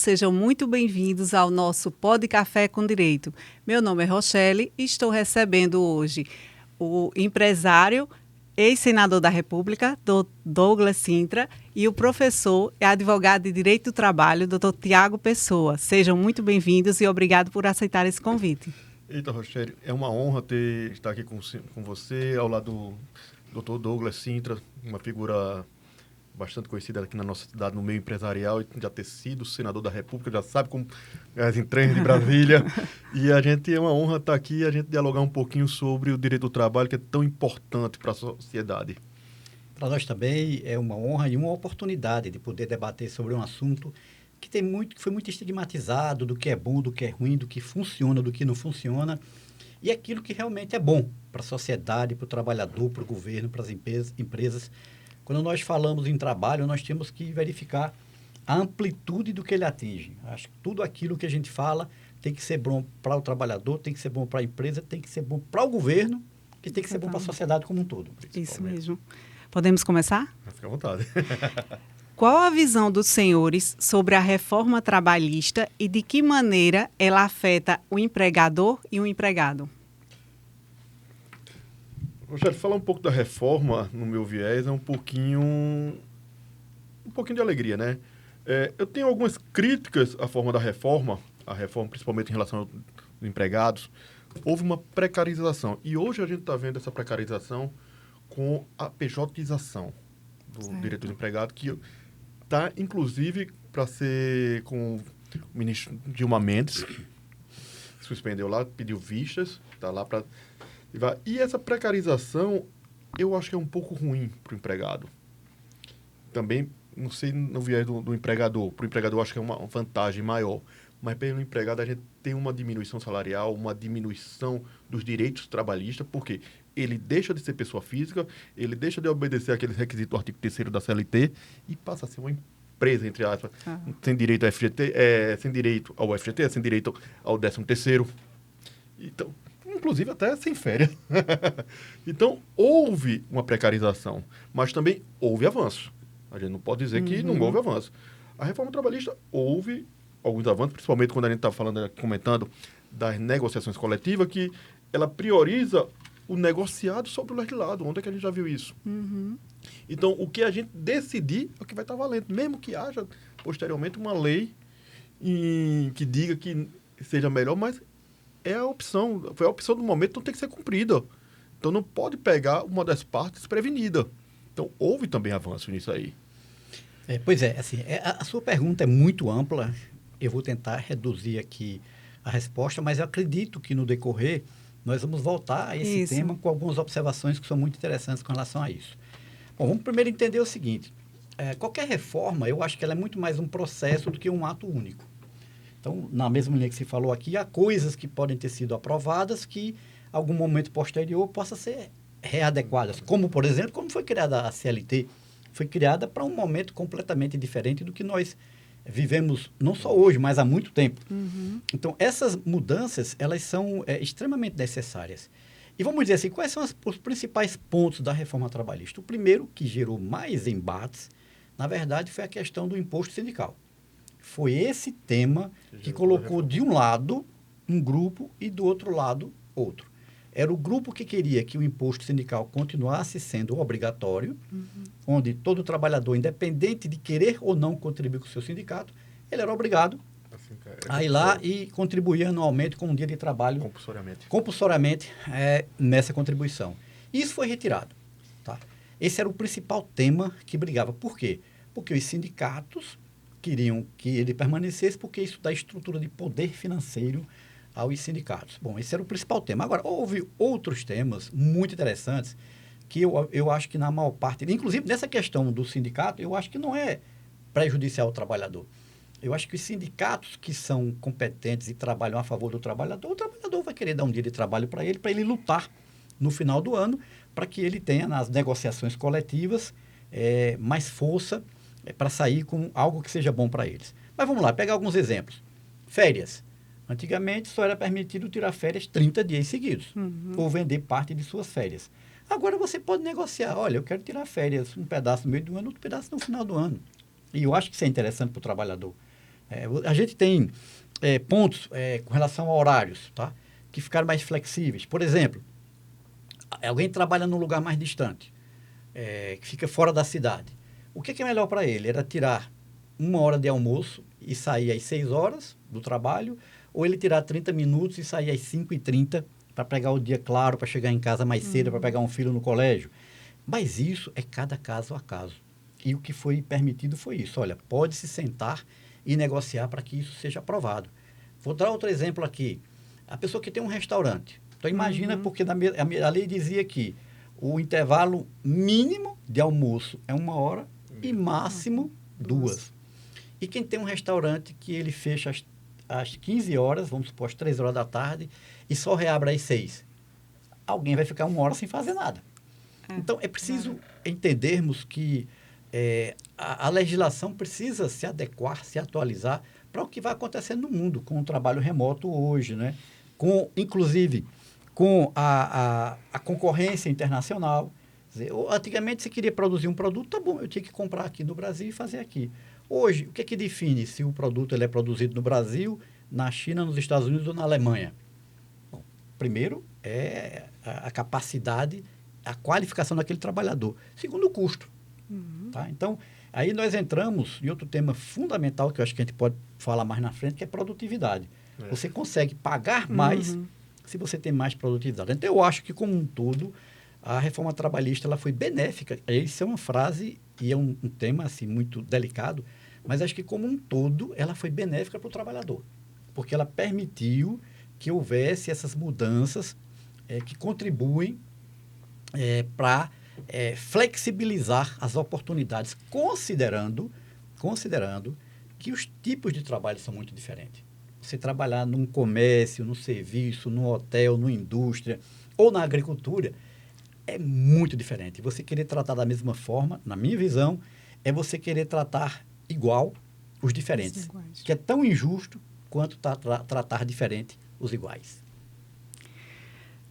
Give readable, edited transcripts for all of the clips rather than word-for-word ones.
sejam muito bem-vindos ao nosso Pod Café com Direito. Meu nome é Rochelle e estou recebendo hoje o empresário, ex-senador da República, Douglas Sintra, e o professor e advogado de Direito do Trabalho, Dr. Tiago Pessoa. Sejam muito bem-vindos e obrigado por aceitar esse convite. Eita, Rochelle, é uma honra estar aqui com você, ao lado do Dr. Douglas Sintra, uma figura bastante conhecida aqui na nossa cidade, no meio empresarial, e já ter sido senador da República, já sabe como as entranhas de Brasília. E a gente é uma honra estar aqui e a gente dialogar um pouquinho sobre o direito do trabalho, que é tão importante para a sociedade. Para nós também é uma honra e uma oportunidade de poder debater sobre um assunto que foi muito estigmatizado, do que é bom, do que é ruim, do que funciona, do que não funciona, e aquilo que realmente é bom para a sociedade, para o trabalhador, para o governo, para as empresas. Quando nós falamos em trabalho, nós temos que verificar a amplitude do que ele atinge. Acho que tudo aquilo que a gente fala tem que ser bom para o trabalhador, tem que ser bom para a empresa, tem que ser bom para o governo e tem que ser bom para a sociedade como um todo. Isso mesmo. Podemos começar? Fica à vontade. Qual a visão dos senhores sobre a reforma trabalhista e de que maneira ela afeta o empregador e o empregado? Rogério, falar um pouco da reforma, no meu viés, é um pouquinho de alegria, né? Eu tenho algumas críticas à forma da reforma, a reforma principalmente em relação aos empregados. Houve uma precarização, e hoje a gente está vendo essa precarização com a pejotização do direito do empregado, que está, inclusive, para ser com o ministro Gilmar Mendes, que suspendeu lá, pediu vistas, está lá para... E essa precarização, eu acho que é um pouco ruim para o empregado. Também, não sei no viés do empregador. Para o empregador, eu acho que é uma vantagem maior. Mas pelo empregado, a gente tem uma diminuição salarial, uma diminuição dos direitos trabalhistas, porque ele deixa de ser pessoa física, ele deixa de obedecer aqueles requisitos do artigo 3º da CLT e passa a ser uma empresa, entre aspas, sem direito ao FGT, sem direito ao FGT, sem direito ao 13º. Então... inclusive até sem férias. Então, houve uma precarização, mas também houve avanço. A gente não pode dizer que não houve avanço. A reforma trabalhista houve alguns avanços, principalmente quando a gente está comentando das negociações coletivas, que ela prioriza o negociado sobre o legislado. Onde é que a gente já viu isso? Então, o que a gente decidir é o que vai estar valendo, mesmo que haja, posteriormente, uma lei que diga que seja melhor, mas foi a opção do momento, então tem que ser cumprida. Então não pode pegar uma das partes desprevenida. Então houve também avanço nisso aí. Pois é, assim, a sua pergunta é muito ampla, eu vou tentar reduzir aqui a resposta, mas eu acredito que no decorrer nós vamos voltar a esse tema com algumas observações que são muito interessantes com relação a isso. Bom, vamos primeiro entender o seguinte, qualquer reforma, eu acho que ela é muito mais um processo do que um ato único. Então, na mesma linha que se falou aqui, há coisas que podem ter sido aprovadas que, em algum momento posterior, possam ser readequadas. Como, por exemplo, como foi criada a CLT. Foi criada para um momento completamente diferente do que nós vivemos, não só hoje, mas há muito tempo. Então, essas mudanças, elas são extremamente necessárias. E vamos dizer assim, quais são os principais pontos da reforma trabalhista? O primeiro, que gerou mais embates, na verdade, foi a questão do imposto sindical. Foi esse tema que colocou de um lado um grupo e do outro lado outro. Era o grupo que queria que o imposto sindical continuasse sendo obrigatório, onde todo trabalhador, independente de querer ou não contribuir com o seu sindicato, ele era obrigado a ir lá e contribuir anualmente com um dia de trabalho compulsoriamente nessa contribuição. Isso foi retirado. Tá? Esse era o principal tema que brigava. Por quê? Porque os sindicatos queriam que ele permanecesse, porque isso dá estrutura de poder financeiro aos sindicatos. Bom, esse era o principal tema. Agora, houve outros temas muito interessantes que eu acho que na maior parte, inclusive nessa questão do sindicato, eu acho que não é prejudicial ao trabalhador. Eu acho que os sindicatos que são competentes e trabalham a favor do trabalhador, o trabalhador vai querer dar um dia de trabalho para ele lutar no final do ano, para que ele tenha nas negociações coletivas mais força para sair com algo que seja bom para eles. Mas vamos lá, pegar alguns exemplos. Férias. Antigamente só era permitido tirar férias 30 dias seguidos, ou vender parte de suas férias. Agora você pode negociar, olha, eu quero tirar férias, um pedaço no meio do ano, outro pedaço no final do ano. E eu acho que isso é interessante para o trabalhador. A gente tem pontos com relação a horários, tá? Que ficaram mais flexíveis. Por exemplo, alguém trabalha num lugar mais distante, que fica fora da cidade. O que é melhor para ele? Era tirar 1 hora de almoço e sair às 6 horas do trabalho, ou ele tirar 30 minutos e sair às 5h30 para pegar o dia claro, para chegar em casa mais cedo, para pegar um filho no colégio. Mas isso é cada caso a caso. E o que foi permitido foi isso. Olha, pode se sentar e negociar para que isso seja aprovado. Vou dar outro exemplo aqui. A pessoa que tem um restaurante. Então, imagina, porque a lei dizia que o intervalo mínimo de almoço é 1 hora e máximo 2. E quem tem um restaurante que ele fecha às 15 horas, vamos supor, às 3 horas da tarde, e só reabre às 6. Alguém vai ficar 1 hora sem fazer nada. Então, é preciso entendermos que a legislação precisa se adequar, se atualizar para o que vai acontecendo no mundo com o trabalho remoto hoje, né? Inclusive, com a concorrência internacional. Quer dizer, antigamente, você queria produzir um produto, tá bom, eu tinha que comprar aqui no Brasil e fazer aqui. Hoje, o que é que define se o produto ele é produzido no Brasil, na China, nos Estados Unidos ou na Alemanha? Bom, primeiro, é a capacidade, a qualificação daquele trabalhador. Segundo, o custo. Tá? Então, aí nós entramos em outro tema fundamental, que eu acho que a gente pode falar mais na frente, que é produtividade. Você consegue pagar mais se você tem mais produtividade. Então, eu acho que, como um todo, a reforma trabalhista ela foi benéfica. Isso é uma frase e é um tema assim, muito delicado, mas acho que, como um todo, ela foi benéfica para o trabalhador, porque ela permitiu que houvesse essas mudanças que contribuem para flexibilizar as oportunidades, considerando que os tipos de trabalho são muito diferentes. Você trabalhar num comércio, no serviço, no hotel, na indústria ou na agricultura é muito diferente. Você querer tratar da mesma forma, na minha visão, é você querer tratar igual os diferentes, que é tão injusto quanto tratar diferente os iguais.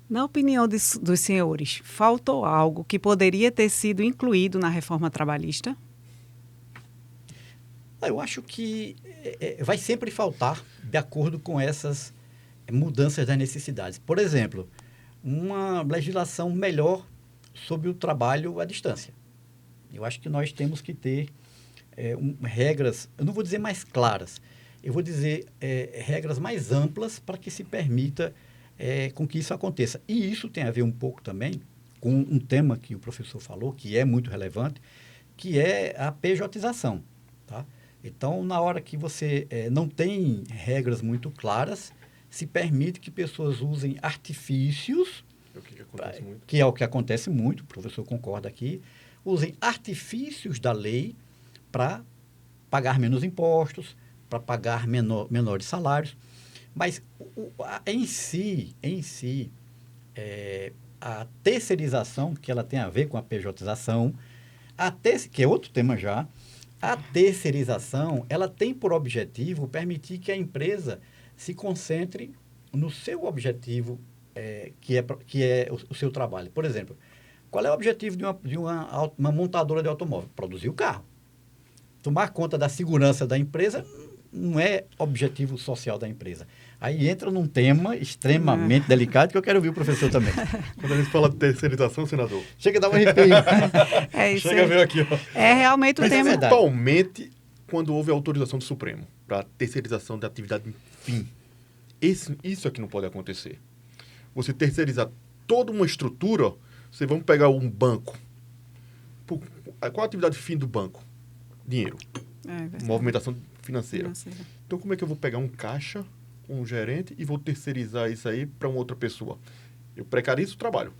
Na opinião dos senhores, faltou algo que poderia ter sido incluído na reforma trabalhista? Eu acho que vai sempre faltar, de acordo com essas mudanças das necessidades. Por exemplo, uma legislação melhor sobre o trabalho à distância. Eu acho que nós temos que ter regras, eu não vou dizer mais claras, eu vou dizer regras mais amplas para que se permita com que isso aconteça. E isso tem a ver um pouco também com um tema que o professor falou, que é muito relevante, que é a pejotização. Tá? Então, na hora que você não tem regras muito claras, se permite que pessoas usem artifícios, que é o que acontece muito, o professor concorda aqui, usem artifícios da lei para pagar menos impostos, para pagar menores salários. Mas, em si, a terceirização, que ela tem a ver com a pejotização, que é outro tema já, a terceirização, ela tem por objetivo permitir que a empresa se concentre no seu objetivo, que é o seu trabalho. Por exemplo, qual é o objetivo de uma montadora de automóvel? Produzir o carro. Tomar conta da segurança da empresa não é objetivo social da empresa. Aí entra num tema extremamente delicado que eu quero ouvir o professor também. Quando a gente fala de terceirização, senador... Chega a dar um arrepio. Isso Chega a ver aqui, ó. É realmente o tema... Principalmente quando houve a autorização do Supremo para terceirização da atividade fim. Isso é que não pode acontecer. Você terceirizar toda uma estrutura, vamos pegar um banco. Qual a atividade fim do banco? Dinheiro. Movimentação financeira. Então, como é que eu vou pegar um caixa, um gerente e vou terceirizar isso aí para uma outra pessoa? Eu precarizo o trabalho.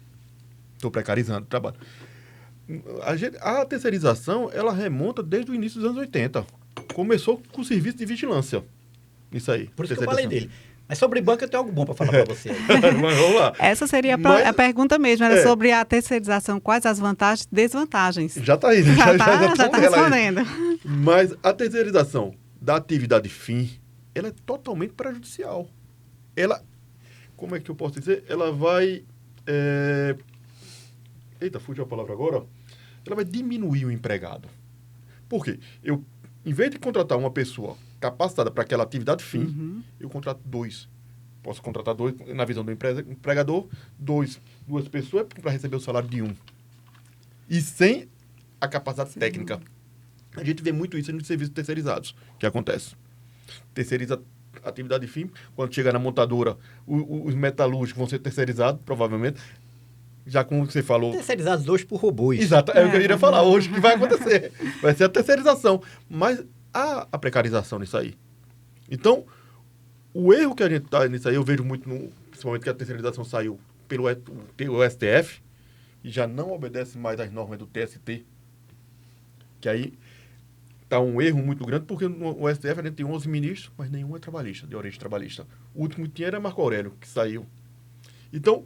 Estou precarizando o trabalho. A terceirização, ela remonta desde o início dos anos 80. Começou com o serviço de vigilância. Isso aí. Por isso que eu falei dele. Mas sobre banco eu tenho algo bom para falar para você. Mas vamos lá. Essa seria a pergunta mesmo, era sobre a terceirização, quais as vantagens e desvantagens. Já está aí. Já está respondendo. Mas a terceirização da atividade fim, ela é totalmente prejudicial. Ela, como é que eu posso dizer? Ela vai... Eita, fugiu a palavra agora. Ela vai diminuir o empregado. Por quê? Em vez de contratar uma pessoa capacitada para aquela atividade fim, eu contrato 2. Posso contratar 2, na visão do empregador, duas pessoas para receber o salário de 1. E sem a capacidade técnica. A gente vê muito isso nos serviços terceirizados, que acontece. Terceiriza a atividade fim, quando chega na montadora, os metalúrgicos vão ser terceirizados, provavelmente. Já como você falou... Terceirizados hoje por robôs. Exato, é o que eu iria falar hoje, que vai acontecer. Vai ser a terceirização. Mas há a precarização nisso aí. Então, o erro que a gente está nisso aí, eu vejo muito, principalmente que a terceirização saiu pelo STF, e já não obedece mais às normas do TST, que aí está um erro muito grande, porque no STF a gente tem 11 ministros, mas nenhum é trabalhista, de origem trabalhista. O último que tinha era Marco Aurélio, que saiu. Então,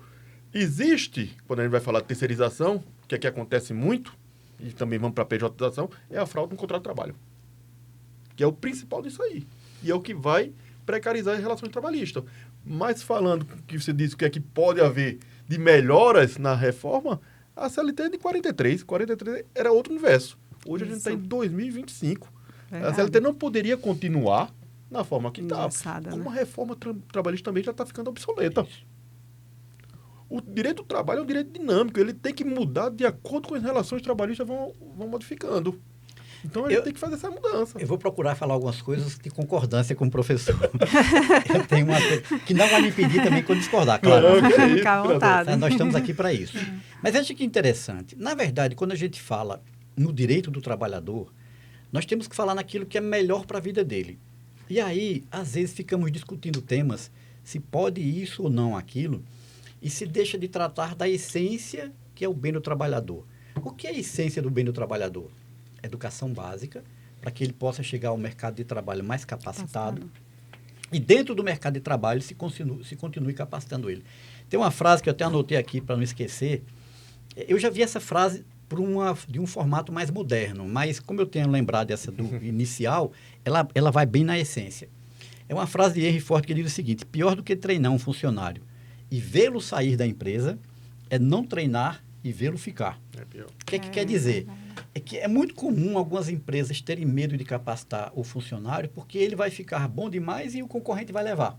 existe, quando a gente vai falar de terceirização, que aqui acontece muito, e também vamos para a PJização, é a fraude no contrato de trabalho. Que é o principal disso aí. E é o que vai precarizar as relações trabalhistas. Mas falando que você disse que é que pode haver de melhoras na reforma, a CLT é de 43. 43 era outro universo. Hoje a gente está em 2025. A CLT não poderia continuar na forma que está. Como a reforma trabalhista também já está ficando obsoleta. O direito do trabalho é um direito dinâmico. Ele tem que mudar de acordo com as relações trabalhistas vão modificando. Então, a gente tem que fazer essa mudança. Eu vou procurar falar algumas coisas de concordância com o professor. Eu tenho uma coisa que não vai me impedir também quando discordar, claro. Fica à vontade. Nós estamos aqui para isso. Mas acho que é interessante. Na verdade, quando a gente fala no direito do trabalhador, nós temos que falar naquilo que é melhor para a vida dele. E aí, às vezes, ficamos discutindo temas, se pode isso ou não aquilo, e se deixa de tratar da essência que é o bem do trabalhador. O que é a essência do bem do trabalhador? Educação básica, para que ele possa chegar ao mercado de trabalho mais capacitado. E dentro do mercado de trabalho se continue capacitando ele. Tem uma frase que eu até anotei aqui para não esquecer. Eu já vi essa frase de um formato mais moderno, mas como eu tenho lembrado dessa do inicial, ela vai bem na essência. É uma frase de Henry Ford que diz o seguinte: pior do que treinar um funcionário e vê-lo sair da empresa é não treinar e vê-lo ficar. O que quer dizer? É que é muito comum algumas empresas terem medo de capacitar o funcionário porque ele vai ficar bom demais e o concorrente vai levar.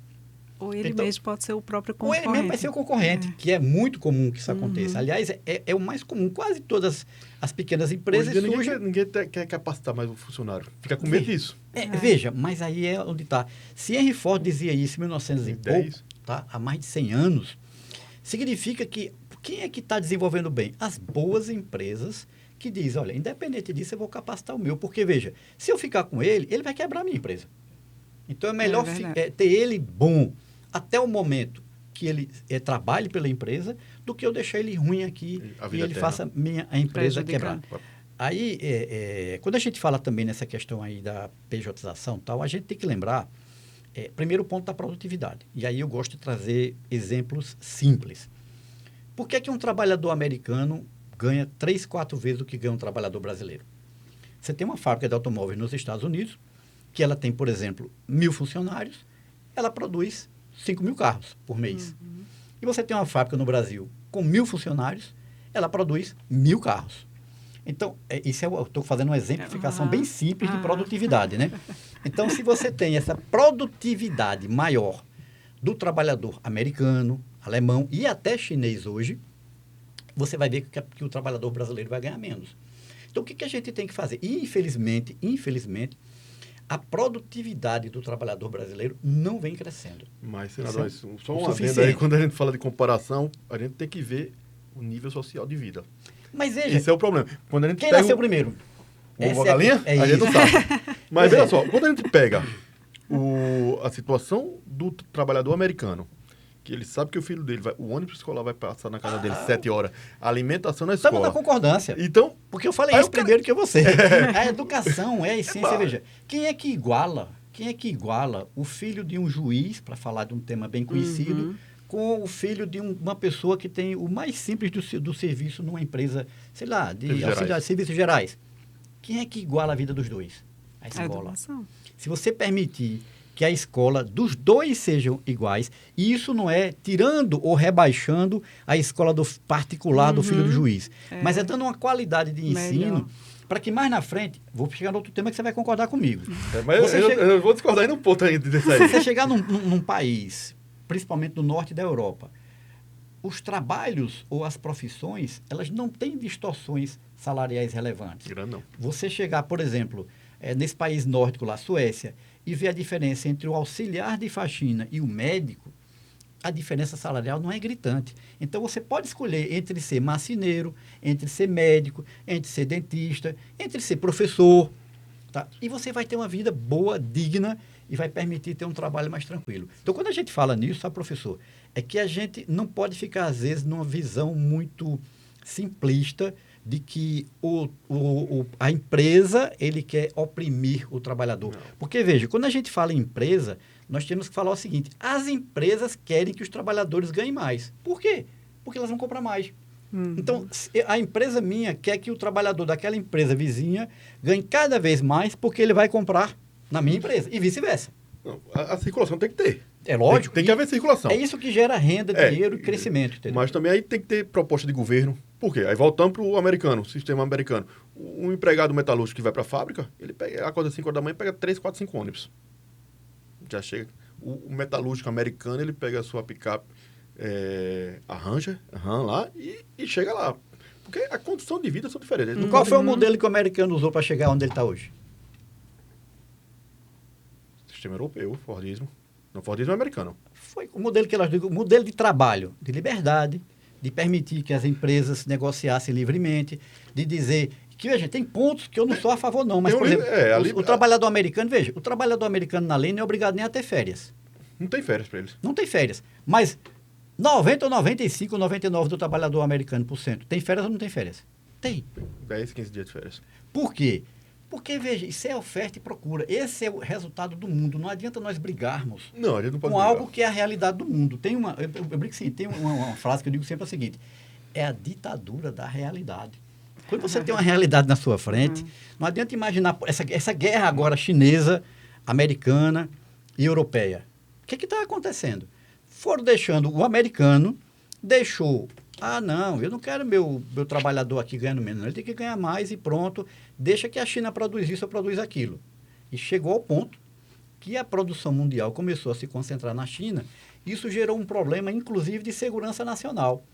Ou ele mesmo pode ser o próprio concorrente. Ou ele mesmo vai ser o concorrente, que é muito comum que isso aconteça. Aliás, é o mais comum. Quase todas as pequenas empresas surgem... Ninguém quer capacitar mais o funcionário. Fica com medo disso. Veja, mas aí é onde está. Se Henry Ford dizia isso em 1900 e pouco, tá? Há mais de 100 anos, significa que quem é que está desenvolvendo bem? As boas empresas que dizem, olha, independente disso, eu vou capacitar o meu. Porque, veja, se eu ficar com ele, ele vai quebrar a minha empresa. Então, é melhor ter ele bom até o momento que ele trabalhe pela empresa do que eu deixar ele ruim aqui e ele faça a empresa quebrar. Aí, quando a gente fala também nessa questão aí da pejotização tal, a gente tem que lembrar, primeiro ponto da produtividade. E aí eu gosto de trazer exemplos simples. Por que um trabalhador americano ganha 3, 4 vezes o que ganha um trabalhador brasileiro? Você tem uma fábrica de automóveis nos Estados Unidos, que ela tem, por exemplo, 1.000 funcionários, ela produz 5.000 carros por mês. E você tem uma fábrica no Brasil com 1.000 funcionários, ela produz 1.000 carros. Então, eu estou fazendo uma exemplificação bem simples de produtividade, né? Então, se você tem essa produtividade maior do trabalhador americano, alemão e até chinês hoje, você vai ver que o trabalhador brasileiro vai ganhar menos. Então, o que a gente tem que fazer? Infelizmente, a produtividade do trabalhador brasileiro não vem crescendo. Mas, senador, só uma adenda aí, quando a gente fala de comparação, a gente tem que ver o nível social de vida. Mas veja... Esse é o problema. Quando a gente quem nasceu primeiro? A galinha? A gente não sabe. Mas veja só, quando a gente pega a situação do trabalhador americano, que ele sabe que o filho dele o ônibus escolar vai passar na casa dele 7 horas, a alimentação na escola. Estamos na concordância. Então, porque eu falei isso primeiro que você. A educação é a essência. Veja, quem é que iguala o filho de um juiz, para falar de um tema bem conhecido, com o filho de uma pessoa que tem o mais simples do serviço numa empresa, sei lá, de serviços gerais? Quem é que iguala a vida dos dois? A escola. Se você permitir que a escola dos dois sejam iguais, e isso não é tirando ou rebaixando a escola particular do filho do juiz, mas é dando uma qualidade de ensino para que mais na frente, vou chegar no outro tema que você vai concordar comigo. Mas eu vou discordar ainda um pouco ainda desse aí. Você chegar num país, principalmente no norte da Europa, os trabalhos ou as profissões, elas não têm distorções salariais relevantes. Não. Você chegar, por exemplo, nesse país nórdico lá, Suécia, e ver a diferença entre o auxiliar de faxina e o médico, a diferença salarial não é gritante. Então, você pode escolher entre ser marceneiro, entre ser médico, entre ser dentista, entre ser professor, tá? E você vai ter uma vida boa, digna, e vai permitir ter um trabalho mais tranquilo. Então, quando a gente fala nisso, sabe, professor, é que a gente não pode ficar, às vezes, numa visão muito simplista de que a empresa, ele quer oprimir o trabalhador. Não. Porque, veja, quando a gente fala em empresa, nós temos que falar o seguinte, as empresas querem que os trabalhadores ganhem mais. Por quê? Porque elas vão comprar mais. Então, a empresa minha quer que o trabalhador daquela empresa vizinha ganhe cada vez mais porque ele vai comprar na minha empresa e vice-versa. A circulação tem que ter. É lógico. Tem que haver circulação. É isso que gera renda, dinheiro e crescimento. Entendeu? Mas também aí tem que ter proposta de governo. Por quê? Aí voltamos para o americano, sistema americano. Um empregado metalúrgico que vai para a fábrica, ele acorda às 5 horas da manhã e pega 3, 4, 5 ônibus. Já chega. O metalúrgico americano, ele pega a sua picape, arranja lá e chega lá. Porque a condição de vida são diferentes. Qual foi o modelo que o americano usou para chegar onde ele está hoje? Sistema europeu, Fordismo. Não, Fordismo é americano. Foi o modelo que elas digam, o modelo de trabalho, de liberdade, de permitir que as empresas negociassem livremente, de dizer que, veja, tem pontos que eu não sou a favor não, mas, por exemplo, o trabalhador americano, veja, o trabalhador americano na lei não é obrigado nem a ter férias. Não tem férias para eles. Não tem férias, mas 90 ou 95, 99 do trabalhador americano por cento, tem férias ou não tem férias? Tem. 10, 15 dias de férias. Por quê? Porque, veja, isso é oferta e procura. Esse é o resultado do mundo. Não adianta nós brigarmos não, a gente não pode com brigar. algo que é a realidade do mundo. Tem eu brinco assim, tem uma frase que eu digo sempre a seguinte, é a ditadura da realidade. Quando você tem uma realidade na sua frente, não adianta imaginar essa guerra agora chinesa, americana e europeia. O que está acontecendo? Foram deixando, o americano deixou... não, eu não quero meu trabalhador aqui ganhando menos. Ele tem que ganhar mais e pronto. Deixa que a China produz isso ou produz aquilo. E chegou ao ponto que a produção mundial começou a se concentrar na China. Isso gerou um problema, inclusive, de segurança nacional.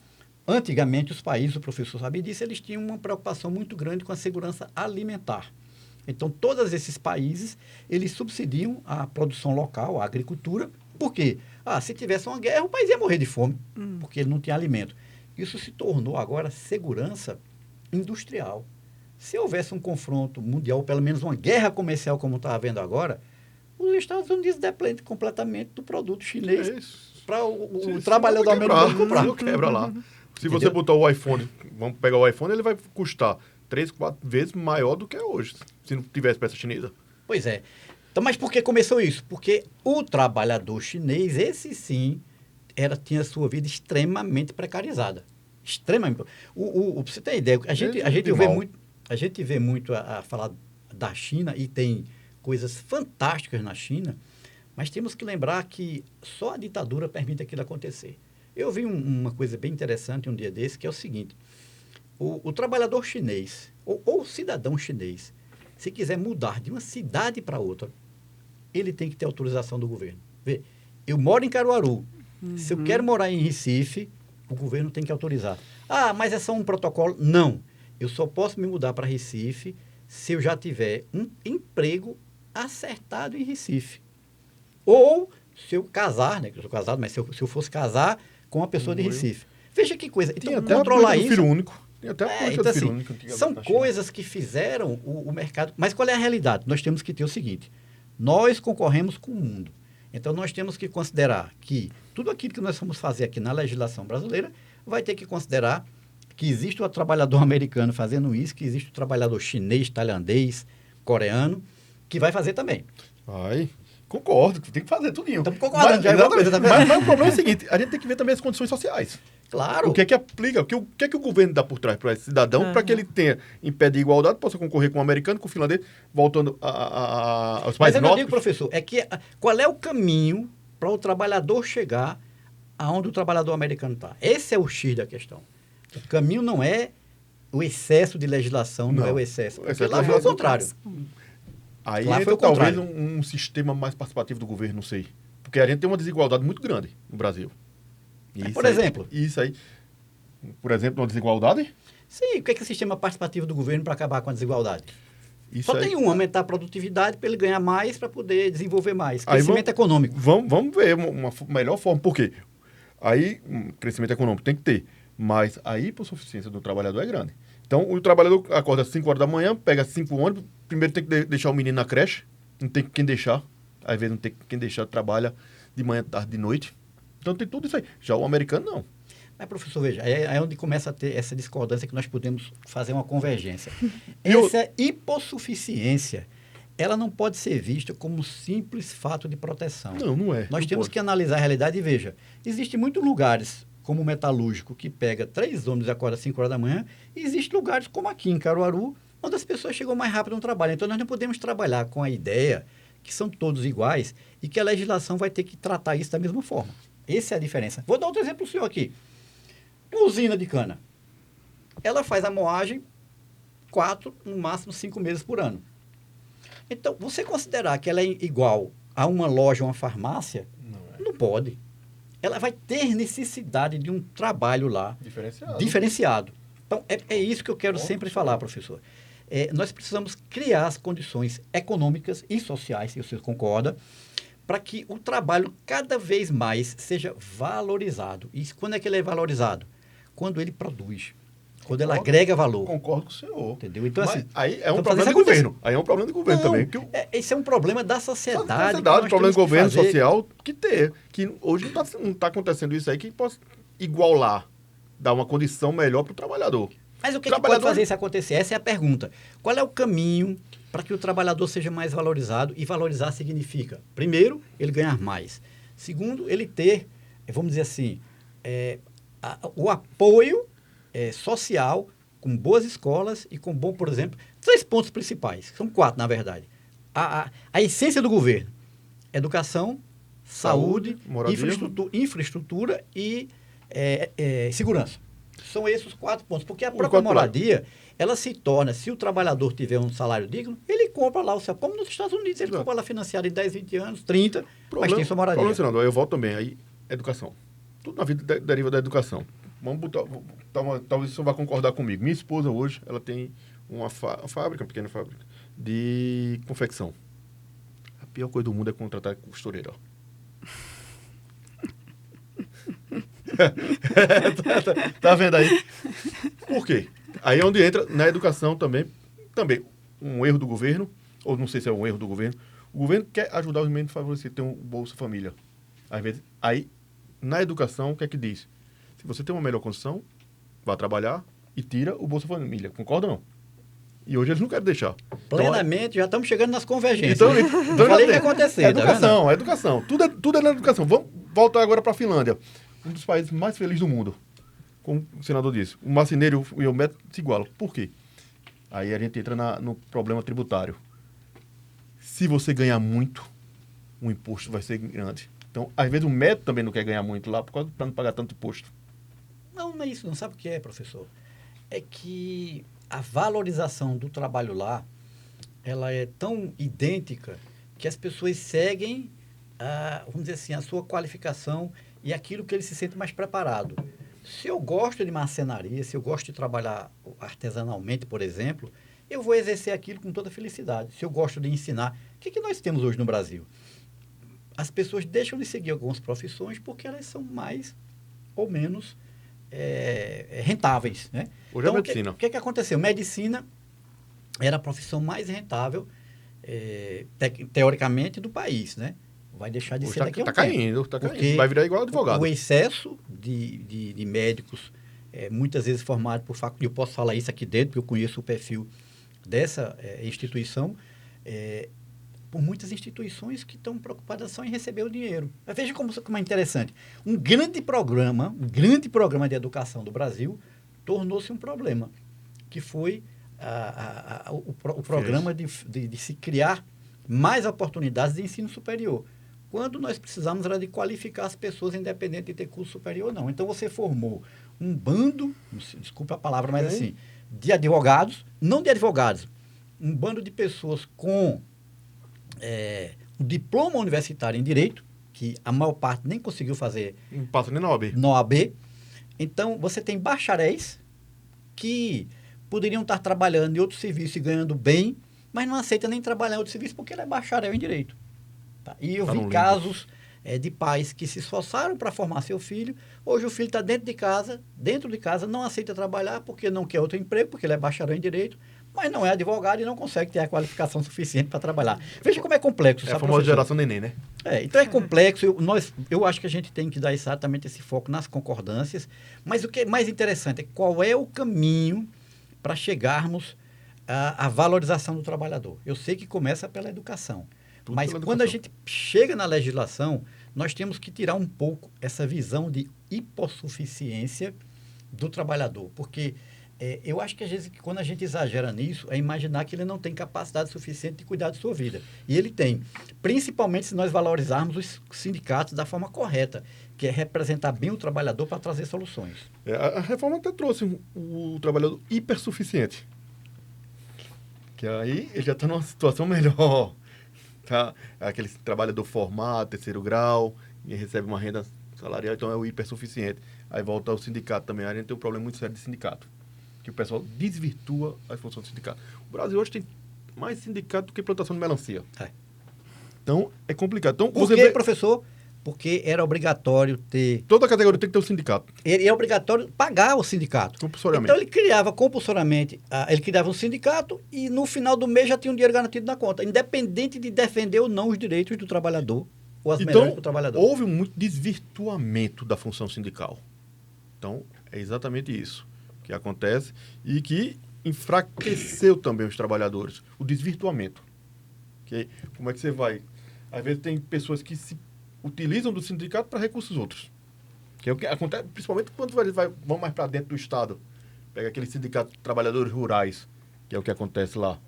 Antigamente, os países, o professor sabe disso, eles tinham uma preocupação muito grande com a segurança alimentar. Então, todos esses países, eles subsidiam a produção local, a agricultura. Por quê? Se tivesse uma guerra, o país ia morrer de fome, porque ele não tinha alimento. Isso se tornou agora segurança industrial. Se houvesse um confronto mundial, pelo menos uma guerra comercial como está havendo agora, os Estados Unidos dependem completamente do produto chinês para o trabalhador americano comprar. Quebra lá. Se você botar o iPhone, vamos pegar o iPhone, ele vai custar 3, 4 vezes maior do que é hoje, se não tivesse peça chinesa. Pois é. Então, mas por que começou isso? Porque o trabalhador chinês, esse sim, tinha sua vida extremamente precarizada. Extremamente. Pra você ter ideia, a gente vê muito a falar da China e tem coisas fantásticas na China, mas temos que lembrar que só a ditadura permite aquilo acontecer. Eu vi uma coisa bem interessante um dia desse, que é o seguinte, o trabalhador chinês, ou o cidadão chinês, se quiser mudar de uma cidade para outra, ele tem que ter autorização do governo. Vê, eu moro em Caruaru, se eu quero morar em Recife, o governo tem que autorizar. Mas é só um protocolo? Não. Eu só posso me mudar para Recife se eu já tiver um emprego acertado em Recife. Ou se eu casar, né? Que eu sou casado, mas se eu fosse casar com uma pessoa de Recife. Veja que coisa. Então, tem até controlar isso. Filho único. Tem até a política do filho único. São coisas que fizeram o mercado. Mas qual é a realidade? Nós temos que ter o seguinte: nós concorremos com o mundo. Então, nós temos que considerar que tudo aquilo que nós vamos fazer aqui na legislação brasileira vai ter que considerar que existe o trabalhador americano fazendo isso, que existe o trabalhador chinês, tailandês, coreano, que vai fazer também. Vai. Concordo, tem que fazer tudinho. Estamos concordando, já é uma coisa, tá vendo? Mas o problema é o seguinte, a gente tem que ver também as condições sociais. Claro. O que é que aplica, o que é que o governo dá por trás para esse cidadão, para que ele tenha, em pé de igualdade, possa concorrer com o americano, com o finlandês, voltando aos países nórdicos. Mas eu digo, professor, é que qual é o caminho para o trabalhador chegar aonde o trabalhador americano está? Esse é o X da questão. O caminho não é o excesso de legislação não é o excesso. Porque lá foi o contrário. Aí Lá foi entra o talvez contrário. um sistema mais participativo do governo, não sei. Porque a gente tem uma desigualdade muito grande no Brasil. E Por isso aí- exemplo? Isso aí. Por exemplo, uma desigualdade? Sim, o que é o sistema participativo do governo para acabar com a desigualdade? Isso Só aí. tem um, aumentar a produtividade para ele ganhar mais, para poder desenvolver mais. Aí Crescimento econômico. Vamos ver uma melhor forma. Por quê? Aí, crescimento econômico tem que ter. Mas a hipossuficiência do trabalhador é grande. Então, o trabalhador acorda às 5 horas da manhã, pega 5 ônibus, primeiro tem que deixar o menino na creche, não tem quem deixar. Às vezes não tem quem deixar, trabalha de manhã, tarde, de noite. Então tem tudo isso aí. Já o americano, não. Mas, professor, veja, é onde começa a ter essa discordância que nós podemos fazer uma convergência. Eu- Essa hipossuficiência, ela não pode ser vista como um simples fato de proteção. Não é. Nós Não temos pode. que analisar a realidade e veja, existem muitos lugares, como o metalúrgico, que pega 3 ônibus e acorda às 5 horas da manhã, e existem lugares como aqui em Caruaru, onde as pessoas chegam mais rápido no trabalho. Então, nós não podemos trabalhar com a ideia que são todos iguais e que a legislação vai ter que tratar isso da mesma forma. Essa é a diferença. Vou dar outro exemplo para o senhor aqui. Uma usina de cana. Ela faz a moagem 4, no máximo 5 meses por ano. Então, você considerar que ela é igual a uma loja, uma farmácia, Não é. não pode. Ela vai ter necessidade de um trabalho lá Diferenciado. diferenciado. Então, é isso que eu quero Bom, sempre professor. falar, professor. Nós precisamos criar as condições econômicas e sociais, se você concorda, para que o trabalho cada vez mais seja valorizado. E quando é que ele é valorizado? Quando ele produz. Quando ele Concordo. agrega valor. Concordo com o senhor. Entendeu? Então, Mas assim, aí é um então, problema fazer do isso acontecer. governo. Aí é um problema do governo Não, também. Que esse é um problema da sociedade. que nós problema temos do que governo fazer. social que hoje não está acontecendo isso aí, que possa igualar, dar uma condição melhor para o trabalhador. Mas o que, que pode Trabalhador- fazer isso acontecer? Essa é a pergunta. Qual é o caminho para que o trabalhador seja mais valorizado? E valorizar significa, primeiro, ele ganhar mais. Segundo, ele ter, vamos dizer assim, o apoio social com boas escolas e com bom, por exemplo, 3 pontos principais. São 4, na verdade. A essência do governo. Educação, saúde, moradia. infraestrutura e segurança. São esses os 4 pontos. Porque a Os própria 4 pilares. moradia, ela se torna, se o trabalhador tiver um salário digno, ele compra lá o seu, como nos Estados Unidos, ele Exato. compra lá financiado em 10, 20 anos, 30, mas Problema- tem sua moradia. problema, senador, aí eu volto também. Aí, educação. Tudo na vida deriva da educação. Vamos botar, talvez o senhor vá concordar comigo. Minha esposa hoje, ela tem uma fábrica, uma pequena fábrica, de confecção. A pior coisa do mundo é contratar costureira. Tá vendo aí? Por quê? Aí é onde entra na educação também um erro do governo, ou não sei se é um erro do governo. O governo quer ajudar os meninos a favorecer ter um Bolsa Família. Às vezes, aí, na educação, o que é que diz? Se você tem uma melhor condição, vá trabalhar e tira o Bolsa Família. Concorda ou não? E hoje eles não querem deixar. Plenamente, já estamos chegando nas convergências. Então, né? então Eu falei já que ia tem. acontecer. É tá educação, vendo? é educação. Tudo é na educação. Vamos voltar agora para a Finlândia. Um dos países mais felizes do mundo. Como o senador disse. O marceneiro e o médico se igualam. Por quê? Aí a gente entra no problema tributário. Se você ganhar muito, o imposto vai ser grande. Então, às vezes o médico também não quer ganhar muito lá para não pagar tanto imposto. Não é isso. Não sabe o que é, professor? É que a valorização do trabalho lá, ela é tão idêntica que as pessoas seguem, vamos dizer assim, a sua qualificação e aquilo que ele se sente mais preparado. Se eu gosto de marcenaria, se eu gosto de trabalhar artesanalmente, por exemplo, eu vou exercer aquilo com toda felicidade. Se eu gosto de ensinar, o que nós temos hoje no Brasil? As pessoas deixam de seguir algumas profissões porque elas são mais ou menos rentáveis, né? Hoje é Então, medicina. O que aconteceu? Medicina era a profissão mais rentável, teoricamente, do país, né? Vai deixar de Hoje ser daqui a um tá tempo. caindo, tá caindo. Porque Vai virar igual advogado. O excesso de médicos, muitas vezes formados por faculdade, eu posso falar isso aqui dentro, porque eu conheço o perfil dessa instituição, por muitas instituições que estão preocupadas só em receber o dinheiro. Mas veja como é interessante. Um grande programa de educação do Brasil tornou-se um problema, que foi o programa de se criar mais oportunidades de ensino superior. Quando nós precisamos era de qualificar as pessoas independente de ter curso superior ou não. Então, você formou um bando, desculpa a palavra, mas assim, de advogados, não de advogados, um bando de pessoas com um diploma universitário em Direito, que a maior parte nem conseguiu fazer Não passa nem na OAB. na OAB. Então, você tem bacharéis que poderiam estar trabalhando em outro serviço e ganhando bem, mas não aceita nem trabalhar em outro serviço porque ele é bacharel em Direito. Tá? E eu Tá no vi limbo. casos de pais que se esforçaram para formar seu filho. Hoje o filho está dentro de casa, não aceita trabalhar porque não quer outro emprego, porque ele é bacharel em Direito, mas não é advogado e não consegue ter a qualificação suficiente para trabalhar. Veja como é complexo. É a sabe, famosa professor? geração neném, né? Então é complexo. Eu acho que a gente tem que dar exatamente esse foco nas concordâncias, mas o que é mais interessante é qual é o caminho para chegarmos à valorização do trabalhador. Eu sei que começa pela educação, Tudo mas pela quando a educação. gente chega na legislação, nós temos que tirar um pouco essa visão de hipossuficiência do trabalhador, porque eu acho que às vezes quando a gente exagera nisso, é imaginar que ele não tem capacidade suficiente de cuidar de sua vida. E ele tem, principalmente se nós valorizarmos os sindicatos da forma correta, que é representar bem o trabalhador para trazer soluções. A reforma até trouxe o trabalhador hipersuficiente. Que aí ele já está numa situação melhor. Tá? Aquele trabalhador formado, terceiro grau, e recebe uma renda salarial, então é o hipersuficiente. Aí volta ao sindicato também. A gente tem um problema muito sério de sindicato. Que o pessoal desvirtua a função do sindicato. O Brasil hoje tem mais sindicato do que plantação de melancia. Então, é complicado. Então, Por quê, professor? Porque era obrigatório ter... Toda categoria tem que ter um sindicato. Ele é obrigatório pagar o sindicato. Compulsoriamente. Então, ele criava compulsoriamente, ele criava um sindicato e no final do mês já tinha um dinheiro garantido na conta, independente de defender ou não os direitos do trabalhador ou as melhores do trabalhador. Houve muito desvirtuamento da função sindical. Então, é exatamente isso que acontece e que enfraqueceu também os trabalhadores. O desvirtuamento. Okay? Como é que você vai? Às vezes tem pessoas que se utilizam do sindicato para recursos outros. Que é o que acontece, principalmente quando vão mais para dentro do Estado. Pega aquele sindicato de trabalhadores rurais, que é o que acontece lá.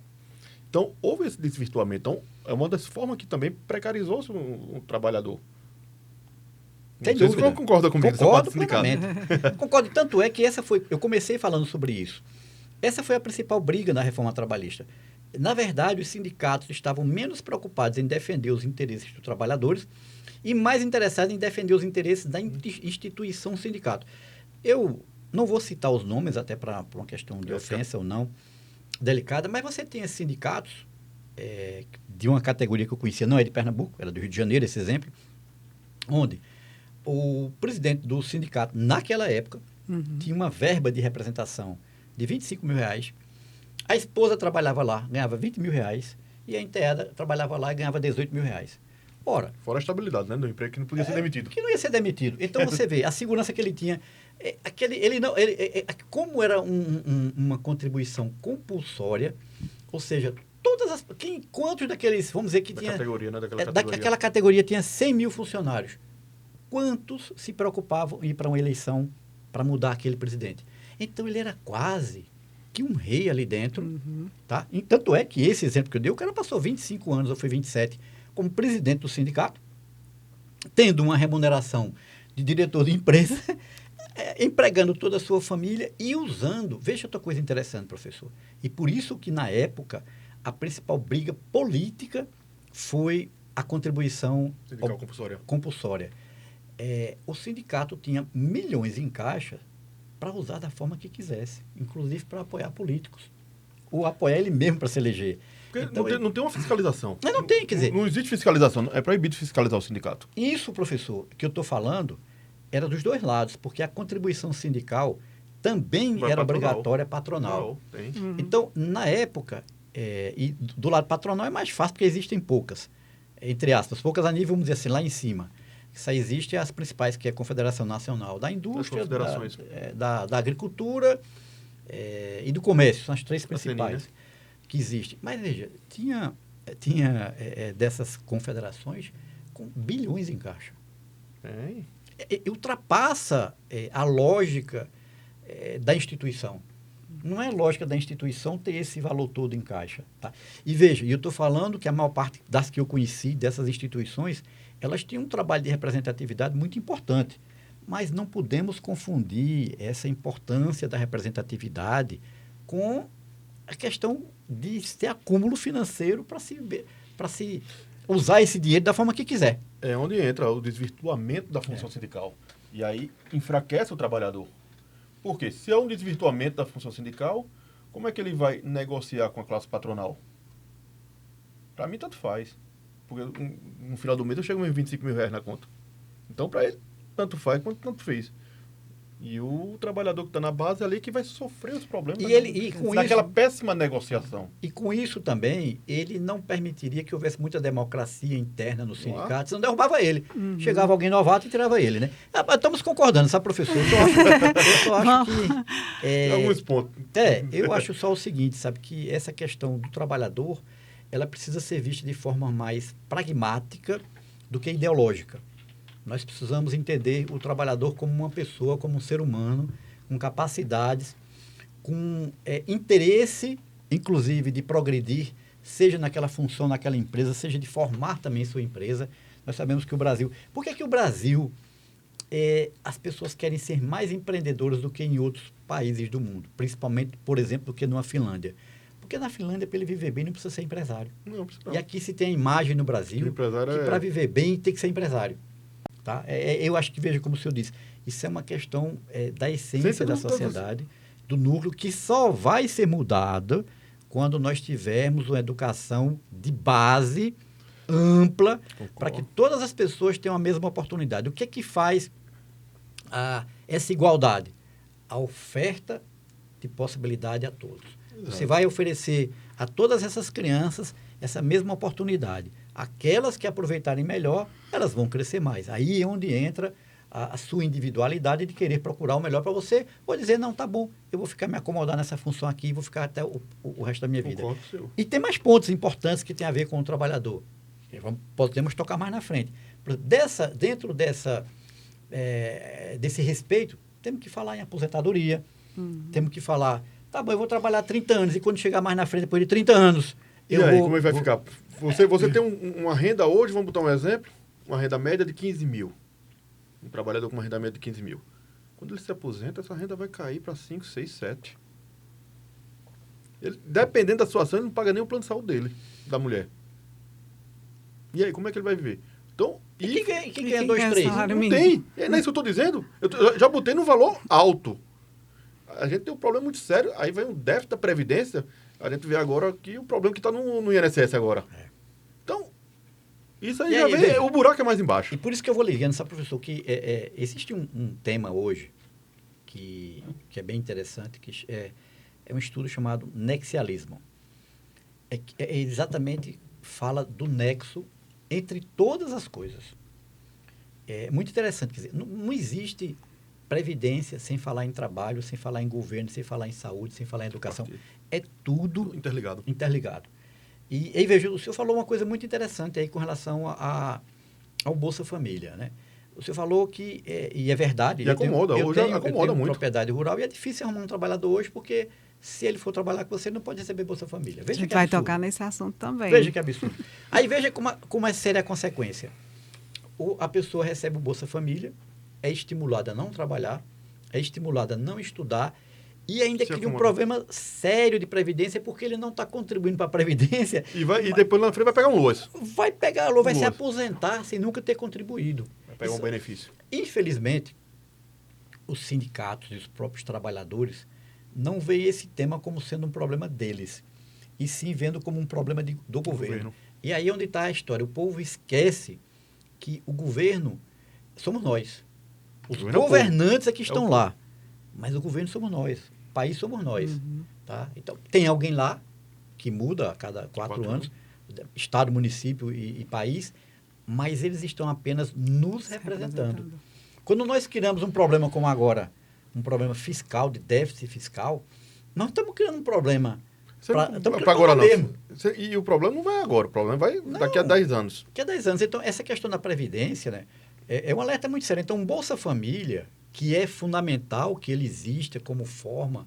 Então, houve esse desvirtuamento. Então, é uma das formas que também precarizou o trabalhador. Sem Não sei se dúvida. você concorda comigo. Concordo plenamente. Concordo. Tanto é que eu comecei falando sobre isso. Essa foi a principal briga na reforma trabalhista. Na verdade, os sindicatos estavam menos preocupados em defender os interesses dos trabalhadores e mais interessados em defender os interesses da instituição sindicato. Eu não vou citar os nomes, até para uma questão de ofensa ou não, delicada, mas você tem esses sindicatos de uma categoria que eu conhecia, não é de Pernambuco, era do Rio de Janeiro, esse exemplo, onde o presidente do sindicato, naquela época, tinha uma verba de representação de R$25 mil. A esposa trabalhava lá, ganhava R$20 mil, e a enteada trabalhava lá e ganhava R$18 mil. Ora, Fora a estabilidade, né? Do emprego que não podia ser demitido. que não ia ser demitido. Então, você vê, a segurança que ele tinha... como era uma contribuição compulsória, ou seja, quantos daqueles, vamos dizer que Da tinha... categoria, né? Daquela categoria. Aquela categoria tinha 100 mil funcionários. Quantos se preocupavam em ir para uma eleição para mudar aquele presidente? Então, ele era quase que um rei ali dentro. Tá? E tanto é que esse exemplo que eu dei, o cara passou 25 anos, ou foi 27, como presidente do sindicato, tendo uma remuneração de diretor de empresa, empregando toda a sua família e usando... Veja outra coisa interessante, professor. E por isso que, na época, a principal briga política foi a contribuição Sindical compulsória. O sindicato tinha milhões em caixa para usar da forma que quisesse, inclusive para apoiar políticos, ou apoiar ele mesmo para se eleger. Porque Então, não tem uma fiscalização. Mas não tem, quer dizer... Não existe fiscalização. É proibido fiscalizar o sindicato. Isso, professor, que eu estou falando, era dos dois lados, porque a contribuição sindical também era obrigatória patronal. Tem. Então, na época, e do lado patronal é mais fácil, porque existem poucas, entre aspas, poucas a nível, vamos dizer assim, lá em cima. Só existem as principais, que é a Confederação Nacional da Indústria, da Agricultura e do Comércio, são as três principais que existem. Mas, veja, tinha dessas confederações com bilhões em caixa. Ultrapassa a lógica da instituição. Não é lógica da instituição ter esse valor todo em caixa. Tá? E veja, eu estou falando que a maior parte das que eu conheci, dessas instituições, elas tinham um trabalho de representatividade muito importante. Mas não podemos confundir essa importância da representatividade com a questão de ter acúmulo financeiro para se usar esse dinheiro da forma que quiser. É onde entra o desvirtuamento da função sindical. E aí enfraquece o trabalhador. Por quê? Se é um desvirtuamento da função sindical, como é que ele vai negociar com a classe patronal? Para mim, tanto faz. Porque no final do mês eu chego a R$25.000 na conta. Então, para ele, tanto faz quanto tanto fez. E o trabalhador que está na base é ali que vai sofrer os problemas daquela péssima negociação. E com isso também, ele não permitiria que houvesse muita democracia interna no sindicato, senão derrubava ele. Chegava alguém novato e tirava ele, né? Estamos concordando, sabe, professor? Eu só acho que... alguns pontos. Eu acho só o seguinte, sabe, que essa questão do trabalhador, ela precisa ser vista de forma mais pragmática do que ideológica. Nós precisamos entender o trabalhador como uma pessoa, como um ser humano, com capacidades, com interesse, inclusive, de progredir, seja naquela função, naquela empresa, seja de formar também sua empresa. Nós sabemos que o Brasil... Por que o Brasil, as pessoas querem ser mais empreendedoras do que em outros países do mundo? Principalmente, por exemplo, do que numa Finlândia. Porque na Finlândia, para ele viver bem, não precisa ser empresário. Não precisa não. E aqui se tem a imagem no Brasil que para viver bem tem que ser empresário. Tá? Eu acho que, veja, como o senhor disse, isso é uma questão da essência da sociedade, do núcleo, que só vai ser mudada quando nós tivermos uma educação de base ampla, para que todas as pessoas tenham a mesma oportunidade. O que é que faz essa igualdade? A oferta de possibilidade a todos. Exato. Você vai oferecer a todas essas crianças essa mesma oportunidade. Aquelas que aproveitarem melhor, elas vão crescer mais. Aí é onde entra a sua individualidade de querer procurar o melhor para você, ou dizer, não, tá bom, eu vou ficar me acomodar nessa função aqui e vou ficar até o resto da minha vida. E tem mais pontos importantes que tem a ver com o trabalhador. Podemos tocar mais na frente. Dentro desse respeito, temos que falar em aposentadoria, temos que falar, tá bom, eu vou trabalhar 30 anos, e quando chegar mais na frente, depois de 30 anos... Como é que vai ficar? Você tem uma renda hoje, vamos botar um exemplo, uma renda média de 15 mil. Um trabalhador com uma renda média de 15 mil. Quando ele se aposenta, essa renda vai cair para 5, 6, 7. Ele, dependendo da situação, ele não paga nem o plano de saúde dele, da mulher. E aí, como é que ele vai viver? Então, quem ganha 2, 3? Não tem. É isso que eu estou dizendo. Eu já botei num valor alto. A gente tem um problema muito sério. Aí vem um déficit da Previdência. A gente vê agora que o problema que está no INSS agora. Então, isso aí já vem, o buraco é mais embaixo. E por isso que eu vou ligando, sabe, professor, que existe um tema hoje que é bem interessante, que é um estudo chamado nexialismo. Exatamente fala do nexo entre todas as coisas. É muito interessante, quer dizer, não existe previdência sem falar em trabalho, sem falar em governo, sem falar em saúde, sem falar em educação. É tudo interligado. E aí, veja, o senhor falou uma coisa muito interessante aí com relação ao Bolsa Família, né? O senhor falou que, e é verdade... E acomoda, hoje acomoda muito. Propriedade rural e é difícil arrumar um trabalhador hoje porque se ele for trabalhar com você, ele não pode receber Bolsa Família. Veja, a gente vai tocar nesse assunto também. Veja que absurdo. Aí veja como é séria a consequência. A pessoa recebe o Bolsa Família, é estimulada a não trabalhar, é estimulada a não estudar e ainda cria um problema sério de previdência porque ele não está contribuindo para a previdência. E depois lá na frente vai pegar um loas. Vai pegar a loas, vai se aposentar sem nunca ter contribuído. Vai pegar um benefício. Infelizmente, os sindicatos e os próprios trabalhadores não veem esse tema como sendo um problema deles, e sim vendo como um problema do governo. E aí é onde está a história. O povo esquece que o governo somos nós. Os governantes é que estão lá. Mas o governo somos nós. O país somos nós. Tá? Então, tem alguém lá que muda a cada 4 anos, Estado, município e país, mas eles estão apenas nos representando. Quando nós criamos um problema como agora, um problema fiscal, de déficit fiscal, nós estamos criando um problema para agora não. E o problema não vai agora, o problema vai daqui a 10 anos. Daqui a 10 anos. Então, essa questão da Previdência, né, é um alerta muito sério. Então, um Bolsa Família, que é fundamental que ele exista como forma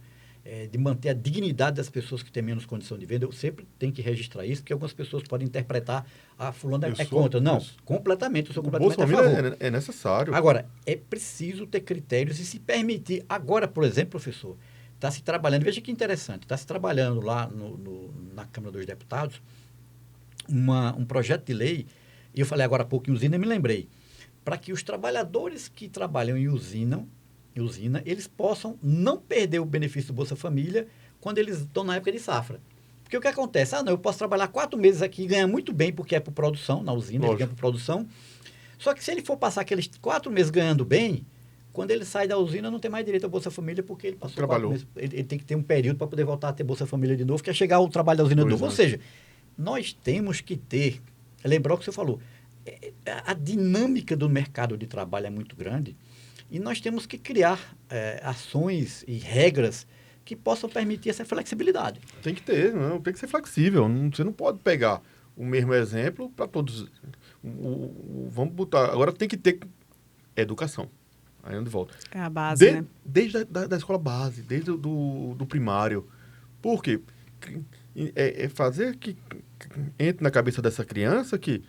de manter a dignidade das pessoas que têm menos condição de vida, eu sempre tenho que registrar isso, porque algumas pessoas podem interpretar, fulano é contra. Não, completamente, eu sou completamente a favor. É necessário. Agora, é preciso ter critérios e se permitir. Agora, por exemplo, professor, está se trabalhando, veja que interessante, está se trabalhando lá na Câmara dos Deputados um projeto de lei, e eu falei agora há pouco em usina, e me lembrei, para que os trabalhadores que trabalham em usina, eles possam não perder o benefício do Bolsa Família quando eles estão na época de safra. Porque o que acontece? Não, eu posso trabalhar 4 meses aqui e ganhar muito bem, porque é por produção, na usina, ele ganha por produção. Só que se ele for passar aqueles 4 meses ganhando bem, quando ele sai da usina, não tem mais direito ao Bolsa Família, porque ele passou 4 meses. Ele tem que ter um período para poder voltar a ter Bolsa Família de novo, que é chegar ao trabalho da usina de novo. Ou seja, nós temos que ter, lembrar o que você falou, a dinâmica do mercado de trabalho é muito grande e nós temos que criar ações e regras que possam permitir essa flexibilidade. Tem que ter, não, tem que ser flexível. Você não pode pegar o mesmo exemplo para todos. Vamos botar. Agora tem que ter educação. Aí onde volta. É a base, né? Desde da escola base, desde do primário. Por quê? É fazer que entre na cabeça dessa criança que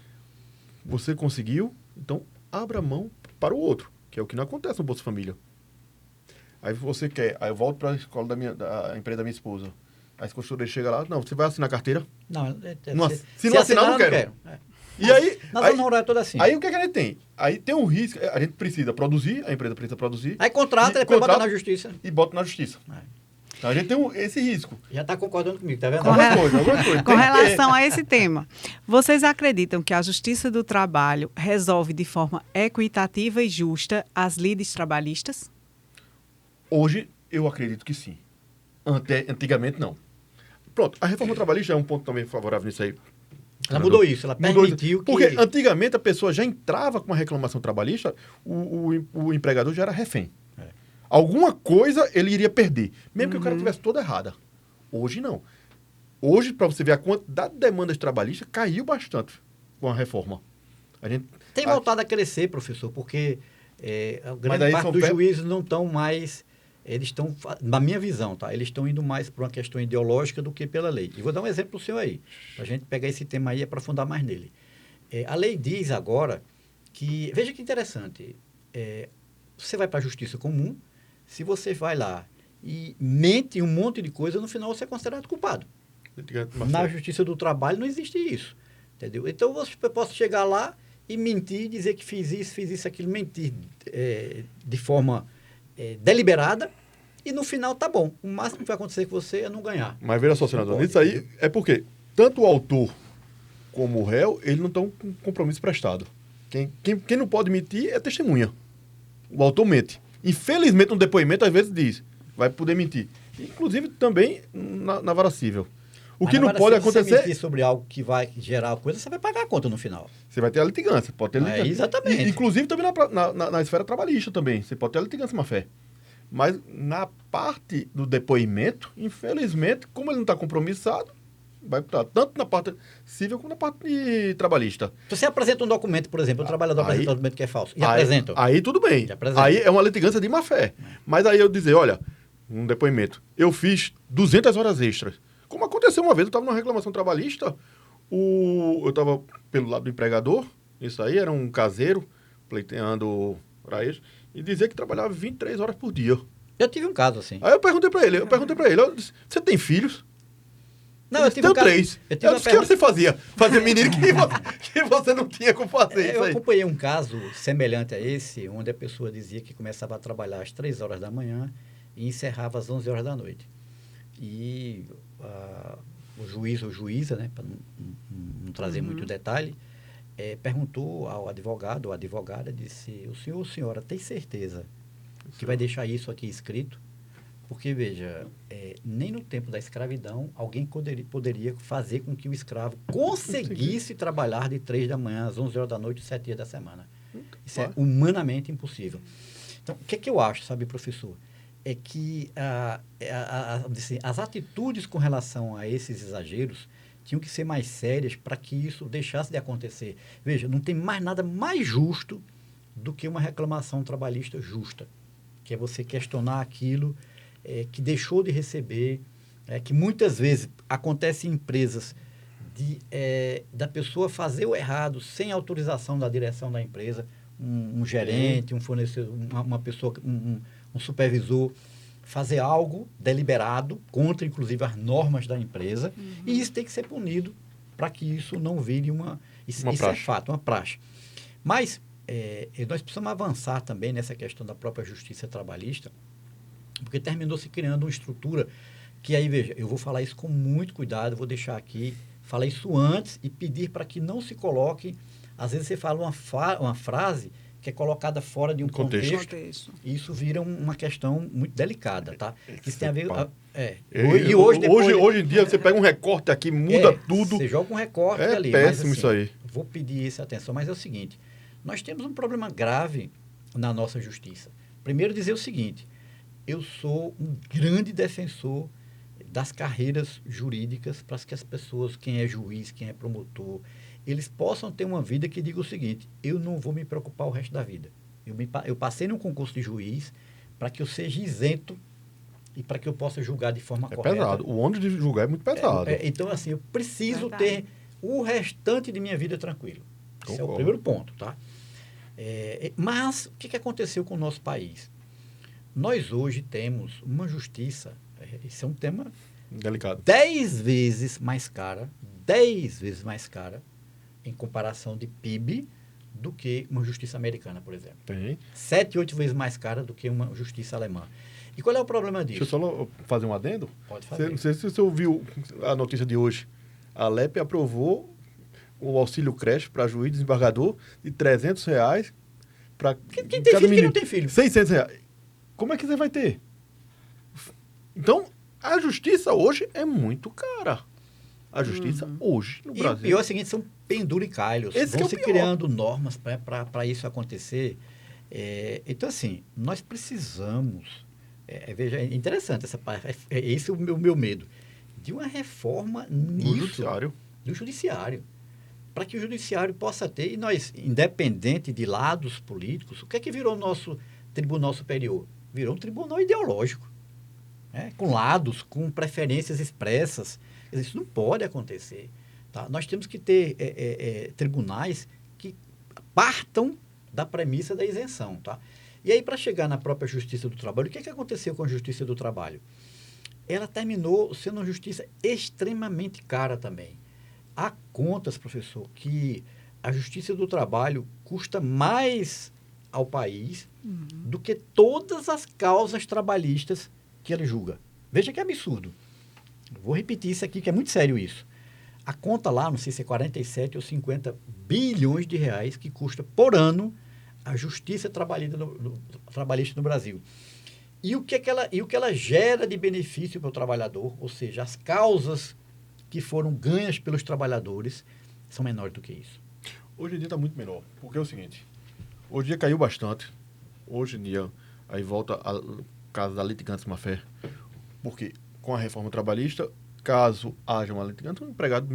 você conseguiu, então abra mão para o outro, que é o que não acontece no Bolsa Família. Aí você quer, aí eu volto para a escola da empresa da minha esposa. Aí a costureira chega lá, não, você vai assinar a carteira? Não, se não assinar, não quero. E aí, na zona rural é toda assim. Aí o que a gente tem? Aí tem um risco, a gente precisa produzir, a empresa precisa produzir. Aí contrata, depois bota na justiça. E bota na justiça. Então a gente tem esse risco. Já está concordando comigo, tá vendo? Alguma coisa. Com relação a esse tema, vocês acreditam que a Justiça do Trabalho resolve de forma equitativa e justa as lides trabalhistas? Hoje, eu acredito que sim. Antigamente, não. Pronto, a reforma trabalhista é um ponto também favorável nisso aí. Ela mudou isso, ela permitiu que... Porque antigamente a pessoa já entrava com uma reclamação trabalhista, o empregador já era refém. Alguma coisa ele iria perder, mesmo que o cara tivesse toda errada. Hoje não. Hoje, para você ver a quantidade de demandas trabalhistas, caiu bastante com a reforma. Tem voltado a crescer, professor, porque a grande parte dos juízes não estão mais... Eles estão, na minha visão, tá? Eles estão indo mais por uma questão ideológica do que pela lei. E vou dar um exemplo para o senhor aí, para a gente pegar esse tema aí e aprofundar mais nele. A lei diz agora que... Veja que interessante. Você vai para a justiça comum, se você vai lá e mente um monte de coisa, no final você é considerado culpado. Na Justiça do Trabalho não existe isso. Entendeu? Então, eu posso chegar lá e mentir, dizer que fiz isso, aquilo, mentir de forma deliberada e no final tá bom. O máximo que vai acontecer com você é não ganhar. Mas veja só, senador, isso aí é porque tanto o autor como o réu, eles não estão com compromisso prestado. Quem não pode mentir é testemunha. O autor mente. Infelizmente, no depoimento, às vezes diz, vai poder mentir. Inclusive, também na vara cível. O que não pode acontecer... Se você mentir sobre algo que vai gerar coisa, você vai pagar a conta no final. Você vai ter a litigância. Pode ter litigância. Exatamente. Inclusive, também na esfera trabalhista também. Você pode ter a litigância má-fé. Mas na parte do depoimento, infelizmente, como ele não está compromissado, vai estar tanto na parte civil como na parte trabalhista. Se você apresenta um documento, por exemplo, o trabalhador apresenta um documento que é falso, e apresenta. Aí tudo bem. Aí é uma litigância de má-fé. Mas aí eu dizer, olha, um depoimento, eu fiz 200 horas extras. Como aconteceu uma vez, eu estava numa reclamação trabalhista, eu estava pelo lado do empregador, isso aí era um caseiro, pleiteando para eles, e dizia que trabalhava 23 horas por dia. Eu tive um caso assim. Aí eu perguntei para ele, eu disse, você tem filhos? Não, eu tive um caso. 3. Eu disse, o que você fazia? Fazia menino que você não tinha como fazer isso aí. Eu acompanhei um caso semelhante a esse, onde a pessoa dizia que começava a trabalhar às 3 horas da manhã e encerrava às 11 horas da noite. E o juiz ou juíza, né, para não trazer muito detalhe, perguntou ao advogado ou à advogada, disse, o senhor ou senhora tem certeza que vai deixar isso aqui escrito? Porque, veja, nem no tempo da escravidão alguém poderia fazer com que o escravo conseguisse trabalhar de 3 da manhã às 11 horas da noite, 7 dias da semana. Isso é humanamente impossível. Então, o que é que eu acho, sabe, professor? É que as atitudes com relação a esses exageros tinham que ser mais sérias para que isso deixasse de acontecer. Veja, não tem mais nada mais justo do que uma reclamação trabalhista justa, que é você questionar aquilo que deixou de receber, que muitas vezes acontece em empresas da pessoa fazer o errado sem autorização da direção da empresa, um gerente, um fornecedor, uma pessoa, um supervisor, fazer algo deliberado, contra, inclusive, as normas da empresa, e isso tem que ser punido para que isso não vire isso é fato, uma praxe. Mas nós precisamos avançar também nessa questão da própria justiça trabalhista, porque terminou se criando uma estrutura que aí, veja, eu vou falar isso com muito cuidado, vou deixar aqui, falar isso antes e pedir para que não se coloque, às vezes você fala uma frase que é colocada fora de um contexto. E isso vira uma questão muito delicada, tá? Isso tem a ver... Hoje em dia você pega um recorte aqui, muda tudo. Você joga um recorte ali. É péssimo, mas, assim, isso aí. Vou pedir essa atenção, mas é o seguinte, nós temos um problema grave na nossa justiça. Primeiro dizer o seguinte, eu sou um grande defensor das carreiras jurídicas para que as pessoas, quem é juiz, quem é promotor, eles possam ter uma vida que diga o seguinte, eu não vou me preocupar o resto da vida. Eu passei num concurso de juiz para que eu seja isento e para que eu possa julgar de forma correta. É pesado. O ônus de julgar é muito pesado. Então, assim, eu preciso ter o restante de minha vida tranquilo. Esse é o primeiro ponto, tá? Mas, o que aconteceu com o nosso país? Nós hoje temos uma justiça, esse é um tema delicado, 10 vezes mais cara em comparação de PIB do que uma justiça americana, por exemplo. Tem. 7, 8 vezes mais cara do que uma justiça alemã. E qual é o problema disso? Deixa eu só fazer um adendo. Pode fazer. Não sei se você ouviu a notícia de hoje. A Alep aprovou o auxílio creche para juiz e desembargador de R$300 para quem tem filho, quem não tem filho? R$600. Como é que você vai ter? Então, a justiça hoje é muito cara. A justiça hoje no Brasil. E o pior é o seguinte, são penduricalhos. Vão se criando normas para isso acontecer. Então, assim, nós precisamos... veja, é interessante essa parte. Esse é o meu medo. De uma reforma do judiciário. Para que o judiciário possa ter... E nós, independente de lados políticos, o que é que virou o nosso Tribunal Superior? Virou um tribunal ideológico. Com lados, com preferências expressas. Isso não pode acontecer. Tá? Nós temos que ter tribunais que partam da premissa da isenção. Tá? E aí, para chegar na própria Justiça do Trabalho, o que aconteceu com a Justiça do Trabalho? Ela terminou sendo uma justiça extremamente cara também. Há contas, professor, que a Justiça do Trabalho custa mais ao país do que todas as causas trabalhistas que ele julga. Veja que absurdo. Vou repetir isso aqui, que é muito sério isso. A conta lá, não sei se é 47 ou 50 bilhões de reais que custa por ano a justiça trabalhista no Brasil. E o que ela gera de benefício para o trabalhador, ou seja, as causas que foram ganhas pelos trabalhadores são menores do que isso. Hoje em dia está muito menor, porque é o seguinte, hoje em dia caiu bastante, hoje em dia, aí volta o caso da litigância má-fé, porque com a reforma trabalhista, caso haja uma litigância, um empregado,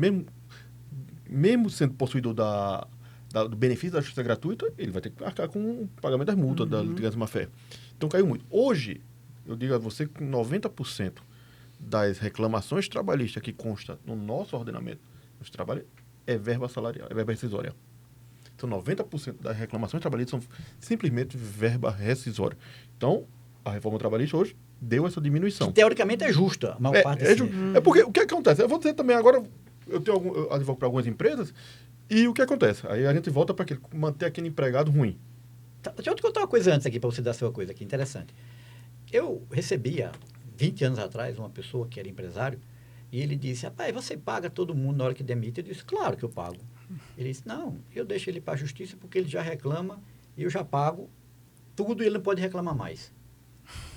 mesmo sendo possuidor do benefício da justiça gratuita, ele vai ter que arcar com o pagamento das multas da litigância má-fé. Então caiu muito. Hoje, eu digo a você que 90% das reclamações trabalhistas que consta no nosso ordenamento de trabalho é verba salarial, é verba rescisória. Então 90% das reclamações trabalhistas são simplesmente verba rescisória. Então, a reforma trabalhista hoje deu essa diminuição. Que, teoricamente é justa, a maior parte é porque o que acontece? Eu vou dizer também agora, eu advogo para algumas empresas, e o que acontece? Aí a gente volta para manter aquele empregado ruim. Tá, deixa eu te contar uma coisa antes aqui, para você dar a sua coisa aqui, interessante. Eu recebia, 20 anos atrás, uma pessoa que era empresário, e ele disse, rapaz, você paga todo mundo na hora que demite? Eu disse, claro que eu pago. Ele disse, não, eu deixo ele para a justiça porque ele já reclama, e eu já pago tudo e ele não pode reclamar mais.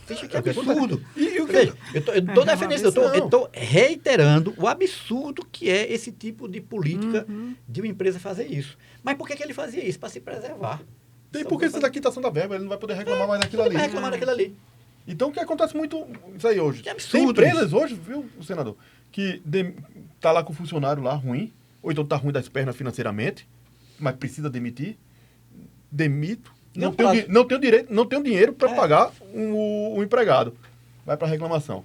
Veja que absurdo. Veja, eu estou defendendo isso, eu estou reiterando o absurdo que é esse tipo de política de uma empresa fazer isso. Mas por que ele fazia isso? Para se preservar. Tem porque isso daqui está sendo a verba, ele não vai poder reclamar mais daquilo ali. Vai reclamar daquilo ali. Então, o que acontece muito isso aí hoje? Que absurdo. Tem empresas hoje, viu, senador, que tá lá com o funcionário lá ruim, ou então tá ruim das pernas financeiramente, mas precisa demitir, demito, não tem direito, não tem dinheiro para pagar o empregado. Vai para reclamação.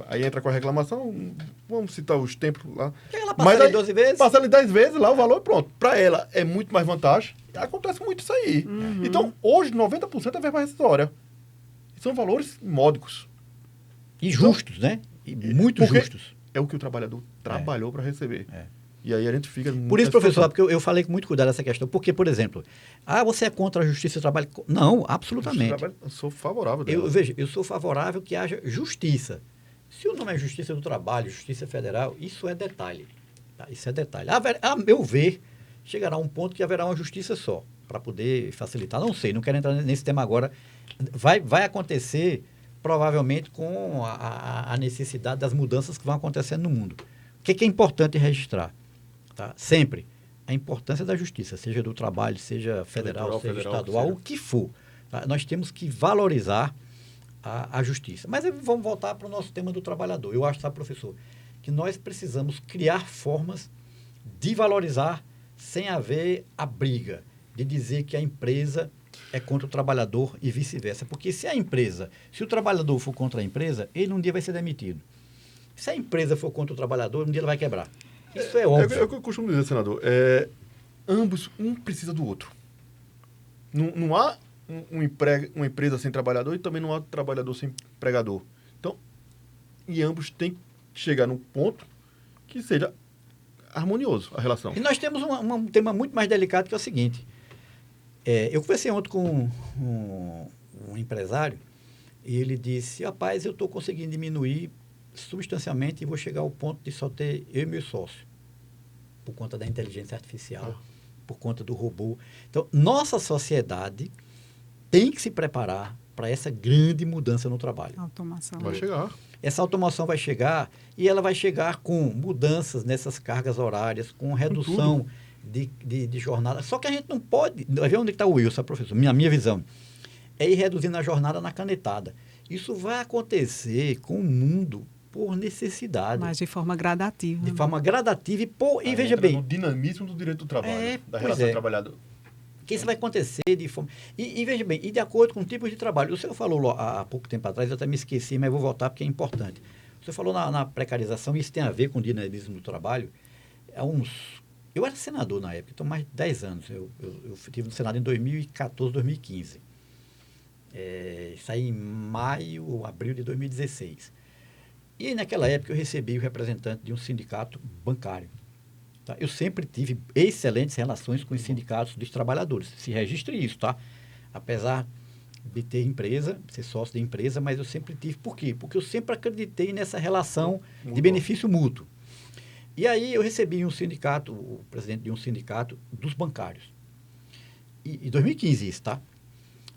Aí entra com a reclamação, vamos citar os tempos lá. Ela parcela em 12 vezes? Parcela em 10 vezes, lá o valor é pronto. Para ela é muito mais vantagem. Acontece muito isso aí. Então, hoje, 90% é verba rescisória. São valores módicos. E justos, né? E muito Porque justos. é o que o trabalhador trabalhou para receber. E aí a gente fica... Por isso, professor, porque eu falei com muito cuidado dessa questão. Porque, por exemplo, você é contra a justiça do trabalho? Não, absolutamente. Eu sou favorável dela. Veja, eu sou favorável que haja justiça. Se o nome é Justiça do Trabalho, Justiça Federal, isso é detalhe. Tá? Isso é detalhe. A meu ver, chegará um ponto que haverá uma justiça só, para poder facilitar. Não sei, não quero entrar nesse tema agora. Vai acontecer, provavelmente, com a necessidade das mudanças que vão acontecendo no mundo. O que é importante registrar? Tá? Sempre a importância da justiça, seja do trabalho, seja federal, seja estadual, o que for. Tá? Nós temos que valorizar a justiça. Mas vamos voltar para o nosso tema do trabalhador. Eu acho, sabe, professor, que nós precisamos criar formas de valorizar sem haver a briga, de dizer que a empresa é contra o trabalhador e vice-versa. Porque se o trabalhador for contra a empresa, ele um dia vai ser demitido. Se a empresa for contra o trabalhador, um dia ele vai quebrar. Isso é óbvio. É o que eu costumo dizer, senador. Ambos, um precisa do outro. Não há uma empresa sem trabalhador e também não há trabalhador sem empregador. Então, e ambos têm que chegar num ponto que seja harmonioso a relação. E nós temos um tema muito mais delicado, que é o seguinte. Eu conversei ontem com um empresário e ele disse, rapaz, eu estou conseguindo diminuir substancialmente e vou chegar ao ponto de só ter eu e meu sócio, por conta da inteligência artificial, por conta do robô. Então, nossa sociedade tem que se preparar para essa grande mudança no trabalho. Automação. Vai chegar. Essa automação vai chegar e ela vai chegar com mudanças nessas cargas horárias, com redução de jornada. Só que a gente não pode... Vai ver onde está o Wilson, professor? Minha visão é ir reduzindo a jornada na canetada. Isso vai acontecer com o mundo por necessidade. Mas de forma gradativa. De forma gradativa e veja bem... no dinamismo do direito do trabalho, da relação trabalhador. Que isso vai acontecer de forma... E veja bem, e de acordo com o tipo de trabalho. O senhor falou há pouco tempo atrás, eu até me esqueci, mas vou voltar porque é importante. O senhor falou na precarização, e isso tem a ver com o dinamismo do trabalho. Eu era senador na época, então mais de 10 anos. Eu estive no Senado em 2014, 2015. Saí em maio ou abril de 2016. E naquela época eu recebi o representante de um sindicato bancário. Tá? Eu sempre tive excelentes relações com os sindicatos dos trabalhadores. Se registre isso, tá? Apesar de ter empresa, ser sócio de empresa, mas eu sempre tive. Por quê? Porque eu sempre acreditei nessa relação de benefício mútuo. E aí eu recebi o presidente de um sindicato dos bancários. Em 2015 isso, tá?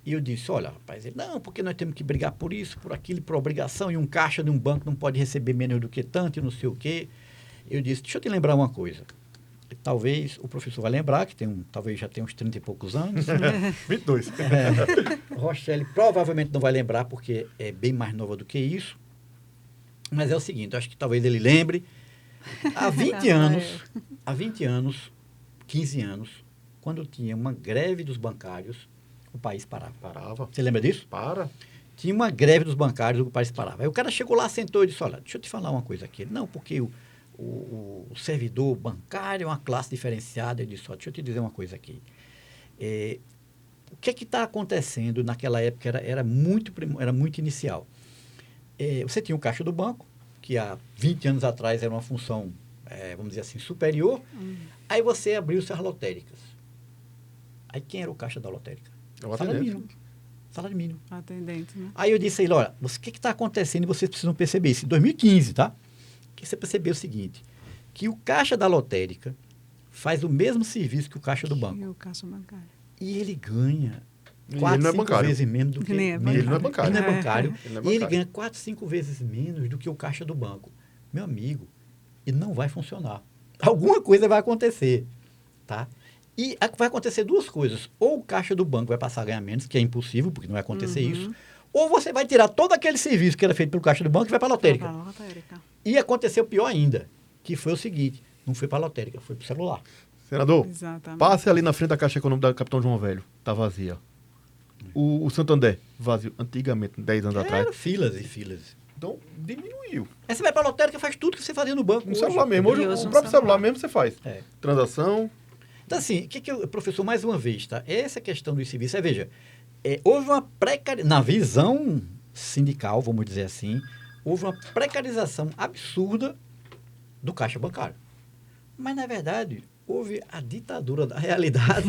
E eu disse, olha, rapaz, não, porque nós temos que brigar por isso, por aquilo, por obrigação, e um caixa de um banco não pode receber menos do que tanto, e não sei o quê. Eu disse, deixa eu te lembrar uma coisa. Talvez o professor vai lembrar, que talvez já tenha uns 30 e poucos anos. 22. Rochelle provavelmente não vai lembrar, porque é bem mais nova do que isso. Mas é o seguinte, eu acho que talvez ele lembre. Há 20 anos, 15 anos, quando tinha uma greve dos bancários, o país parava. Você lembra disso? Tinha uma greve dos bancários, o país parava. Aí o cara chegou lá, sentou e disse, olha, deixa eu te falar uma coisa aqui. Não, porque o servidor bancário é uma classe diferenciada. Eu disse, deixa eu te dizer uma coisa aqui. O que está acontecendo naquela época era muito inicial. Você tinha o caixa do banco, que há 20 anos atrás era uma função, vamos dizer assim, superior. Aí você abriu suas lotéricas. Aí quem era o caixa da lotérica? Salário mínimo. Atendente, né? Aí eu disse a ele, olha, o que está acontecendo e vocês precisam perceber isso. Em 2015, tá? Que você percebeu o seguinte, que o caixa da lotérica faz o mesmo serviço que o caixa do banco. E o caixa bancário. E ele ganha E 4, ele não é 5 bancário. vezes menos do que... Nem é Ele não é bancário. Ele não é bancário. Ele não é E ele bancário. ganha 4, 5 vezes menos do que o caixa do banco. Meu amigo, e não vai funcionar. Alguma coisa vai acontecer, tá? E vai acontecer duas coisas. Ou o caixa do banco vai passar a ganhar menos, que é impossível, porque não vai acontecer isso. Ou você vai tirar todo aquele serviço que era feito pelo caixa do banco e vai para a lotérica. E aconteceu pior ainda, que foi o seguinte, não foi para a lotérica, foi para o celular. Senador, Exatamente. passe ali na frente da Caixa Econômica da Capitão João Velho. Tá vazia. O Santander, vazio. Antigamente, 10 anos atrás. Era filas e filas. Então, diminuiu. Aí você vai para a lotérica e faz tudo que você fazia no banco. No celular mesmo. Hoje, hoje o no próprio celular. celular mesmo você faz. Transação. Então, assim, professor, mais uma vez, tá? Essa questão dos serviços, veja, houve uma precariedade, na visão sindical, vamos dizer assim, houve uma precarização absurda do caixa bancário. Mas, na verdade, houve a ditadura da realidade,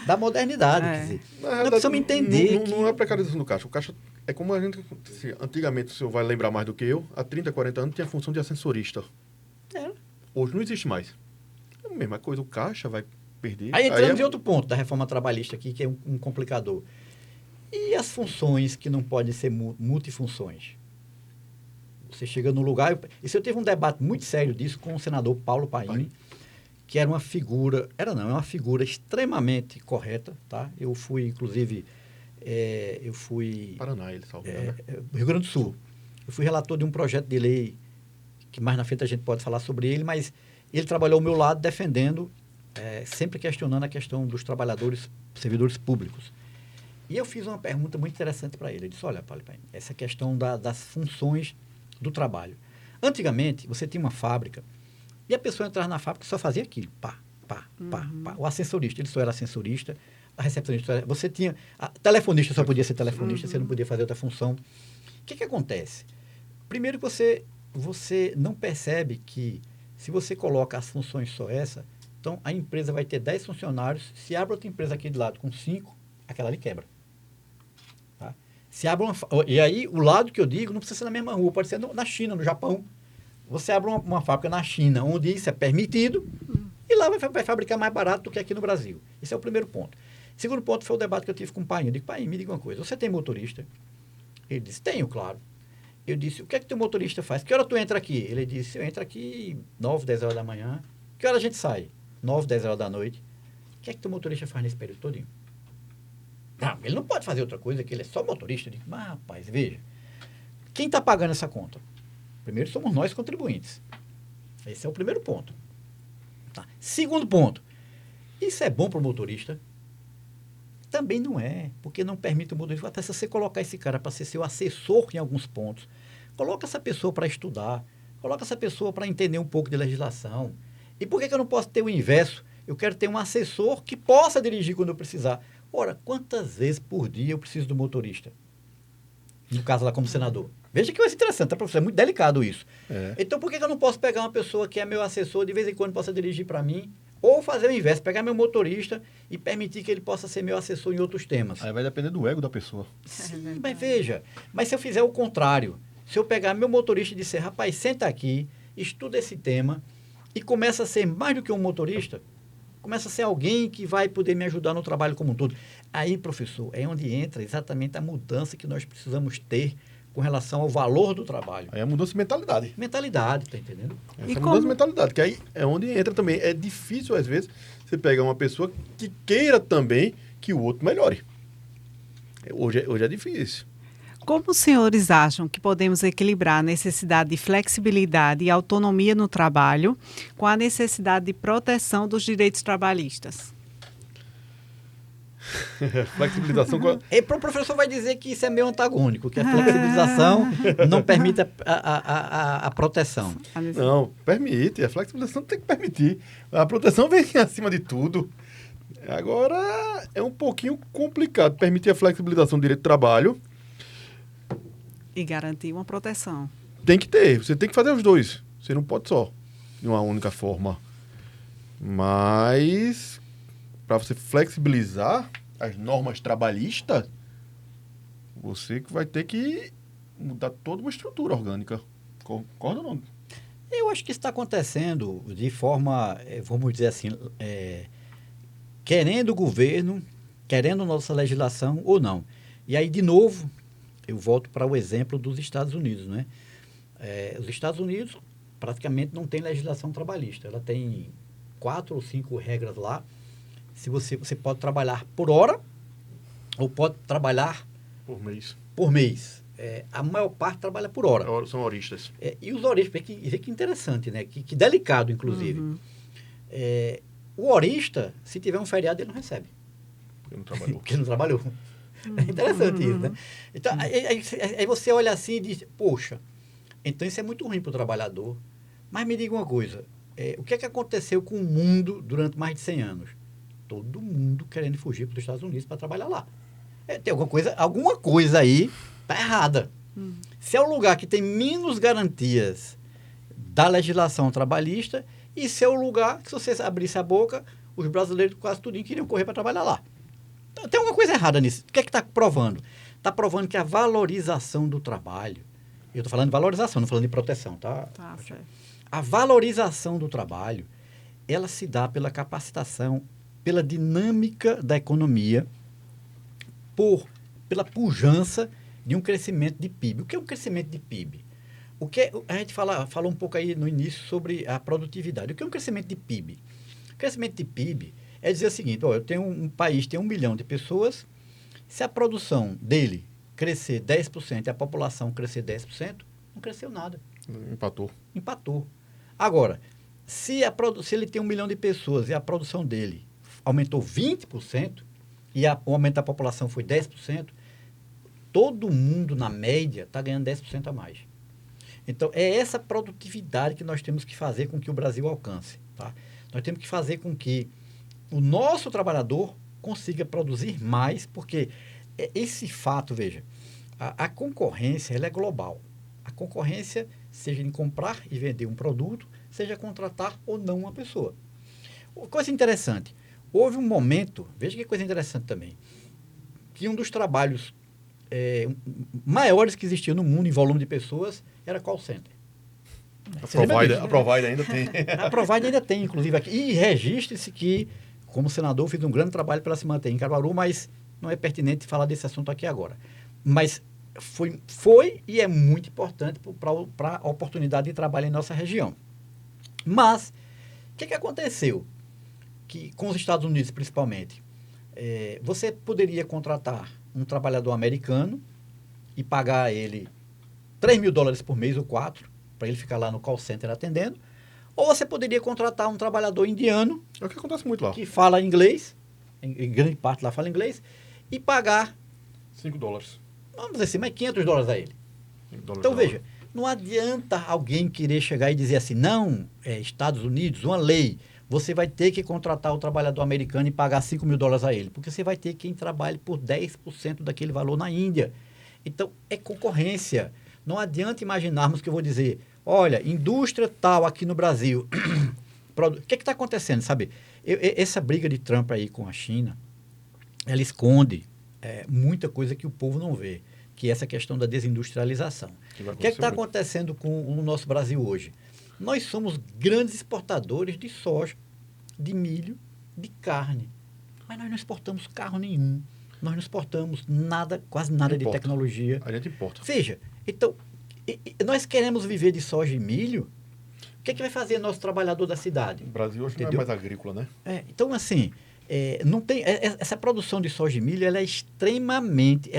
da modernidade. Quer dizer, nós precisamos entender não é a precarização do caixa. O caixa é como a gente... Antigamente, o senhor vai lembrar mais do que eu, há 30, 40 anos tinha a função de ascensorista. Hoje não existe mais. É a mesma coisa, o caixa vai perder. Aí entramos em outro ponto da reforma trabalhista aqui, que é um complicador. E as funções que não podem ser multifunções? Você chega no lugar... Isso eu tive um debate muito sério disso com o senador Paulo Paim, que era uma figura... é uma figura extremamente correta, tá? Eu fui, inclusive... Paraná, ele salva, né? Rio Grande do Sul. Eu fui relator de um projeto de lei, que mais na frente a gente pode falar sobre ele, mas ele trabalhou ao meu lado defendendo, sempre questionando a questão dos trabalhadores, servidores públicos. E eu fiz uma pergunta muito interessante para ele. Eu disse, olha, Paulo, essa questão das funções do trabalho. Antigamente, você tinha uma fábrica e a pessoa entrava na fábrica e só fazia aquilo. Pá. O ascensorista, ele só era ascensorista. A recepcionista, você tinha... telefonista só podia ser telefonista, você não podia fazer outra função. O que acontece? Primeiro que você não percebe que se você coloca as funções só essa, então a empresa vai ter 10 funcionários, se abre outra empresa aqui do lado com 5, aquela ali quebra. Tá? Se abre e aí o lado que eu digo não precisa ser na mesma rua, pode ser na China, no Japão. Você abre uma fábrica na China, onde isso é permitido, e lá vai fabricar mais barato do que aqui no Brasil. Esse é o primeiro ponto. Segundo ponto foi o debate que eu tive com o pai. Eu digo, pai, me diga uma coisa, você tem motorista? Ele disse, tenho, claro. Eu disse, o que é que teu motorista faz? Que hora tu entra aqui? Ele disse, eu entro aqui 9, 10 horas da manhã. Que hora a gente sai? 9, 10 horas da noite. O que é que teu motorista faz nesse período todinho? Não, ele não pode fazer outra coisa, que ele é só motorista. Eu digo, mas rapaz, veja, quem está pagando essa conta? Primeiro somos nós contribuintes. Esse é o primeiro ponto. Tá. Segundo ponto, isso é bom para o motorista? Também não é, porque não permite o motorista. Até se você colocar esse cara para ser seu assessor em alguns pontos, coloca essa pessoa para estudar, coloca essa pessoa para entender um pouco de legislação. E por que eu não posso ter o inverso? Eu quero ter um assessor que possa dirigir quando eu precisar. Ora, quantas vezes por dia eu preciso do motorista? No caso lá como senador. Veja que vai ser interessante, tá, professor? É muito delicado isso. Então, por que eu não posso pegar uma pessoa que é meu assessor, de vez em quando possa dirigir para mim? Ou fazer o inverso, pegar meu motorista e permitir que ele possa ser meu assessor em outros temas. Aí vai depender do ego da pessoa. Sim, mas veja, mas se eu fizer o contrário, se eu pegar meu motorista e disser, rapaz, senta aqui, estuda esse tema e começa a ser mais do que um motorista, começa a ser alguém que vai poder me ajudar no trabalho como um todo. Aí, professor, é onde entra exatamente a mudança que nós precisamos ter com relação ao valor do trabalho. Aí é a mudança de mentalidade. Mentalidade, tá entendendo? Essa mudança de mentalidade, que aí é onde entra também. É difícil, às vezes, você pegar uma pessoa que queira também que o outro melhore. Hoje é difícil. Como os senhores acham que podemos equilibrar a necessidade de flexibilidade e autonomia no trabalho com a necessidade de proteção dos direitos trabalhistas? Flexibilização... E o professor vai dizer que isso é meio antagônico, que a flexibilização não permite a proteção. Não, permite. A flexibilização tem que permitir. A proteção vem acima de tudo. Agora, é um pouquinho complicado permitir a flexibilização do direito do trabalho. E garantir uma proteção. Tem que ter. Você tem que fazer os dois. Você não pode só de uma única forma. Mas, para você flexibilizar as normas trabalhistas, você que vai ter que mudar toda uma estrutura orgânica. Concorda ou não? Eu acho que isso está acontecendo de forma, vamos dizer assim, querendo o governo, querendo nossa legislação ou não. E aí, de novo, eu volto para o exemplo dos Estados Unidos, né? Os Estados Unidos praticamente não tem legislação trabalhista. Ela tem 4 ou 5 regras lá. Se você pode trabalhar por hora ou pode trabalhar por mês. A maior parte trabalha por hora. São horistas. E os horistas, que interessante, né? Que delicado, inclusive. Uhum. O horista, se tiver um feriado, ele não recebe. Porque não trabalhou. Porque não trabalhou. É interessante isso, né? Então, aí você olha assim e diz, poxa, então isso é muito ruim para o trabalhador. Mas me diga uma coisa, o que é que aconteceu com o mundo durante mais de 100 anos? Todo mundo querendo fugir para os Estados Unidos para trabalhar lá. Tem alguma coisa aí está errada. Se é o lugar que tem menos garantias da legislação trabalhista e se é o lugar que, se você abrisse a boca, os brasileiros quase tudinho queriam correr para trabalhar lá. Então, tem alguma coisa errada nisso. O que é que está provando? Está provando que a valorização do trabalho, eu estou falando de valorização, não falando de proteção, tá? Tá certo. A valorização do trabalho, ela se dá pela capacitação, pela dinâmica da economia, pela pujança de um crescimento de PIB. O que é um crescimento de PIB? A gente falou um pouco aí no início sobre a produtividade. O que é um crescimento de PIB? O crescimento de PIB é dizer o seguinte, eu tenho um país, tem 1 milhão de pessoas, se a produção dele crescer 10% e a população crescer 10%, não cresceu nada. Empatou. Agora, se ele tem 1 milhão de pessoas e a produção dele aumentou 20% e o aumento da população foi 10%, todo mundo, na média, está ganhando 10% a mais. Então, é essa produtividade que nós temos que fazer com que o Brasil alcance. Tá? Nós temos que fazer com que o nosso trabalhador consiga produzir mais, porque esse fato, veja, a concorrência ela é global. A concorrência, seja em comprar e vender um produto, seja contratar ou não uma pessoa. Coisa interessante, houve um momento, veja que coisa interessante também, que um dos trabalhos maiores que existiam no mundo em volume de pessoas era call center. A Provider ainda tem. A Provider ainda tem, inclusive, aqui. E registre-se que, como senador, fiz um grande trabalho para se manter em Caruaru, mas não é pertinente falar desse assunto aqui agora. Mas foi e é muito importante para a oportunidade de trabalho em nossa região. Mas, o que aconteceu? Que, com os Estados Unidos, principalmente, você poderia contratar um trabalhador americano e pagar a ele $3.000 por mês ou 4, para ele ficar lá no call center atendendo, ou você poderia contratar um trabalhador indiano, É o que acontece muito lá. que fala inglês, em grande parte lá fala inglês, e pagar, $5. vamos dizer assim, mais $500 a ele. $5 Então, veja, não adianta alguém querer chegar e dizer assim, não, Estados Unidos, uma lei, você vai ter que contratar o trabalhador americano e pagar $5.000 a ele, porque você vai ter quem trabalhe por 10% daquele valor na Índia. Então, é concorrência. Não adianta imaginarmos que eu vou dizer, olha, indústria tal aqui no Brasil. O que está acontecendo, sabe? Essa briga de Trump aí com a China, ela esconde muita coisa que o povo não vê, que é essa questão da desindustrialização. O que está acontecendo com o nosso Brasil hoje? Nós somos grandes exportadores de soja, de milho, de carne. Mas nós não exportamos carro nenhum. Nós não exportamos nada, quase nada de tecnologia. A gente importa. Veja, então, nós queremos viver de soja e milho. O que vai fazer nosso trabalhor da cidade? O Brasil hoje Entendeu? não é mais agrícola, né? Então, assim, não tem, essa produção de soja e milho ela é extremamente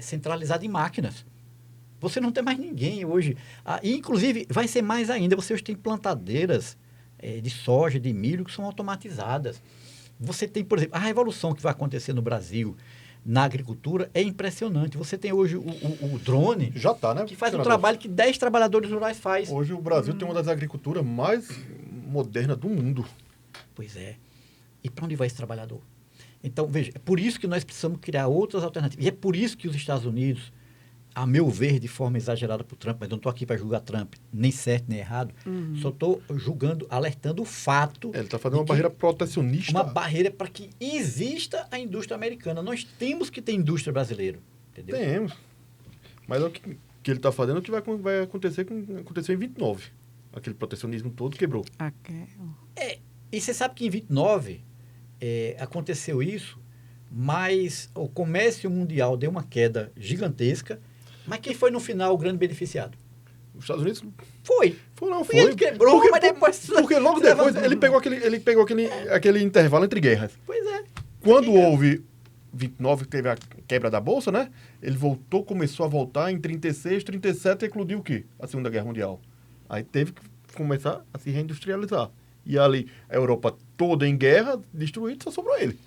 centralizada em máquinas. Você não tem mais ninguém hoje. E, inclusive, vai ser mais ainda. Você hoje tem plantadeiras de soja, de milho, que são automatizadas. Você tem, por exemplo, a revolução que vai acontecer no Brasil na agricultura é impressionante. Você tem hoje o drone, já tá, né, que faz um trabalho que 10 trabalhadores rurais faz. Hoje o Brasil tem uma das agriculturas mais modernas do mundo. Pois é. E para onde vai esse trabalhador? Então, veja, é por isso que nós precisamos criar outras alternativas. E é por isso que os Estados Unidos, a meu ver, de forma exagerada por Trump, mas não estou aqui para julgar Trump, nem certo, nem errado, só estou julgando, alertando o fato... Ele está fazendo uma barreira protecionista. Uma barreira para que exista a indústria americana. Nós temos que ter indústria brasileira, entendeu? Temos. Mas o que ele está fazendo é o que vai acontecer aconteceu em 29. Aquele protecionismo todo quebrou. E você sabe que em 29 aconteceu isso, mas o comércio mundial deu uma queda gigantesca. Mas quem foi no final o grande beneficiado? Os Estados Unidos... Foi. Foi. Quebrou, mas depois... Porque logo depois ele pegou aquele intervalo entre guerras. Pois é. Quando houve 29, que teve a quebra da Bolsa, né? Ele começou a voltar em 36, 37 e eclodiu o quê? A Segunda Guerra Mundial. Aí teve que começar a se reindustrializar. E ali, a Europa toda em guerra, destruída, só sobrou ele.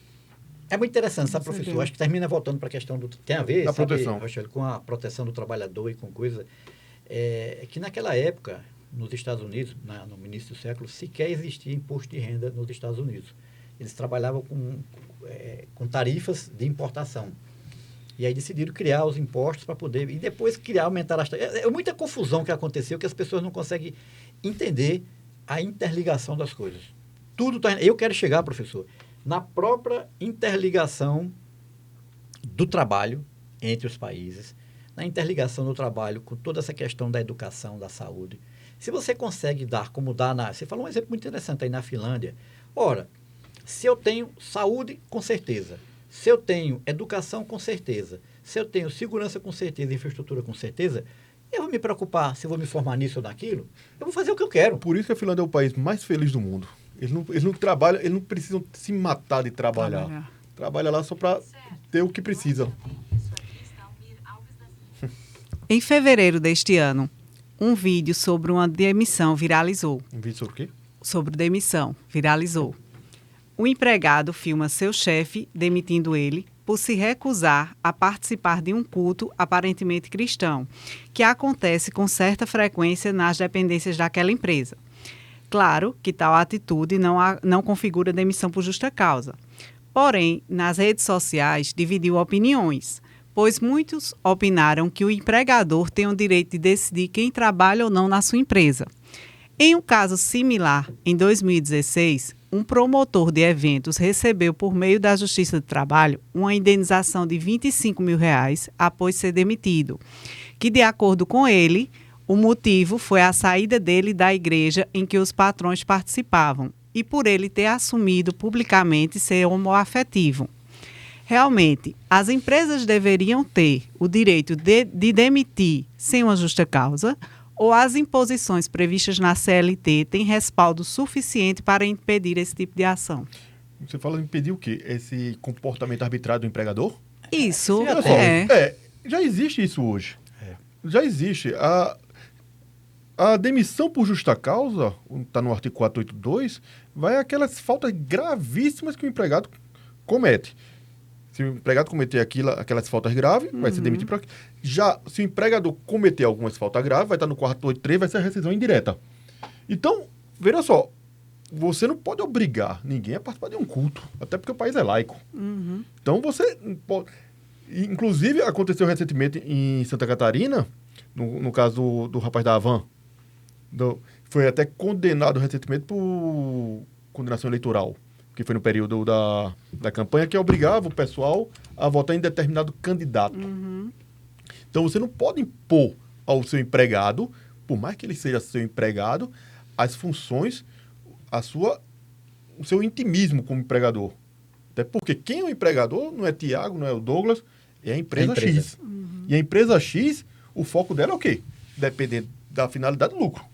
É muito interessante, sabe, professor? Acho que termina voltando para a questão do... Tem a ver, da proteção. Rochelle, com a proteção do trabalhador e com coisa... que naquela época, nos Estados Unidos, no início do século, sequer existia imposto de renda nos Estados Unidos. Eles trabalhavam com tarifas de importação. E aí decidiram criar os impostos para poder... E depois aumentar as taxas. É muita confusão que aconteceu, que as pessoas não conseguem entender a interligação das coisas. Tudo tá... Eu quero chegar, professor, na própria interligação do trabalho entre os países, na interligação do trabalho com toda essa questão da educação, da saúde. Se você consegue dar, como dá na... Você falou um exemplo muito interessante aí na Finlândia. Ora, se eu tenho saúde, com certeza. Se eu tenho educação, com certeza. Se eu tenho segurança, com certeza, infraestrutura, com certeza, eu vou me preocupar se eu vou me formar nisso ou naquilo. Eu vou fazer o que eu quero. Por isso que a Finlândia é o país mais feliz do mundo. Eles não trabalham, eles não precisam se matar de trabalhar. Trabalha lá só para ter o que precisa. Em fevereiro deste ano, um vídeo sobre uma demissão viralizou. Um vídeo sobre o quê? Sobre demissão, viralizou. O empregado filma seu chefe demitindo ele por se recusar a participar de um culto aparentemente cristão, que acontece com certa frequência nas dependências daquela empresa. Claro que tal atitude não configura demissão por justa causa. Porém, nas redes sociais dividiu opiniões, pois muitos opinaram que o empregador tem o direito de decidir quem trabalha ou não na sua empresa. Em um caso similar, em 2016, um promotor de eventos recebeu, por meio da Justiça do Trabalho, uma indenização de R$25 mil após ser demitido, que, de acordo com ele, o motivo foi a saída dele da igreja em que os patrões participavam e por ele ter assumido publicamente ser homoafetivo. Realmente, as empresas deveriam ter o direito de demitir sem uma justa causa, ou as imposições previstas na CLT têm respaldo suficiente para impedir esse tipo de ação? Você fala impedir o quê? Esse comportamento arbitrário do empregador? Isso, já existe isso hoje. Já existe. A demissão por justa causa, está no artigo 482, vai aquelas faltas gravíssimas que o empregado comete. Se o empregado cometer aquelas faltas graves, vai ser demitido por aqui. Já, se o empregador cometer algumas faltas graves, vai estar no 483, vai ser a rescisão indireta. Então, veja só, você não pode obrigar ninguém a participar de um culto, até porque o país é laico. Então, você pode... Inclusive, aconteceu recentemente em Santa Catarina, no caso do rapaz da Havan, foi até condenado recentemente por condenação eleitoral, que foi no período da campanha, que obrigava o pessoal a votar em determinado candidato. Então, você não pode impor ao seu empregado, por mais que ele seja seu empregado, as funções, o seu intimismo como empregador. Até porque quem é o empregador não é Tiago, não é o Douglas, é a empresa X. E a empresa X, o foco dela é o quê? Dependendo da finalidade do lucro.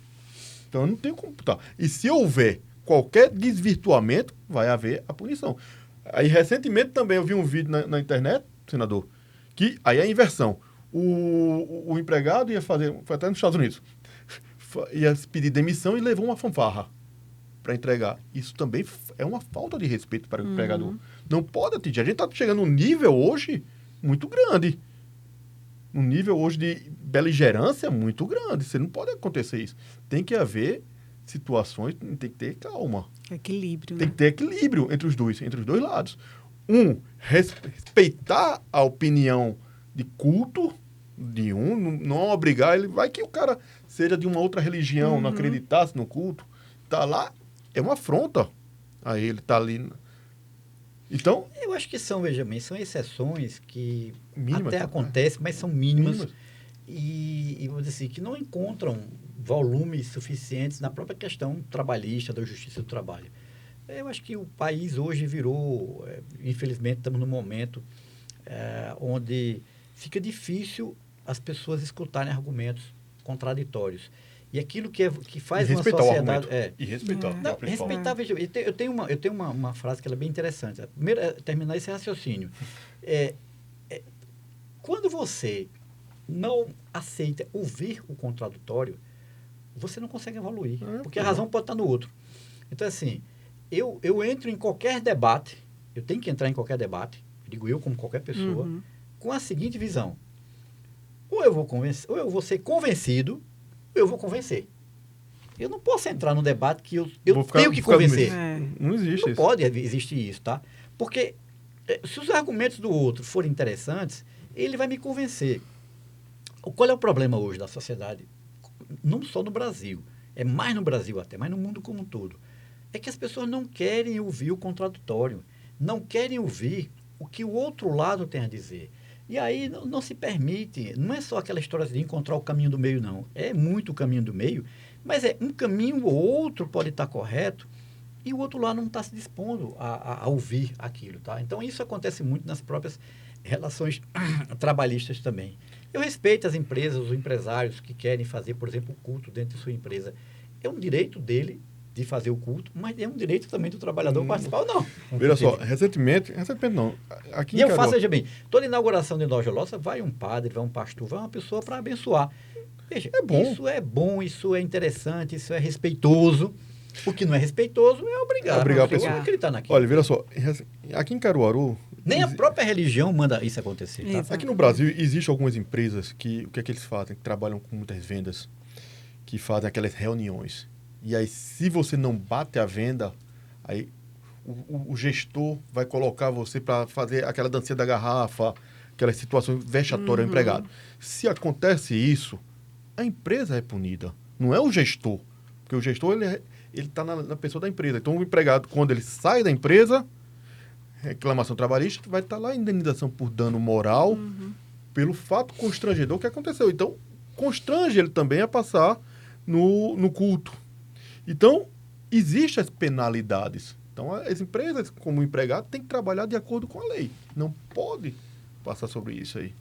Então, eu não tenho como... Tá. E se houver qualquer desvirtuamento, vai haver a punição. Aí, recentemente, também eu vi um vídeo na internet, senador, que aí é a inversão. O empregado ia fazer, foi até nos Estados Unidos, ia pedir demissão e levou uma fanfarra para entregar. Isso também é uma falta de respeito para o empregador. Não pode atingir. A gente está chegando num nível hoje muito grande. Um nível hoje de beligerância muito grande. Você não pode acontecer isso. Tem que haver situações, tem que ter calma. Equilíbrio. Tem que ter equilíbrio entre os dois lados. Respeitar a opinião de culto de não obrigar ele. Vai que o cara seja de uma outra religião, não acreditasse no culto. Tá lá, é uma afronta a ele, tá ali. Então... Eu acho que são, veja bem, são exceções que mínimas, até acontecem, mas são mínimas. E vou dizer assim, que não encontram volumes suficientes na própria questão trabalhista, da justiça do trabalho. Eu acho que o país hoje virou, infelizmente, estamos num momento onde fica difícil as pessoas escutarem argumentos contraditórios. E aquilo que faz uma sociedade... E respeitar. Não, respeitar, veja, eu tenho uma frase que ela é bem interessante. Primeiro, terminar esse raciocínio. Quando você não aceita ouvir o contraditório, você não consegue evoluir. Porque a razão pode estar no outro. Então, assim, eu entro em qualquer debate, eu tenho que entrar em qualquer debate, digo eu como qualquer pessoa, com a seguinte visão. Ou eu vou ser convencido, ou eu vou convencer. Eu não posso entrar num debate que eu tenho que convencer. Não existe não isso. Pode existir isso, tá? Porque se os argumentos do outro forem interessantes, ele vai me convencer. Qual é o problema hoje da sociedade? Não só no Brasil, é mais no Brasil até, mas no mundo como um todo. É que as pessoas não querem ouvir o contraditório, não querem ouvir o que o outro lado tem a dizer. E aí não se permite, não é só aquela história de encontrar o caminho do meio, não. É muito o caminho do meio, mas um caminho ou outro pode estar correto e o outro lado não está se dispondo a ouvir aquilo, tá? Então, isso acontece muito nas próprias relações trabalhistas também. Eu respeito as empresas, os empresários que querem fazer, por exemplo, o culto dentro de sua empresa. É um direito dele de fazer o culto, mas é um direito também do trabalhador participar ou não. Veja só, recentemente não. Aqui e eu faço, veja bem, toda inauguração de loja nossa, vai um padre, vai um pastor, vai uma pessoa para abençoar. Veja, isso é bom, isso é interessante, isso é respeitoso. O que não é respeitoso é obrigar a pessoa a acreditar naquilo. Olha, veja só, aqui em Caruaru... Nem a própria religião manda isso acontecer. Tá? Aqui no Brasil, existem algumas empresas que, o que é que eles fazem? Que trabalham com muitas vendas, que fazem aquelas reuniões. E aí, se você não bate a venda, aí o gestor vai colocar você para fazer aquela dancinha da garrafa, aquelas situações vexatórias ao empregado. Se acontece isso, a empresa é punida, não é o gestor. Porque o gestor, ele está na pessoa da empresa. Então, o empregado, quando ele sai da empresa, reclamação trabalhista, vai estar lá a indenização por dano moral, pelo fato constrangedor que aconteceu. Então, constrange ele também a passar no culto. Então, existem as penalidades. Então, as empresas, como empregado, têm que trabalhar de acordo com a lei. Não pode passar sobre isso aí.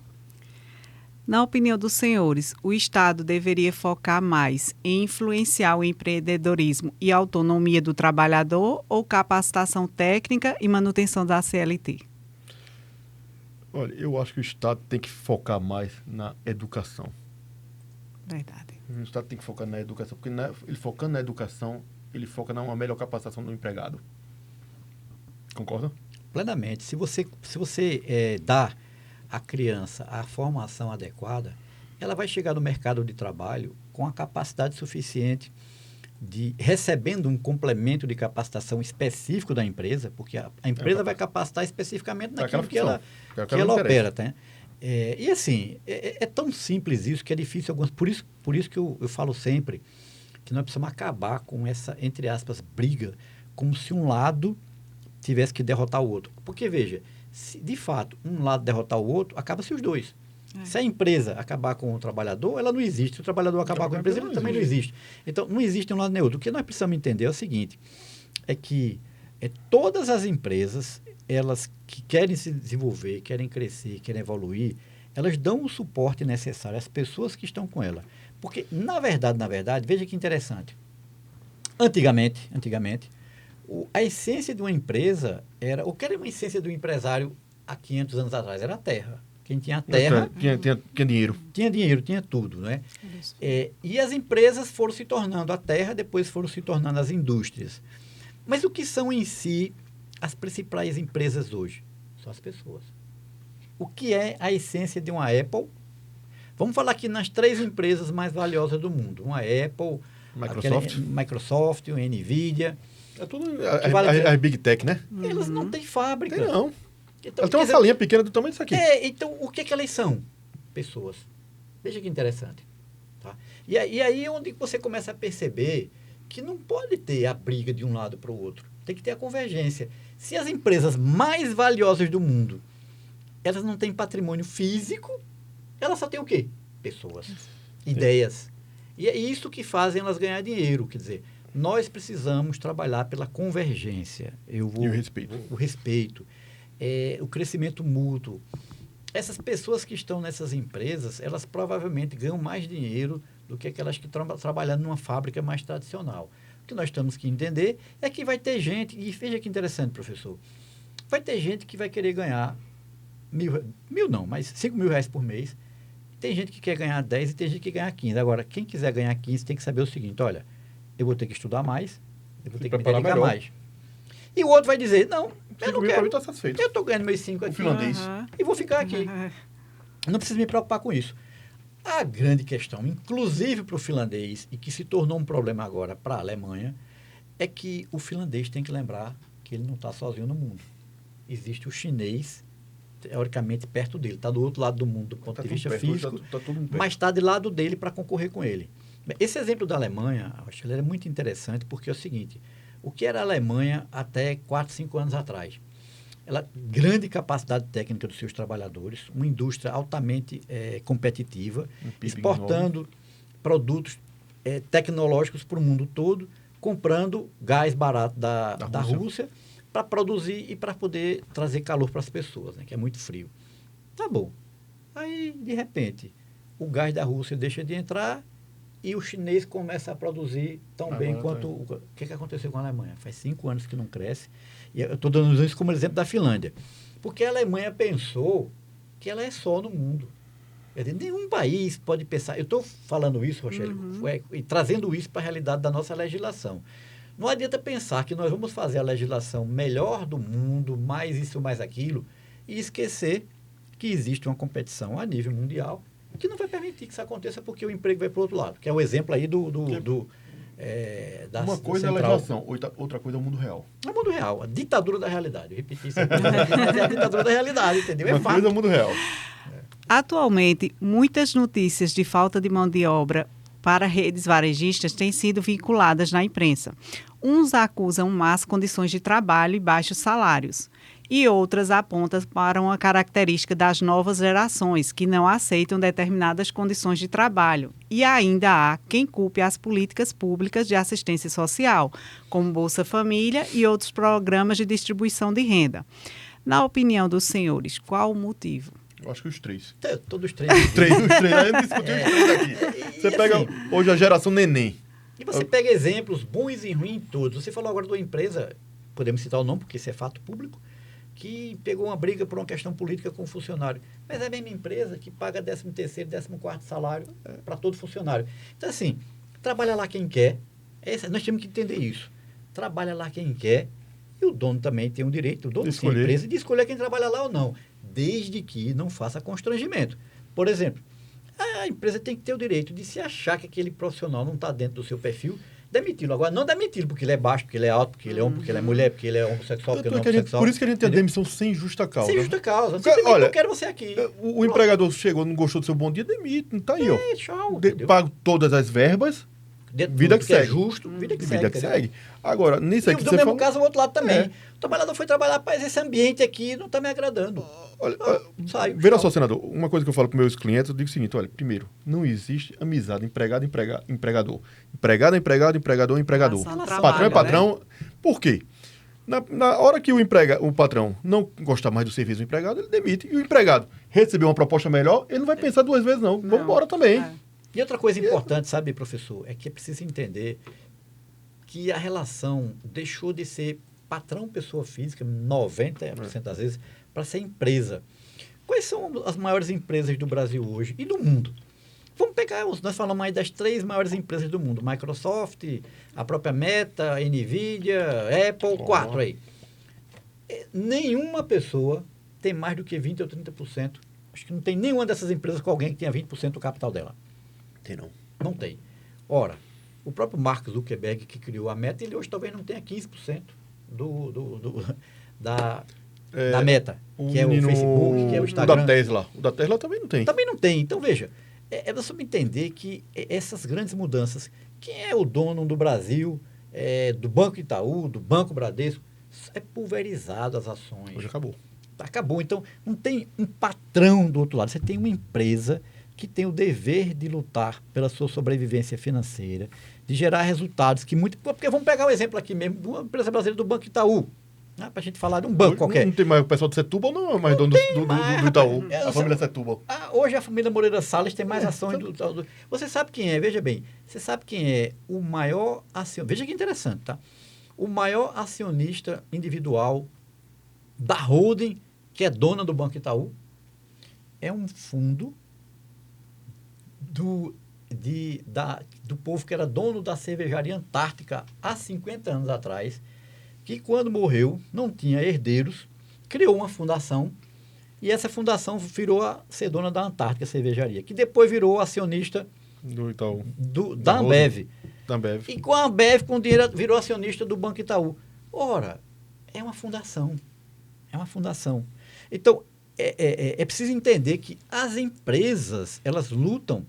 Na opinião dos senhores, o Estado deveria focar mais em influenciar o empreendedorismo e a autonomia do trabalhador ou capacitação técnica e manutenção da CLT? Olha, eu acho que o Estado tem que focar mais na educação. Verdade. O Estado tem que focar na educação, porque ele focando na educação, ele foca na melhor capacitação do empregado. Concorda? Plenamente. Se você dá à criança a formação adequada, ela vai chegar no mercado de trabalho com a capacidade suficiente de, recebendo um complemento de capacitação específico da empresa, porque a empresa vai capacitar especificamente naquilo que ela opera. Tá? E assim, é tão simples isso que é difícil algumas... Por isso que eu falo sempre que nós precisamos acabar com essa, entre aspas, briga, como se um lado tivesse que derrotar o outro. Porque, veja, se de fato um lado derrotar o outro, acaba-se os dois. Se a empresa acabar com o trabalhador, ela não existe. Se o trabalhador acabar com a empresa, ele também não existe. Então, não existe um lado nem outro. O que nós precisamos entender é o seguinte, é que todas as empresas, elas que querem se desenvolver, querem crescer, querem evoluir, elas dão o suporte necessário às pessoas que estão com ela. Porque, na verdade, veja que interessante. Antigamente, a essência de uma empresa era... O que era uma essência do empresário há 500 anos atrás? Era a terra. Quem tinha terra... Tinha dinheiro. Tinha dinheiro, tinha tudo, né? E as empresas foram se tornando a terra, depois foram se tornando as indústrias. Mas o que são em si as principais empresas hoje? São as pessoas. O que é a essência de uma Apple? Vamos falar aqui nas 3 empresas mais valiosas do mundo. Uma Apple, Microsoft, o NVIDIA. É tudo a Big Tech, né? Elas não têm fábrica. Tem não. Então, elas têm uma salinha pequena do tamanho disso aqui. Então, o que elas são? Pessoas. Veja que interessante. Tá? E aí é onde você começa a perceber que não pode ter a briga de um lado para o outro. Tem que ter a convergência. Se as empresas mais valiosas do mundo, elas não têm patrimônio físico, elas só têm o quê? Pessoas. Ideias. E é isso que fazem elas ganhar dinheiro. Quer dizer, nós precisamos trabalhar pela convergência. E o respeito. O respeito. O crescimento mútuo. Essas pessoas que estão nessas empresas, elas provavelmente ganham mais dinheiro do que aquelas que estão trabalhando numa fábrica mais tradicional. O que nós temos que entender é que vai ter gente, e veja que interessante, professor, vai ter gente que vai querer ganhar mas 5 mil reais por mês. Tem gente que quer ganhar 10 e tem gente que quer ganhar 15. Agora, quem quiser ganhar 15 tem que saber o seguinte, olha, eu vou ter que estudar mais, eu vou ter que me dedicar mais. E o outro vai dizer, não, eu não quero. Tá satisfeito. Eu estou ganhando meus 5 aqui. Finlandês. E vou ficar aqui. Não preciso me preocupar com isso. A grande questão, inclusive para o finlandês, e que se tornou um problema agora para a Alemanha, é que o finlandês tem que lembrar que ele não está sozinho no mundo. Existe o chinês teoricamente, perto dele. Está do outro lado do mundo, do ponto de vista físico, tudo perto. mas está de lado dele para concorrer com ele. Esse exemplo da Alemanha, acho que ele é muito interessante, porque é o seguinte, o que era a Alemanha até 4, 5 anos atrás? Ela grande capacidade técnica dos seus trabalhadores, uma indústria altamente competitiva, exportando produtos tecnológicos para o mundo todo, comprando gás barato da Rússia para produzir e para poder trazer calor para as pessoas, né, que é muito frio. Tá bom. Aí, de repente, o gás da Rússia deixa de entrar e o chinês começa a produzir tão bem quanto... O que aconteceu com a Alemanha? Faz 5 anos que não cresce. E eu estou dando isso como exemplo da Finlândia. Porque a Alemanha pensou que ela é só no mundo. Quer dizer, nenhum país pode pensar... Eu estou falando isso, Rochelle, e trazendo isso para a realidade da nossa legislação. Não adianta pensar que nós vamos fazer a legislação melhor do mundo, mais isso, mais aquilo, e esquecer que existe uma competição a nível mundial que não vai permitir que isso aconteça porque o emprego vai para o outro lado, que é o exemplo aí da uma coisa é a legislação, outra coisa é o mundo real. É o mundo real, a ditadura da realidade. Eu repeti isso aqui, mas é a ditadura da realidade, entendeu? É uma fato. coisa é o mundo real. Atualmente, muitas notícias de falta de mão de obra para redes varejistas têm sido vinculadas na imprensa. Uns acusam más condições de trabalho e baixos salários, e outras apontam para uma característica das novas gerações, que não aceitam determinadas condições de trabalho. E ainda há quem culpe as políticas públicas de assistência social, como Bolsa Família e outros programas de distribuição de renda. Na opinião dos senhores, qual o motivo? Eu acho que os 3. Todos os três. Os três, a gente discutiu os 3 aqui. Você pega hoje a geração neném. E você pega exemplos bons e ruins todos. Você falou agora de uma empresa, podemos citar o nome, porque isso é fato público, que pegou uma briga por uma questão política com o funcionário. Mas é a mesma empresa que paga 13º, 14º salário para todo funcionário. Então, assim, trabalha lá quem quer. Nós temos que entender isso. Trabalha lá quem quer e o dono também tem o direito, o dono da empresa, de escolher quem trabalha lá ou não, desde que não faça constrangimento. Por exemplo, a empresa tem que ter o direito de, se achar que aquele profissional não está dentro do seu perfil, demiti-lo. Agora, não demiti-lo porque ele é baixo, porque ele é alto, porque ele é homem, porque ele é mulher, porque ele é homossexual, porque ele é homossexual. Por isso que a gente tem a demissão sem justa causa. Sem justa causa. Olha, não quero você aqui. O empregador chegou, não gostou do seu bom dia, demite. Não tá aí, ó. Tchau. Pago todas as verbas, vida que segue. É justo, vida que segue. Agora, nisso aqui você você falou... caso, o outro lado também. O trabalhador foi trabalhar, rapaz, esse ambiente aqui não está me agradando. Olha, sai. Veja só, senador, uma coisa que eu falo com meus clientes, eu digo o seguinte, olha, primeiro, não existe amizade empregador. Empregado, empregador, empregador. Patrão é patrão. Né? Por quê? Na hora que o patrão não gostar mais do serviço do empregado, ele demite. E o empregado recebeu uma proposta melhor, ele não vai pensar 2 vezes, não. Vamos embora também. E outra coisa importante, sabe, professor, é que é preciso entender que a relação deixou de ser patrão-pessoa física, 90% das vezes, para ser empresa. Quais são as maiores empresas do Brasil hoje e do mundo? Vamos pegar, nós falamos aí das 3 maiores empresas do mundo, Microsoft, a própria Meta, a Nvidia, Apple, 4 aí. Nenhuma pessoa tem mais do que 20% ou 30%. Acho que não tem nenhuma dessas empresas com alguém que tenha 20% do capital dela. Tem não. Não tem. Ora, o próprio Mark Zuckerberg, que criou a Meta, ele hoje talvez não tenha 15% da Meta, que é o Facebook, que é o Instagram. O da Tesla também não tem. Também não tem. Então, veja, você entender que essas grandes mudanças, quem é o dono do Brasil, do Banco Itaú, do Banco Bradesco, é pulverizado as ações. Hoje acabou. Acabou. Então, não tem um patrão do outro lado. Você tem uma empresa que tem o dever de lutar pela sua sobrevivência financeira, de gerar resultados que muito... Porque vamos pegar um exemplo aqui mesmo, de uma empresa brasileira do Banco Itaú, né, para a gente falar de um banco qualquer. Não tem mais o pessoal do Setúbal, não é mais dono do Itaú, a família Setúbal. Hoje a família Moreira Salles tem mais ações do Itaú. Você sabe quem é, veja bem, você sabe quem é o maior acionista, veja que interessante, tá? O maior acionista individual da holding, que é dona do Banco Itaú, é um fundo do povo que era dono da cervejaria Antártica há 50 anos atrás, que quando morreu não tinha herdeiros, criou uma fundação e essa fundação virou a ser dona da Antártica Cervejaria, que depois virou acionista do Itaú, da Ambev. E com a Ambev, com dinheiro, virou acionista do Banco Itaú. Ora, é uma fundação. É uma fundação. Então, é preciso entender que as empresas, elas lutam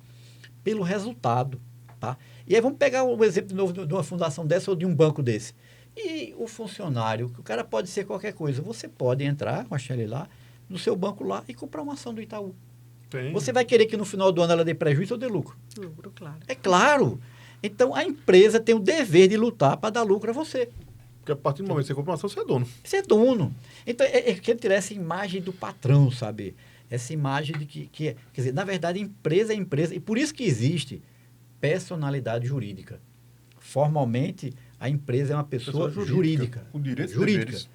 pelo resultado, tá? E aí vamos pegar o exemplo de novo de uma fundação dessa ou de um banco desse. E o funcionário, que o cara pode ser qualquer coisa, você pode entrar com a Shelly lá, no seu banco lá e comprar uma ação do Itaú. Tem. Você vai querer que no final do ano ela dê prejuízo ou dê lucro? Lucro, claro. É claro. Então, a empresa tem o dever de lutar para dar lucro a você. Porque a partir do momento que você compra uma ação, você é dono. Você é dono. Então, é que ele tirar essa imagem do patrão, sabe? Essa imagem de quer dizer, na verdade, empresa é empresa. E por isso que existe personalidade jurídica. Formalmente, a empresa é uma pessoa jurídica. Com direitos e jurídica. deveres.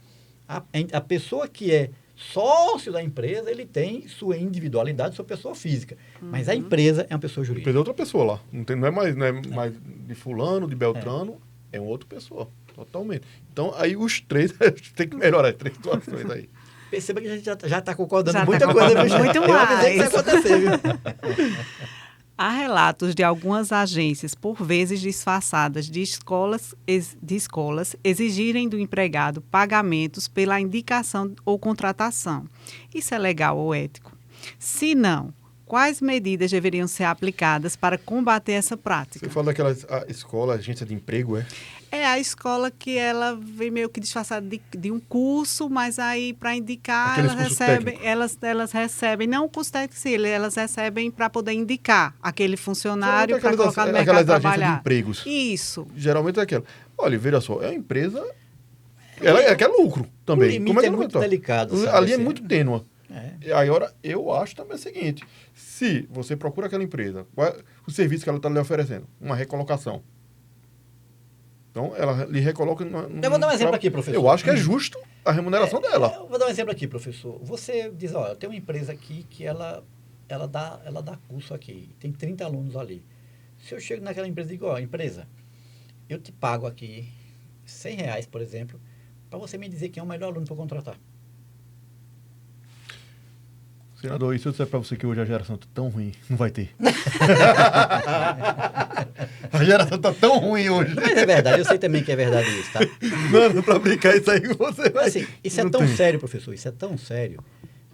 A pessoa que é sócio da empresa, ele tem sua individualidade, sua pessoa física. Mas a empresa é uma pessoa jurídica. Empresa é outra pessoa lá. Não é mais de fulano, de Beltrano, é uma outra pessoa. Totalmente. Então, aí os três, tem que melhorar as três situações aí. Perceba que a gente já está concordando Já muita tá coisa. concordando muito Eu avisei que mais. isso vai acontecer, viu? Há relatos de algumas agências, por vezes disfarçadas de escolas, exigirem do empregado pagamentos pela indicação ou contratação. Isso é legal ou ético? Se não, quais medidas deveriam ser aplicadas para combater essa prática? Você fala daquela escola, agência de emprego, é? É a escola que ela vem meio que disfarçada de um curso, mas aí para indicar Aqueles elas cursos recebem, técnicos. elas recebem, não o curso técnico, elas recebem para poder indicar aquele funcionário para Aquelas- colocar no aquelas mercado agências de trabalhar. empregos. Isso. Geralmente é aquela. Olha, veja só, é uma empresa. Ela quer lucro também. O limite Como que é ela muito vai estar? delicado, sabe, Ali é assim. muito tênue. É. E aí, agora, eu acho também o seguinte: se você procura aquela empresa, qual é o serviço que ela está lhe oferecendo? Uma recolocação. Então, ela lhe recoloca. Eu vou dar um exemplo aqui, professor. Eu acho que é justo a remuneração dela. Eu vou dar um exemplo aqui, professor. Você diz, olha, tem uma empresa aqui que ela dá curso aqui, tem 30 alunos ali. Se eu chego naquela empresa e digo, ó, empresa, eu te pago aqui R$100, por exemplo, para você me dizer quem é o melhor aluno para contratar. Senador, e se eu disser para você que hoje a geração está tão ruim, não vai ter. A geração está tão ruim hoje. Mas é verdade, eu sei também que é verdade isso, tá? Mano, para brincar isso aí com você vai. Assim, isso é Não tão tem. sério, professor, isso é tão sério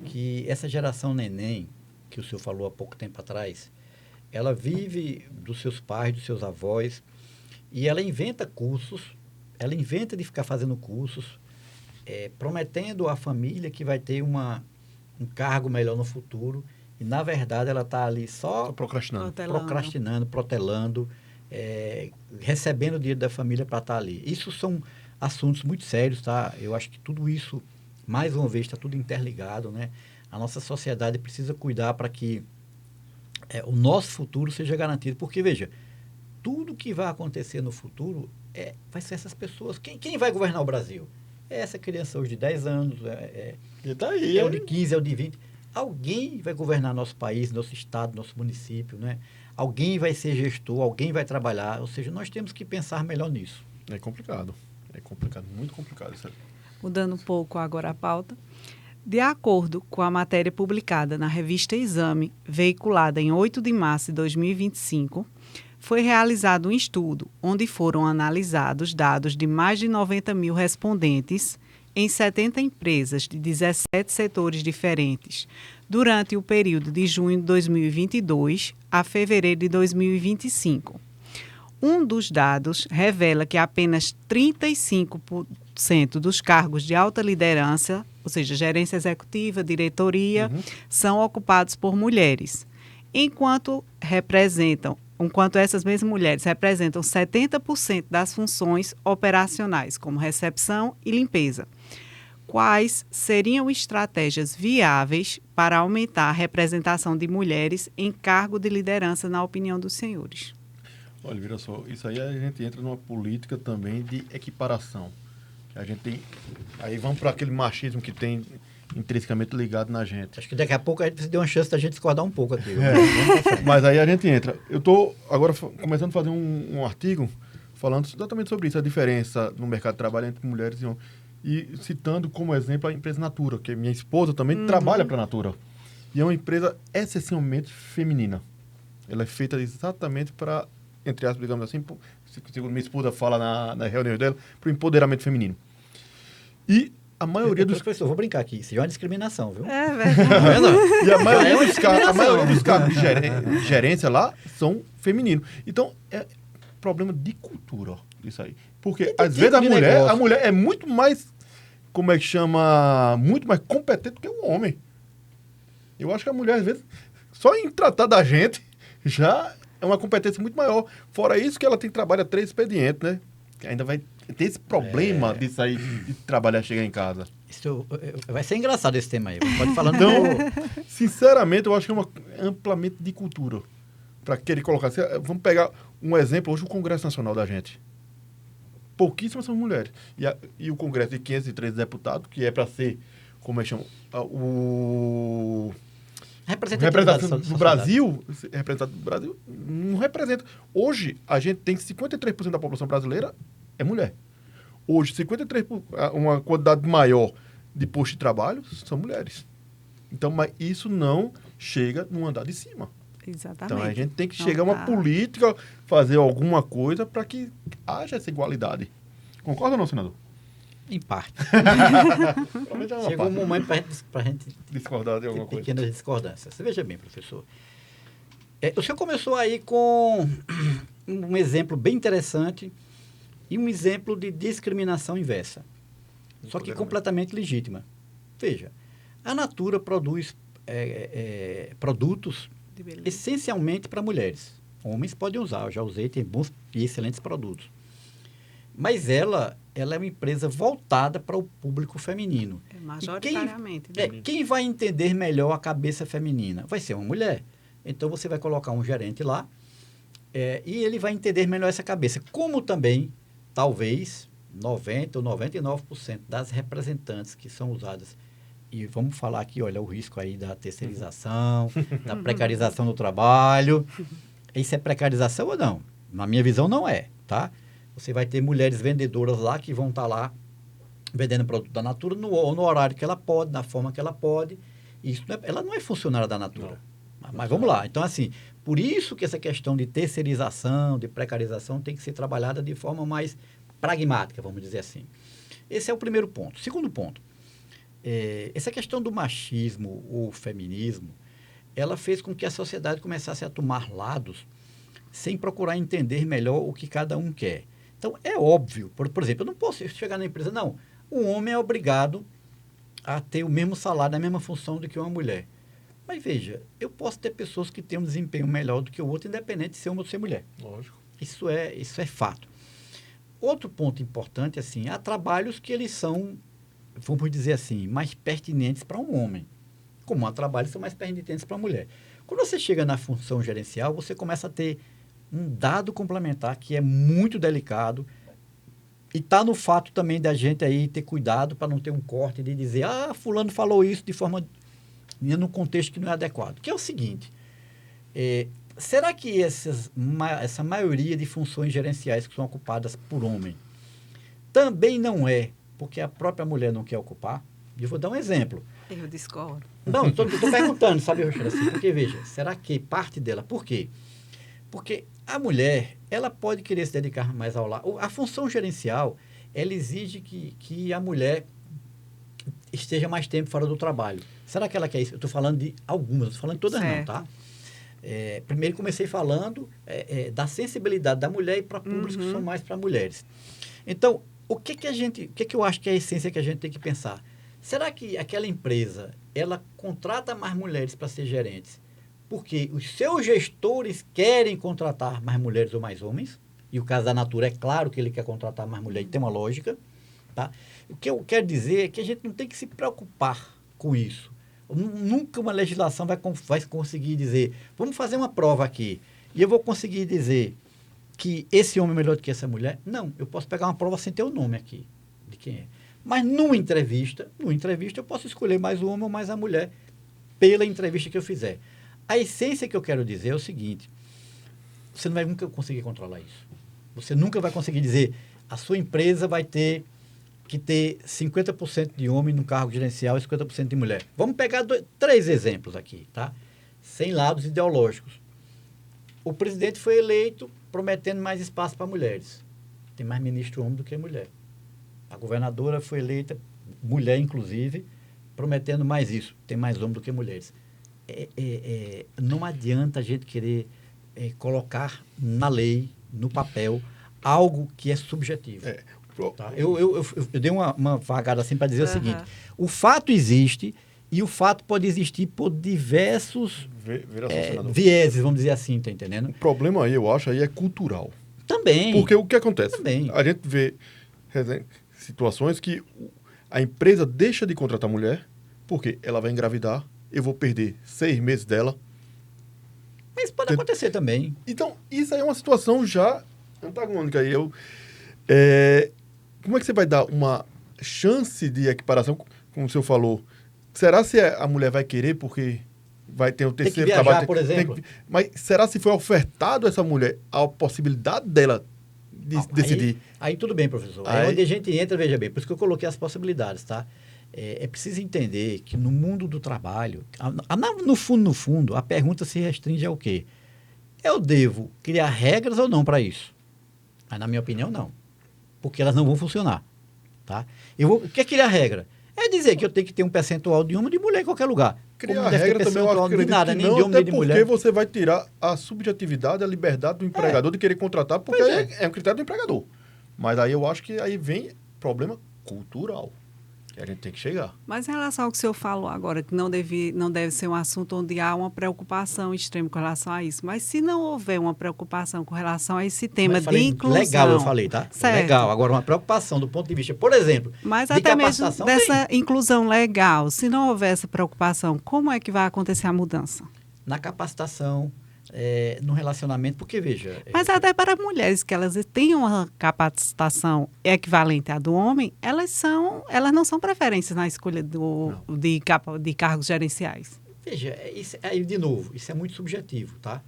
que essa geração neném, que o senhor falou há pouco tempo atrás, ela vive dos seus pais, dos seus avós, e ela inventa cursos, ela inventa de ficar fazendo cursos, prometendo à família que vai ter um cargo melhor no futuro, e na verdade ela está ali só Tô procrastinando. procrastinando, protelando, recebendo o dinheiro da família para estar ali. Isso são assuntos muito sérios, tá? Eu acho que tudo isso, mais uma vez, está tudo interligado, né? A nossa sociedade precisa cuidar para que o nosso futuro seja garantido. Porque, veja, tudo que vai acontecer no futuro vai ser essas pessoas. Quem vai governar o Brasil? É essa criança hoje de 10 anos, E tá aí. é o de 15, é o de 20. Alguém vai governar nosso país, nosso estado, nosso município, né? Alguém vai ser gestor, alguém vai trabalhar. Ou seja, nós temos que pensar melhor nisso. É complicado. É complicado, muito complicado isso aí. Mudando um pouco agora a pauta. De acordo com a matéria publicada na revista Exame, veiculada em 8 de março de 2025, foi realizado um estudo onde foram analisados dados de mais de 90 mil respondentes em 70 empresas de 17 setores diferentes, durante o período de junho de 2022 a fevereiro de 2025. Um dos dados revela que apenas 35% dos cargos de alta liderança, ou seja, gerência executiva, diretoria, são ocupados por mulheres, enquanto essas mesmas mulheres representam 70% das funções operacionais, como recepção e limpeza. Quais seriam estratégias viáveis para aumentar a representação de mulheres em cargo de liderança, na opinião dos senhores? Olha, vira só, isso aí a gente entra numa política também de equiparação. A gente tem. Aí vamos para aquele machismo que tem intrinsecamente ligado na gente. Acho que daqui a pouco a gente precisa de uma chance da gente discordar um pouco aqui. Mas aí a gente entra. Eu estou agora começando a fazer um artigo falando exatamente sobre isso, a diferença no mercado de trabalho entre mulheres e homens. E citando como exemplo a empresa Natura, que minha esposa também trabalha para a Natura. E é uma empresa essencialmente feminina. Ela é feita exatamente para, entre aspas, digamos assim, segundo minha esposa fala na reunião dela, para o empoderamento feminino. E a maioria dos... Professor, vou brincar aqui. Isso já é uma discriminação, viu? É verdade. E a maioria dos cargos de gerência lá são femininos. Então, é problema de cultura, ó, isso aí. Porque, às vezes, a mulher é muito mais, como é que chama, muito mais competente do que o homem. Eu acho que a mulher, às vezes, só em tratar da gente, já é uma competência muito maior. Fora isso, que ela trabalha 3 expedientes, né? Que ainda vai ter esse problema de sair de trabalhar e chegar em casa. Isso vai ser engraçado esse tema aí. Pode falar Então, sinceramente, eu acho que é amplamente de cultura. Para querer colocar... Vamos pegar um exemplo, hoje o Congresso Nacional da gente. Pouquíssimas são mulheres. E o Congresso de 513 deputados, que é para ser, como é que chama? O representante do Brasil, representante do Brasil, não representa. Hoje, a gente tem 53% da população brasileira é mulher. Hoje, 53%, uma quantidade maior de postos de trabalho são mulheres. Então, mas isso não chega no andar de cima. Exatamente. Então, a gente tem que chegar a uma política, fazer alguma coisa para que haja essa igualdade. Concorda ou não, senador? Em parte. Chegou um momento para a gente discordar de alguma coisa. Pequenas discordâncias. Você veja bem, professor. O senhor começou aí com um exemplo bem interessante e um exemplo de discriminação inversa. Só que completamente legítima. Veja, a Natura produz produtos essencialmente para mulheres. Homens podem usar, eu já usei, tem bons e excelentes produtos. Mas ela é uma empresa voltada para o público feminino. Majoritariamente. Quem vai entender melhor a cabeça feminina? Vai ser uma mulher. Então, você vai colocar um gerente lá e ele vai entender melhor essa cabeça. Como também, talvez, 90% ou 99% das representantes que são usadas, e vamos falar aqui, olha, o risco aí da terceirização, da precarização do trabalho. Isso é precarização ou não? Na minha visão, não é, tá? Você vai ter mulheres vendedoras lá que vão estar lá vendendo produto da Natura no horário que ela pode, da forma que ela pode. Isso ela não é funcionária da Natura. Mas vamos lá. Então, assim, por isso que essa questão de terceirização, de precarização, tem que ser trabalhada de forma mais pragmática, vamos dizer assim. Esse é o primeiro ponto. Segundo ponto, essa questão do machismo ou feminismo, ela fez com que a sociedade começasse a tomar lados sem procurar entender melhor o que cada um quer. Então, é óbvio, por exemplo, eu não posso chegar na empresa, não, um homem é obrigado a ter o mesmo salário, a mesma função do que uma mulher. Mas veja, eu posso ter pessoas que têm um desempenho melhor do que o outro, independente de ser homem ou ser mulher. Lógico. Isso é fato. Outro ponto importante, assim, há trabalhos que eles são, vamos dizer assim, mais pertinentes para um homem, como há trabalhos que são mais pertinentes para a mulher. Quando você chega na função gerencial, você começa a ter um dado complementar que é muito delicado e está no fato também da gente aí ter cuidado para não ter um corte de dizer, fulano falou isso de forma, num contexto que não é adequado. Que é o seguinte, será que essa maioria de funções gerenciais que são ocupadas por homem também não é porque a própria mulher não quer ocupar? Eu vou dar um exemplo. Eu discordo. Não, estou perguntando, sabe, Rochelle, assim, porque, veja, será que parte dela, por quê? Porque a mulher, ela pode querer se dedicar mais ao lar. A função gerencial, ela exige que a mulher esteja mais tempo fora do trabalho. Será que ela quer isso? Eu estou falando de algumas, não estou falando de todas não, tá? Primeiro comecei falando da sensibilidade da mulher e para públicos que são mais para mulheres. Então, o que eu acho que é a essência que a gente tem que pensar? Será que aquela empresa, ela contrata mais mulheres para ser gerentes porque os seus gestores querem contratar mais mulheres ou mais homens? E o caso da Natura, é claro que ele quer contratar mais mulheres, tem uma lógica, tá? O que eu quero dizer é que a gente não tem que se preocupar com isso. Nunca uma legislação vai conseguir dizer, vamos fazer uma prova aqui, e eu vou conseguir dizer que esse homem é melhor do que essa mulher. Não, eu posso pegar uma prova sem ter o nome aqui, de quem é. Mas numa entrevista eu posso escolher mais o homem ou mais a mulher pela entrevista que eu fizer. A essência que eu quero dizer é o seguinte, você não vai nunca conseguir controlar isso. Você nunca vai conseguir dizer, a sua empresa vai ter que ter 50% de homem no cargo gerencial e 50% de mulher. Vamos pegar 3 exemplos aqui, tá? Sem lados ideológicos. O presidente foi eleito prometendo mais espaço para mulheres. Tem mais ministro homem do que mulher. A governadora foi eleita mulher inclusive, prometendo mais isso. Tem mais homens do que mulheres. Não adianta a gente querer colocar na lei, no papel, algo que é subjetivo. Tá? Eu dei uma vagada assim para dizer o seguinte: o fato existe e o fato pode existir por diversos vieses, vamos dizer assim, tá entendendo? O problema aí, eu acho, aí é cultural. Também. Porque o que acontece? Também. A gente vê situações que a empresa deixa de contratar a mulher porque ela vai engravidar, eu vou perder 6 meses dela. Mas pode acontecer também. Então, isso aí é uma situação já antagônica. Aí como é que você vai dar uma chance de equiparação, como o senhor falou? Será se a mulher vai querer porque vai ter o terceiro viajar, trabalho? por exemplo. Mas será se foi ofertado a essa mulher a possibilidade dela decidir? Aí tudo bem, professor. É onde a gente entra, veja bem, por isso que eu coloquei as possibilidades, tá? É preciso entender que no mundo do trabalho, no fundo, a pergunta se restringe ao quê? Eu devo criar regras ou não para isso? Mas, na minha opinião, não. Porque elas não vão funcionar, tá? O que é criar regra? É dizer que eu tenho que ter um percentual de homem e de mulher em qualquer lugar. Criar regra também, eu acredito de nada, que nem não, de homem, até nem de mulher. porque você vai tirar a subjetividade, a liberdade do empregador de querer contratar, porque é um critério do empregador. Mas aí eu acho que aí vem problema cultural, que a gente tem que chegar. Mas em relação ao que o senhor falou agora, que não deve ser um assunto onde há uma preocupação extrema com relação a isso. Mas se não houver uma preocupação com relação a esse tema de inclusão... Legal, eu falei, tá? Certo. Legal. Agora, uma preocupação do ponto de vista, por exemplo, mas de até mesmo capacitação, dessa inclusão legal, se não houver essa preocupação, como é que vai acontecer a mudança? Na capacitação, no relacionamento, porque, veja... Mas até para mulheres que elas tenham uma capacitação equivalente à do homem, elas não são preferências na escolha de cargos gerenciais. Veja, de novo, isso é muito subjetivo, tá?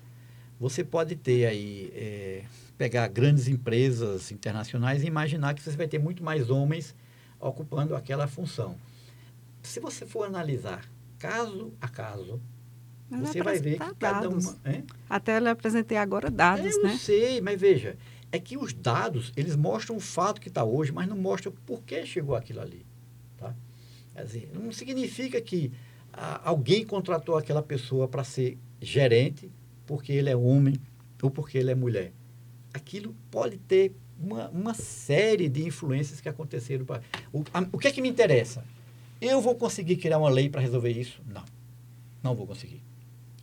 Você pode ter aí, pegar grandes empresas internacionais e imaginar que você vai ter muito mais homens ocupando aquela função. Se você for analisar caso a caso, mas você vai ver que cada uma... Até eu apresentei agora dados, né? Eu sei, mas veja, é que os dados, eles mostram o fato que está hoje, mas não mostram por que chegou aquilo ali. Tá? Quer dizer, não significa que alguém contratou aquela pessoa para ser gerente porque ele é homem ou porque ele é mulher. Aquilo pode ter uma série de influências que aconteceram. O que é que me interessa? Eu vou conseguir criar uma lei para resolver isso? Não vou conseguir.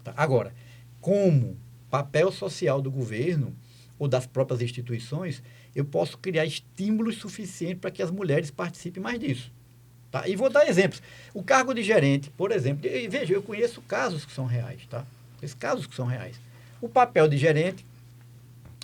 Tá? Agora, como papel social do governo ou das próprias instituições, eu posso criar estímulos suficientes para que as mulheres participem mais disso. Tá? E vou dar exemplos. O cargo de gerente, por exemplo, veja, eu conheço casos que são reais. Tá? Esses casos que são reais. O papel de gerente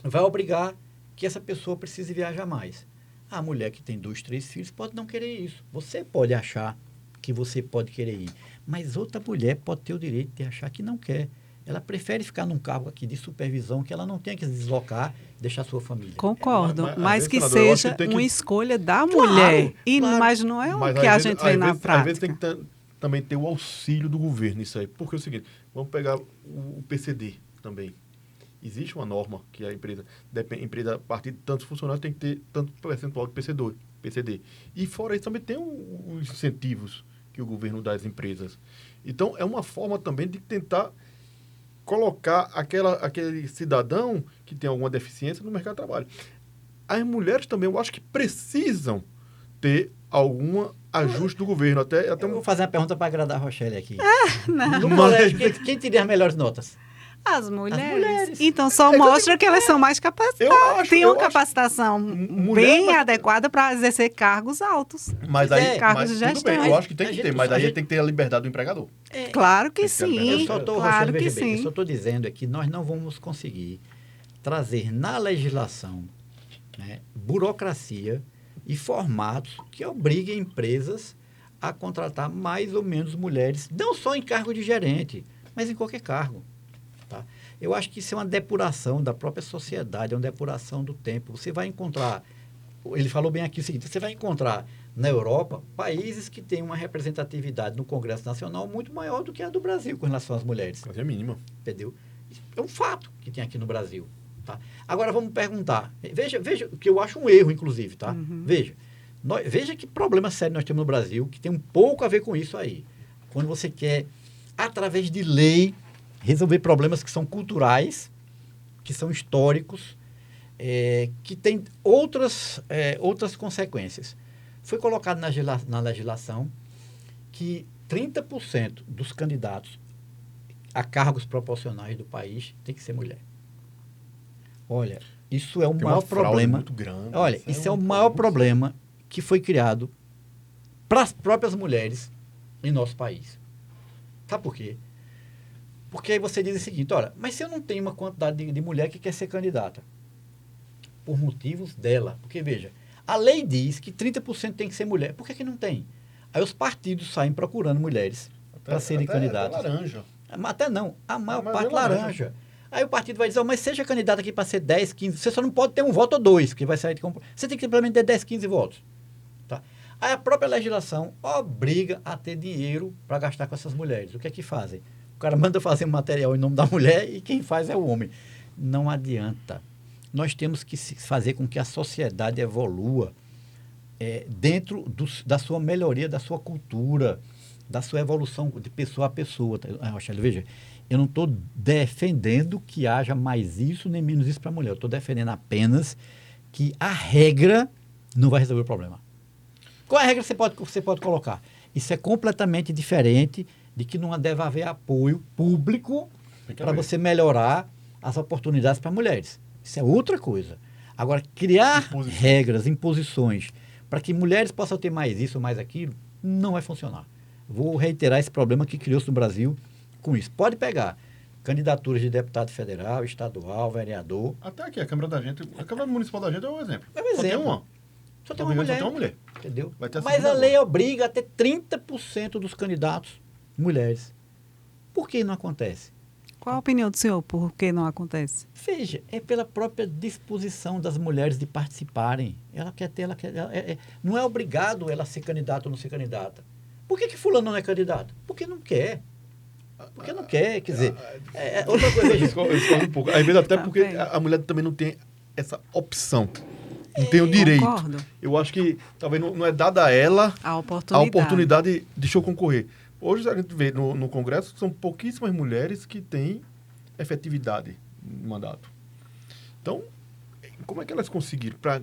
vai obrigar que essa pessoa precise viajar mais. A mulher que tem 2, 3 filhos pode não querer isso. Você pode achar que você pode querer ir, mas outra mulher pode ter o direito de achar que não quer. Ela prefere ficar num cargo aqui de supervisão, que ela não tenha que se deslocar, deixar sua família. Concordo, mas que seja uma escolha da mulher. Mas não é o que a gente vê na prática. Às vezes tem que também ter o auxílio do governo nisso aí. Porque é o seguinte, vamos pegar o PCD também. Existe uma norma que a empresa, a partir de tantos funcionários, tem que ter tanto percentual de PCD. E fora isso também tem os incentivos que o governo dá às empresas. Então, é uma forma também de tentar colocar aquele cidadão que tem alguma deficiência no mercado de trabalho. As mulheres também, eu acho que precisam ter algum ajuste do governo. Eu vou fazer uma pergunta para agradar a Rochelle aqui. Não. No colégio, quem teria as melhores notas? As mulheres. Então, só mostra que elas são mais capacitadas. Tem uma capacitação bem adequada para exercer cargos altos. Mas aí, cargos de gestão. Tudo bem, eu acho que tem que ter, mas aí tem que ter a liberdade do empregador. Claro que sim. Eu só estou dizendo que nós não vamos conseguir trazer na legislação, né, burocracia e formatos que obriguem empresas a contratar mais ou menos mulheres, não só em cargo de gerente, mas em qualquer cargo. Tá? Eu acho que isso é uma depuração da própria sociedade, é uma depuração do tempo. Você vai encontrar, ele falou bem aqui o seguinte, você vai encontrar na Europa países que têm uma representatividade no Congresso Nacional muito maior do que a do Brasil com relação às mulheres. Mas é mínima. Entendeu? É um fato que tem aqui no Brasil. Tá? Agora vamos perguntar, veja o que eu acho um erro, inclusive, tá? Veja, Veja que problema sério nós temos no Brasil, que tem um pouco a ver com isso aí. Quando você quer, através de lei, resolver problemas que são culturais, que são históricos, que têm outras consequências. Foi colocado na legislação que 30% dos candidatos a cargos proporcionais do país tem que ser mulher. Olha, isso é o maior problema. Muito grande. Olha, isso é o maior problema que foi criado para as próprias mulheres em nosso país. Sabe por quê? Porque aí você diz o seguinte, olha, mas se eu não tenho uma quantidade de mulher que quer ser candidata? Por motivos dela. Porque, veja, a lei diz que 30% tem que ser mulher. Por que não tem? Aí os partidos saem procurando mulheres para serem candidatas. Até laranja. Até não, a maior parte laranja. Aí o partido vai dizer, mas seja candidato aqui para ser 10, 15, você só não pode ter um voto ou dois, que vai sair de você tem que simplesmente ter 10, 15 votos. Tá? Aí a própria legislação obriga a ter dinheiro para gastar com essas mulheres. O que é que fazem? O cara manda fazer um material em nome da mulher e quem faz é o homem. Não adianta. Nós temos que fazer com que a sociedade evolua dentro da sua melhoria, da sua cultura, da sua evolução de pessoa a pessoa. Rochelle, veja, eu não estou defendendo que haja mais isso nem menos isso para a mulher. Eu estou defendendo apenas que a regra não vai resolver o problema. Qual é a regra que você pode colocar? Isso é completamente diferente de que não deve haver apoio público para você melhorar as oportunidades para mulheres. Isso é outra coisa. Agora, criar regras, imposições, para que mulheres possam ter mais isso ou mais aquilo, não vai funcionar. Vou reiterar esse problema que criou-se no Brasil com isso. Pode pegar candidaturas de deputado federal, estadual, vereador. Até aqui, a Câmara Municipal da gente é um exemplo. É um exemplo. Só tem uma. Só tem uma mulher. Entendeu? Mas a lei obriga a ter 30% dos candidatos mulheres. Por que não acontece? Qual a opinião do senhor? Por que não acontece? Veja, é pela própria disposição das mulheres de participarem. Não é obrigado ela ser candidata ou não ser candidata. Por que fulano não é candidato? Porque não quer. Porque não quer, quer dizer... outra coisa, veja. Eu discordo um pouco. Às vezes até porque a mulher também não tem essa opção. Não tem o direito. Concordo. Eu acho que talvez não é dada a ela a oportunidade de eu concorrer. Hoje a gente vê no Congresso que são pouquíssimas mulheres que têm efetividade no mandato. Então, como é que elas conseguiram? Para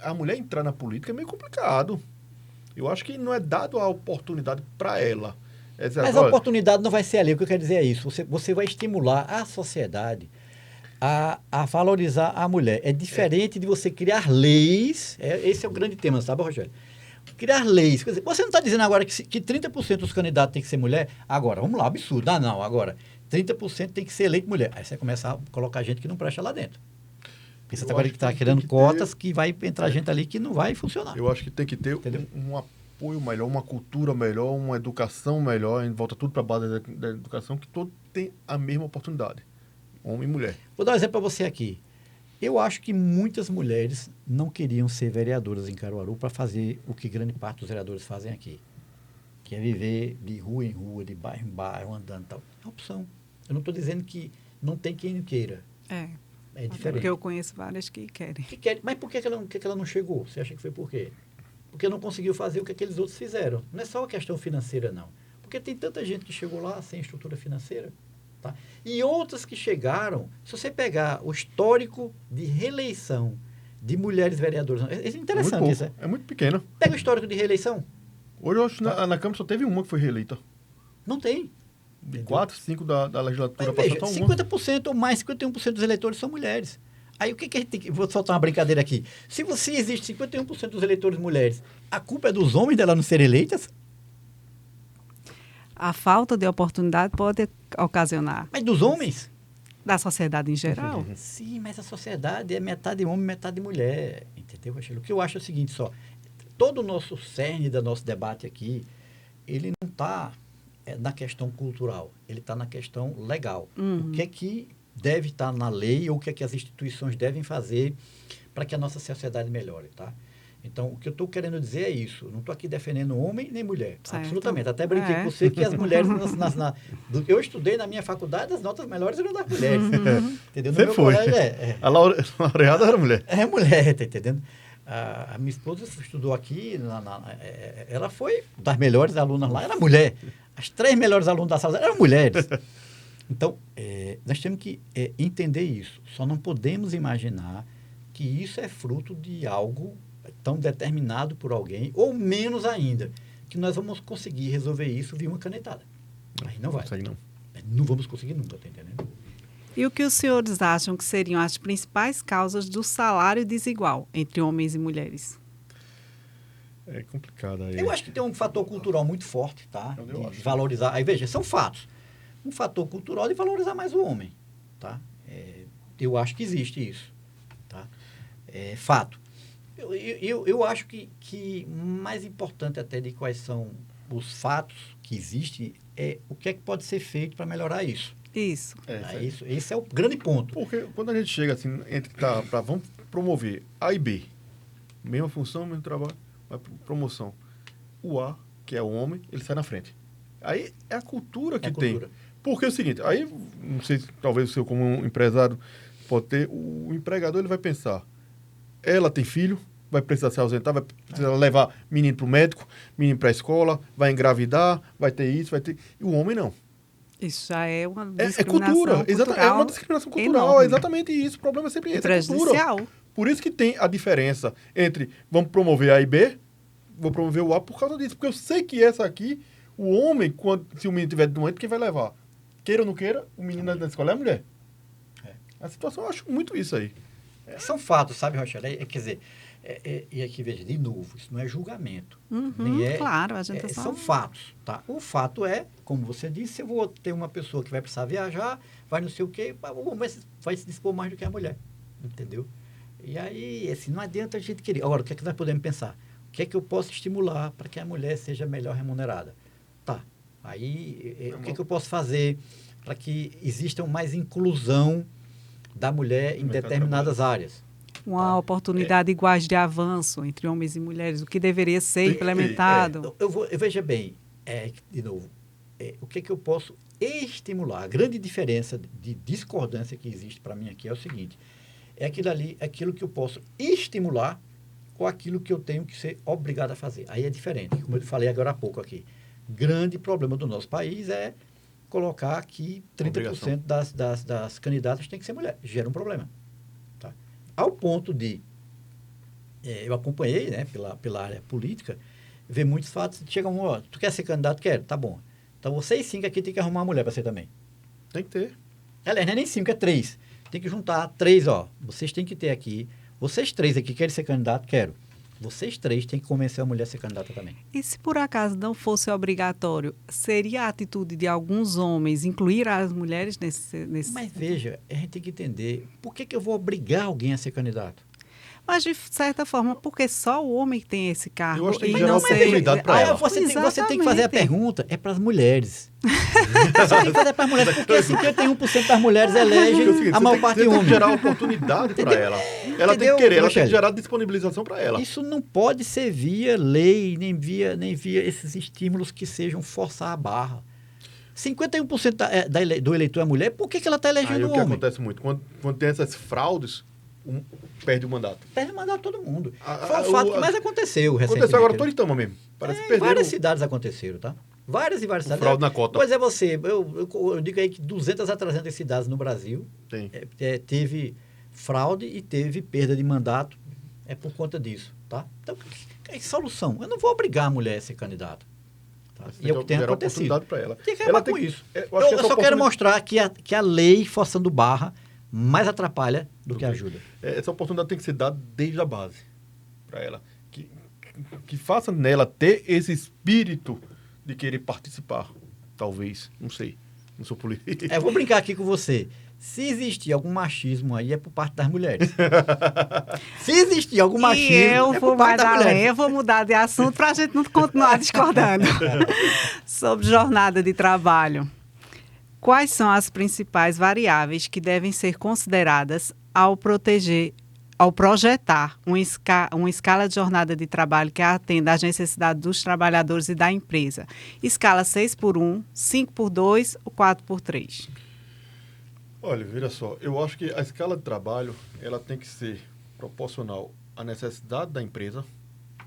a mulher entrar na política é meio complicado. Eu acho que não é dado a oportunidade para ela. Mas a oportunidade não vai ser ali. O que eu quero dizer é isso. Você vai estimular a sociedade a valorizar a mulher. É diferente de você criar leis. Esse é o grande tema, sabe, Rogério? Criar leis. Quer dizer, você não está dizendo agora que 30% dos candidatos tem que ser mulher? Agora, vamos lá, absurdo. Não. Agora, 30% tem que ser eleito mulher. Aí você começa a colocar gente que não presta lá dentro. Porque você está criando cotas que vai entrar gente ali que não vai funcionar. Eu acho que tem que ter um apoio melhor, uma cultura melhor, uma educação melhor, volta tudo para a base da educação, que todos têm a mesma oportunidade, homem e mulher. Vou dar um exemplo para você aqui. Eu acho que muitas mulheres não queriam ser vereadoras em Caruaru para fazer o que grande parte dos vereadores fazem aqui, que é viver de rua em rua, de bairro em bairro, andando e tal. É opção. Eu não estou dizendo que não tem quem não queira. É diferente. Porque eu conheço várias que querem. Mas por que ela não chegou? Você acha que foi por quê? Porque não conseguiu fazer o que aqueles outros fizeram. Não é só a questão financeira, não. Porque tem tanta gente que chegou lá sem estrutura financeira. Tá? E outras que chegaram, se você pegar o histórico de reeleição de mulheres vereadoras... É interessante isso. É muito pequeno. Pega o histórico de reeleição. Hoje eu acho que na Câmara só teve uma que foi reeleita. Não tem. De 4, 5 da legislatura passada, só 50% ou mais, 51% dos eleitores são mulheres. Aí o que a gente tem que... Vou soltar uma brincadeira aqui. Se existe 51% dos eleitores mulheres, a culpa é dos homens delas não serem eleitas? A falta de oportunidade pode ocasionar. Mas dos homens? Da sociedade em geral? Sim, mas a sociedade é metade homem, metade mulher. Entendeu, Rachel? O que eu acho é o seguinte só. Todo o nosso cerne do nosso debate aqui, ele não está na questão cultural, ele está na questão legal. O que é que deve estar na lei ou o que é que as instituições devem fazer para que a nossa sociedade melhore, tá? Então, o que eu estou querendo dizer é isso. Não estou aqui defendendo homem nem mulher. Certo. Absolutamente. Até brinquei com você que as mulheres... eu estudei na minha faculdade, as notas melhores eram das mulheres. Entendeu? No você meu foi. Colégio, A laureada era mulher. É mulher, tá entendendo? A minha esposa estudou aqui, ela foi das melhores alunas lá, era mulher. As 3 melhores alunas da sala eram mulheres. Então, nós temos que entender isso. Só não podemos imaginar que isso é fruto de algo tão determinado por alguém, ou menos ainda, que nós vamos conseguir resolver isso via uma canetada. Aí não vai. Não vamos conseguir nunca, tá entendendo? E o que os senhores acham que seriam as principais causas do salário desigual entre homens e mulheres? É complicado aí. Eu acho que tem um fator cultural muito forte, tá? Eu acho. De valorizar. Aí, veja, são fatos. Um fator cultural de valorizar mais o homem, tá? Eu acho que existe isso, tá? É fato. Eu acho que mais importante até de quais são os fatos que existem é o que é que pode ser feito para melhorar isso. Isso. Esse é o grande ponto. Porque quando a gente chega assim, vamos promover A e B, mesma função, mesmo trabalho, vai promoção. O A, que é o homem, ele sai na frente. Aí é a cultura que tem. Porque é o seguinte, aí, não sei, talvez o seu como um empresário pode ter, o empregador ele vai pensar, ela tem filho, vai precisar se ausentar, vai precisar levar menino para o médico, menino para a escola, vai engravidar, vai ter isso, vai ter... E o homem não. Isso já é uma discriminação cultural. É uma discriminação cultural, enorme. É exatamente isso. O problema é sempre esse, é prejudicial. Cultura. Por isso que tem a diferença entre vamos promover A e B, vou promover o A por causa disso. Porque eu sei que essa aqui, o homem, se o menino estiver doente, quem vai levar? Queira ou não queira, o menino da escola é a mulher. A situação, eu acho muito isso aí. São fatos, sabe, Rochelle? Quer dizer, e aqui, veja, de novo, isso não é julgamento. Claro, a gente são fatos, tá? O fato é, como você disse, eu vou ter uma pessoa que vai precisar viajar, vai não sei o quê, vai se dispor mais do que a mulher, entendeu? E aí, assim, não adianta a gente querer. Agora, o que é que nós podemos pensar? O que é que eu posso estimular para que a mulher seja melhor remunerada? Tá, aí, o que é que eu posso fazer para que exista mais inclusão da mulher em determinadas áreas? Uma oportunidade iguais de avanço entre homens e mulheres, o que deveria ser implementado. Veja bem, de novo, o que é que eu posso estimular? A grande diferença de discordância que existe para mim aqui é o seguinte, é aquilo que eu posso estimular ou aquilo que eu tenho que ser obrigado a fazer. Aí é diferente, como eu falei agora há pouco aqui. Grande problema do nosso país é colocar que 30% das candidatas tem que ser mulher. Gera um problema. Ao ponto de, eu acompanhei, né, pela área política, ver muitos fatos, chega tu quer ser candidato? Quero, tá bom. Então, vocês 5 aqui tem que arrumar uma mulher para ser também. Tem que ter. Aliás, não é nem 5, é 3. Tem que juntar 3, vocês têm que ter aqui, vocês 3 aqui querem ser candidato? Quero. Vocês 3 têm que convencer a mulher a ser candidata também. E se por acaso não fosse obrigatório, seria a atitude de alguns homens incluir as mulheres nesse... Mas veja, a gente tem que entender, por que eu vou obrigar alguém a ser candidato? Mas, de certa forma, porque só o homem tem esse cargo. Eu acho que tem que e gerar não oportunidade para ela. Você tem que fazer a pergunta, é para as mulheres. Você tem que fazer para as mulheres, porque 51% das mulheres elegem a maior parte homem. homem. Tem que gerar oportunidade para ela. Ela tem que querer, ela tem que gerar disponibilização para ela. Isso não pode ser via lei, nem via esses estímulos que sejam forçar a barra. 51% do eleitor é mulher, por que ela está elegendo o homem? O que acontece muito, quando tem essas fraudes, perde o mandato. Perde o mandato todo mundo. Foi um fato que mais aconteceu recentemente. Aconteceu agora Toritama mesmo. Parece que perderam. Várias cidades aconteceram, tá? Várias e várias cidades. Fraude na cota. Pois é, eu digo aí que 200 a 300 cidades no Brasil teve fraude e teve perda de mandato por conta disso, tá? Então, que solução? Eu não vou obrigar a mulher a ser candidata. Tá? E é o que tem acontecido. Ela. Tem que acabar com isso. Eu só quero mostrar que a lei forçando barra mais atrapalha do que ajuda. Essa oportunidade tem que ser dada desde a base para ela. Que faça nela ter esse espírito de querer participar. Talvez, não sei. Não sou político. Eu vou brincar aqui com você. Se existir algum machismo aí, é por parte das mulheres. Se existir algum machismo, é por parte das mulheres. Eu vou mudar de assunto para a gente não continuar discordando sobre jornada de trabalho. Quais são as principais variáveis que devem ser consideradas ao projetar uma escala de jornada de trabalho que atenda às necessidades dos trabalhadores e da empresa? Escala 6x1, 5x2 ou 4x3? Olha, veja só, eu acho que a escala de trabalho ela tem que ser proporcional a necessidade da empresa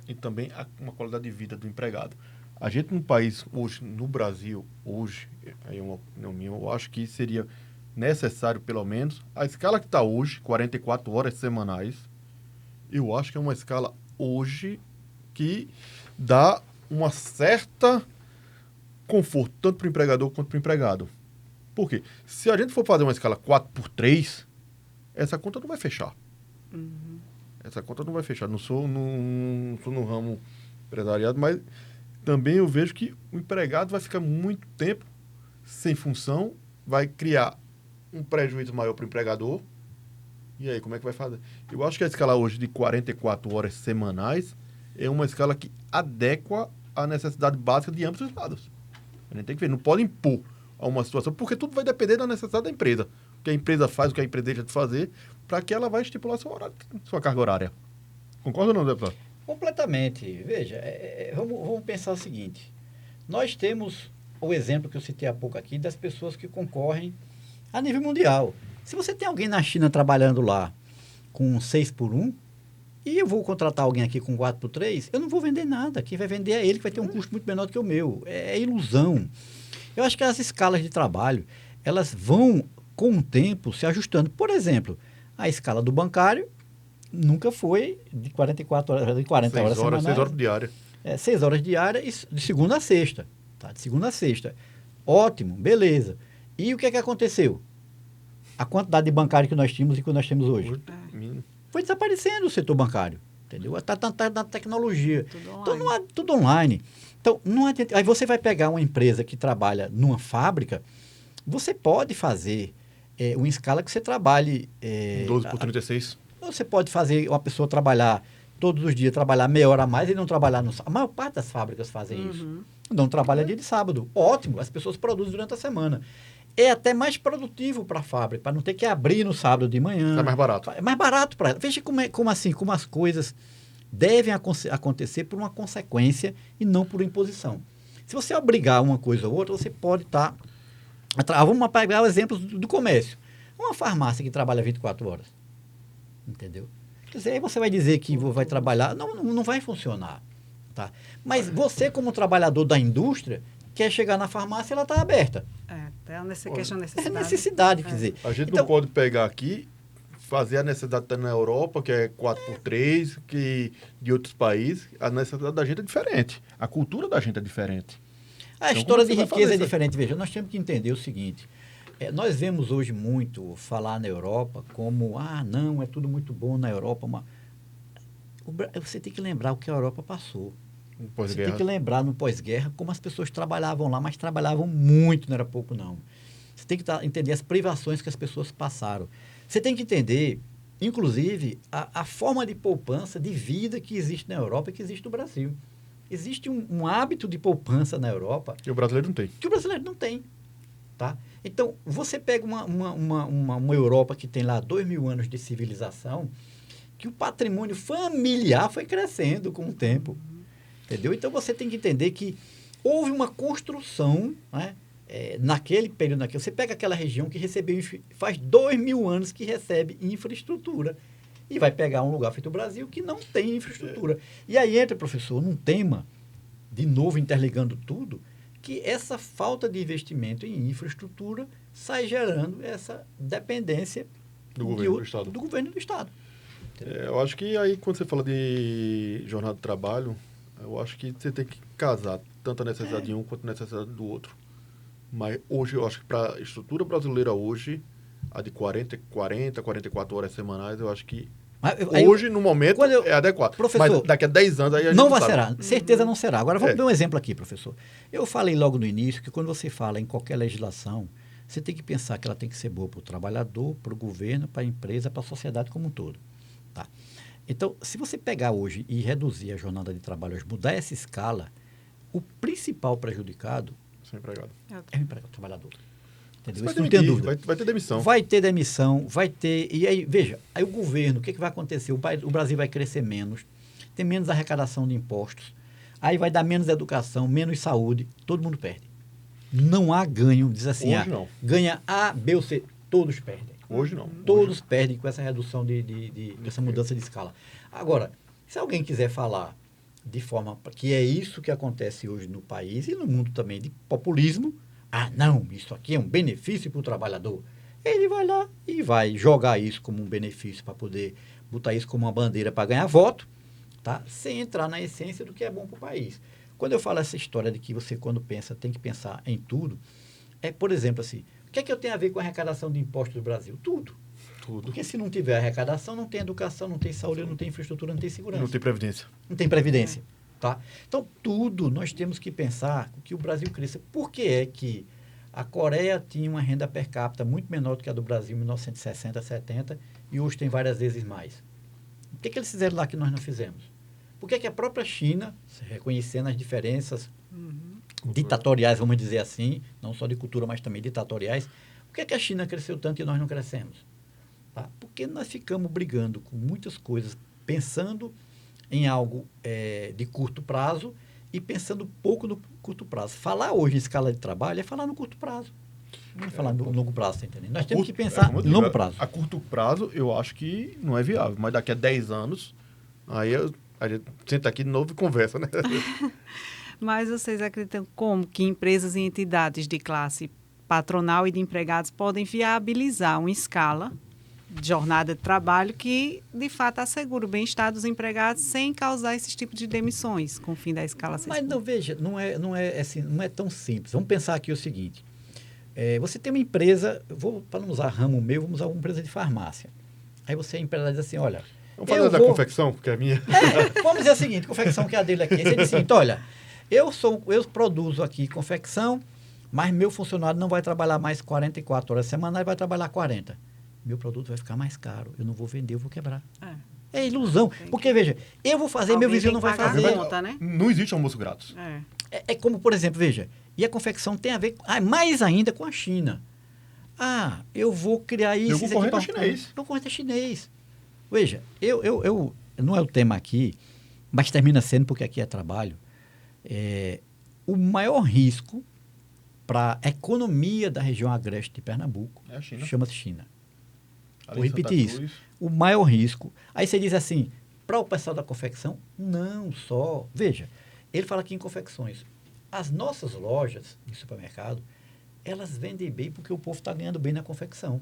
e também uma qualidade de vida do empregado. A gente no país, hoje, no Brasil, hoje, aí é uma opinião minha, eu acho que seria necessário, pelo menos, a escala que está hoje, 44 horas semanais, eu acho que é uma escala hoje que dá uma certa conforto, tanto para o empregador quanto para o empregado. Por quê? Se a gente for fazer uma escala 4x3, essa conta não vai fechar. Essa conta não vai fechar. Não sou no ramo empresariado, mas também eu vejo que o empregado vai ficar muito tempo sem função, vai criar um prejuízo maior para o empregador. E aí, como é que vai fazer? Eu acho que a escala hoje de 44 horas semanais é uma escala que adequa à necessidade básica de ambos os lados. A gente tem que ver, não pode impor a uma situação, porque tudo vai depender da necessidade da empresa. O que a empresa faz, o que a empresa deixa de fazer, para que ela vai estipular sua carga horária. Concorda ou não, deputado? Completamente. Veja, vamos pensar o seguinte. Nós temos o exemplo que eu citei há pouco aqui das pessoas que concorrem a nível mundial. Se você tem alguém na China trabalhando lá com 6x1, e eu vou contratar alguém aqui com 4x3, eu não vou vender nada. Quem vai vender é ele, que vai ter um custo muito menor do que o meu. É ilusão. Eu acho que as escalas de trabalho, elas vão, com o tempo, se ajustando. Por exemplo, a escala do bancário nunca foi de 44 horas, de 40 horas semanais. 6 horas diárias. 6 horas diárias, de segunda a sexta. Tá? De segunda a sexta. Ótimo, beleza. E o que é que aconteceu? A quantidade de bancário que nós tínhamos e que nós temos hoje. Foi desaparecendo o setor bancário. Entendeu? Está na tecnologia. Tudo online. Então, não adianta. Aí você vai pegar uma empresa que trabalha numa fábrica, você pode fazer uma escala que você trabalhe... 12x36. Você pode fazer uma pessoa trabalhar todos os dias, trabalhar meia hora a mais e não trabalhar no sábado. A maior parte das fábricas fazem isso. Não trabalha dia de sábado. Ótimo, as pessoas produzem durante a semana. É até mais produtivo para a fábrica, para não ter que abrir no sábado de manhã. É mais barato. É mais barato para ela. Veja como as coisas devem acontecer por uma consequência e não por imposição. Se você obrigar uma coisa ou outra, você pode estar... Vamos pegar o exemplo do comércio. Uma farmácia que trabalha 24 horas. Entendeu? Quer dizer, aí você vai dizer que vai trabalhar... Não vai funcionar. Tá? Mas você, como trabalhador da indústria, quer chegar na farmácia, ela está aberta. É nessa questão necessidade. É necessidade, quer dizer. A gente não pode pegar aqui, fazer a necessidade que está na Europa, que é 4x3, que de outros países. A necessidade da gente é diferente. A cultura da gente é diferente. A história de riqueza é diferente. Veja, nós temos que entender o seguinte. Nós vemos hoje muito falar na Europa como, não, é tudo muito bom na Europa. Você tem que lembrar o que a Europa passou. Você tem que lembrar no pós-guerra como as pessoas trabalhavam lá, mas trabalhavam muito, não era pouco não. Você tem que entender as privações que as pessoas passaram. Você tem que entender, inclusive, a forma de poupança, de vida que existe na Europa e que existe no Brasil. Existe um hábito de poupança na Europa... Que o brasileiro não tem. Que o brasileiro não tem. Tá? Então, você pega uma Europa que tem lá 2.000 anos de civilização, que o patrimônio familiar foi crescendo com o tempo. Entendeu? Então, você tem que entender que houve uma construção, né, naquele período. Você pega aquela região que recebeu, faz 2.000 anos que recebe infraestrutura. E vai pegar um lugar feito o Brasil que não tem infraestrutura. E aí entra, professor, num tema, de novo interligando tudo, que essa falta de investimento em infraestrutura sai gerando essa dependência do governo do Estado. Do governo do Estado. Eu acho que aí, quando você fala de jornada de trabalho, eu acho que você tem que casar tanto a necessidade de um quanto a necessidade do outro. Mas hoje, eu acho que para a estrutura brasileira hoje, a de 44 horas semanais, eu acho que hoje, no momento, é adequado. Professor, mas daqui a 10 anos, aí a gente não vai sabe. será. Certeza não será. Agora, vamos dar um exemplo aqui, professor. Eu falei logo no início que quando você fala em qualquer legislação, você tem que pensar que ela tem que ser boa para o trabalhador, para o governo, para a empresa, para a sociedade como um todo. Tá? Então, se você pegar hoje e reduzir a jornada de trabalho, mudar essa escala, o principal prejudicado é o empregado, o trabalhador. Entendeu? Isso não tem dúvida. Vai ter demissão. Vai ter demissão, vai ter... E aí, veja, aí o governo, o que vai acontecer? O Brasil vai crescer menos, tem menos arrecadação de impostos, aí vai dar menos educação, menos saúde, todo mundo perde. Não há ganho, diz assim, hoje não. Ganha A, B ou C, todos perdem. Hoje não. Todos perdem com essa redução dessa mudança de escala. Agora, se alguém quiser falar de forma que é isso que acontece hoje no país e no mundo também, de populismo, não, isso aqui é um benefício para o trabalhador. Ele vai lá e vai jogar isso como um benefício para poder botar isso como uma bandeira para ganhar voto, tá? Sem entrar na essência do que é bom para o país. Quando eu falo essa história de que você, quando pensa, tem que pensar em tudo, por exemplo, assim, o que é que eu tenho a ver com a arrecadação de impostos do Brasil? Tudo. Porque se não tiver arrecadação, não tem educação, não tem saúde, não tem infraestrutura, não tem segurança. Não tem previdência. Não tem previdência. Tá? Então, tudo nós temos que pensar que o Brasil cresça. Por que é que a Coreia tinha uma renda per capita muito menor do que a do Brasil em 1960, 70 e hoje tem várias vezes mais? O que eles fizeram lá que nós não fizemos? Por que a própria China, reconhecendo as diferenças ditatoriais, vamos dizer assim, não só de cultura, mas também ditatoriais, por que a China cresceu tanto e nós não crescemos? Tá? Porque nós ficamos brigando com muitas coisas, pensando em algo de curto prazo e pensando pouco no curto prazo. Falar hoje em escala de trabalho é falar no curto prazo. Não é falar no longo prazo, tá entendendo? Nós temos que pensar em longo prazo. A curto prazo, eu acho que não é viável, mas daqui a 10 anos, aí a gente senta aqui de novo e conversa, né? Mas vocês acreditam como que empresas e entidades de classe patronal e de empregados podem viabilizar uma escala de jornada de trabalho que, de fato, assegura o bem-estar dos empregados sem causar esse tipo de demissões com o fim da escala 6 Mas não, veja, não é tão simples. Vamos pensar aqui o seguinte. Você tem uma empresa, para não usar ramo meu, vamos usar uma empresa de farmácia. Aí você, a empresa diz assim, olha... Vamos falar da confecção, que é a minha. Vamos dizer o seguinte, confecção que é a dele aqui. Aí você diz assim, olha, eu produzo aqui confecção, mas meu funcionário não vai trabalhar mais 44 horas semanais, vai trabalhar 40. Meu produto vai ficar mais caro. Eu não vou vender, eu vou quebrar. É ilusão. Porque, veja, eu vou fazer, meu vizinho não vai fazer. Conta, né? Não existe almoço grátis. É como, por exemplo, veja, e a confecção tem a ver, mais ainda, com a China. Eu vou criar isso. Eu concorrente chinês. Eu concorrente chinês. Veja, não é o tema aqui, mas termina sendo porque aqui é trabalho. O maior risco para a economia da região agreste de Pernambuco chama-se China. Vou repetir isso. O maior risco. Aí você diz assim, para o pessoal da confecção, não só. Veja, ele fala aqui em confecções. As nossas lojas de supermercado, elas vendem bem porque o povo está ganhando bem na confecção.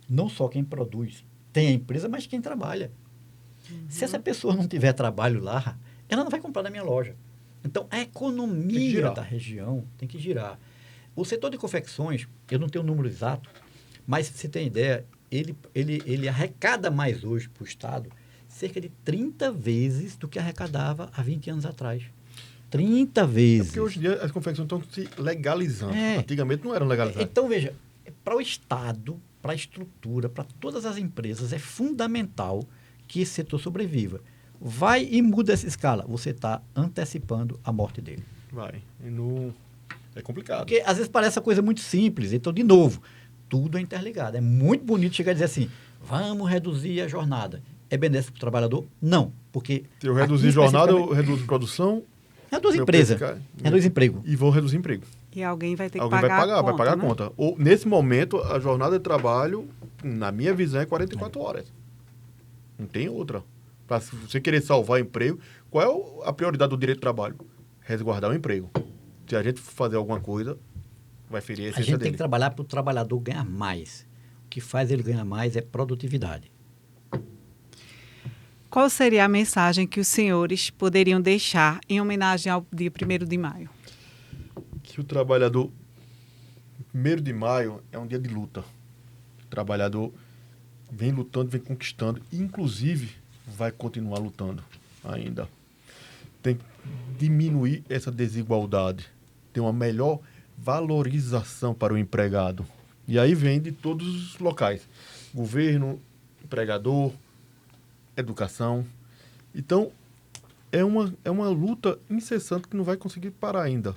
Não só quem produz tem a empresa, mas quem trabalha. Se essa pessoa não tiver trabalho lá, ela não vai comprar na minha loja. Então, a economia da região tem que girar. O setor de confecções, eu não tenho o número exato, mas, se você tem ideia, ele arrecada mais hoje para o Estado cerca de 30 vezes do que arrecadava há 20 anos atrás. 30 vezes. Porque hoje em dia as confecções estão se legalizando. Antigamente não eram legalizadas. Então, veja, para o Estado, para a estrutura, para todas as empresas, é fundamental que esse setor sobreviva. Vai e muda essa escala, você está antecipando a morte dele. Vai. É complicado. Porque às vezes parece uma coisa muito simples. Então, de novo, tudo é interligado. É muito bonito chegar a dizer assim, vamos reduzir a jornada. É benéfico para o trabalhador? Não. Porque se eu reduzir jornada, eu reduzo produção. Reduz empresa. Reduz emprego. E vou reduzir emprego. E alguém vai ter que pagar a conta. Vai pagar a né? conta. Ou, nesse momento, a jornada de trabalho, na minha visão, é 44 horas. Não tem outra. Para você querer salvar emprego, qual é a prioridade do direito do trabalho? Resguardar o emprego. Se a gente fazer alguma coisa, vai ferir a essência dele. A gente tem que trabalhar para o trabalhador ganhar mais. O que faz ele ganhar mais é produtividade. Qual seria a mensagem que os senhores poderiam deixar em homenagem ao dia 1º de maio? Que o trabalhador... 1º de maio é um dia de luta. O trabalhador vem lutando, vem conquistando. Inclusive, vai continuar lutando ainda. Tem que diminuir essa desigualdade. Ter uma melhor valorização para o empregado. E aí vem de todos os locais. Governo, empregador, educação. Então, é uma luta incessante que não vai conseguir parar ainda.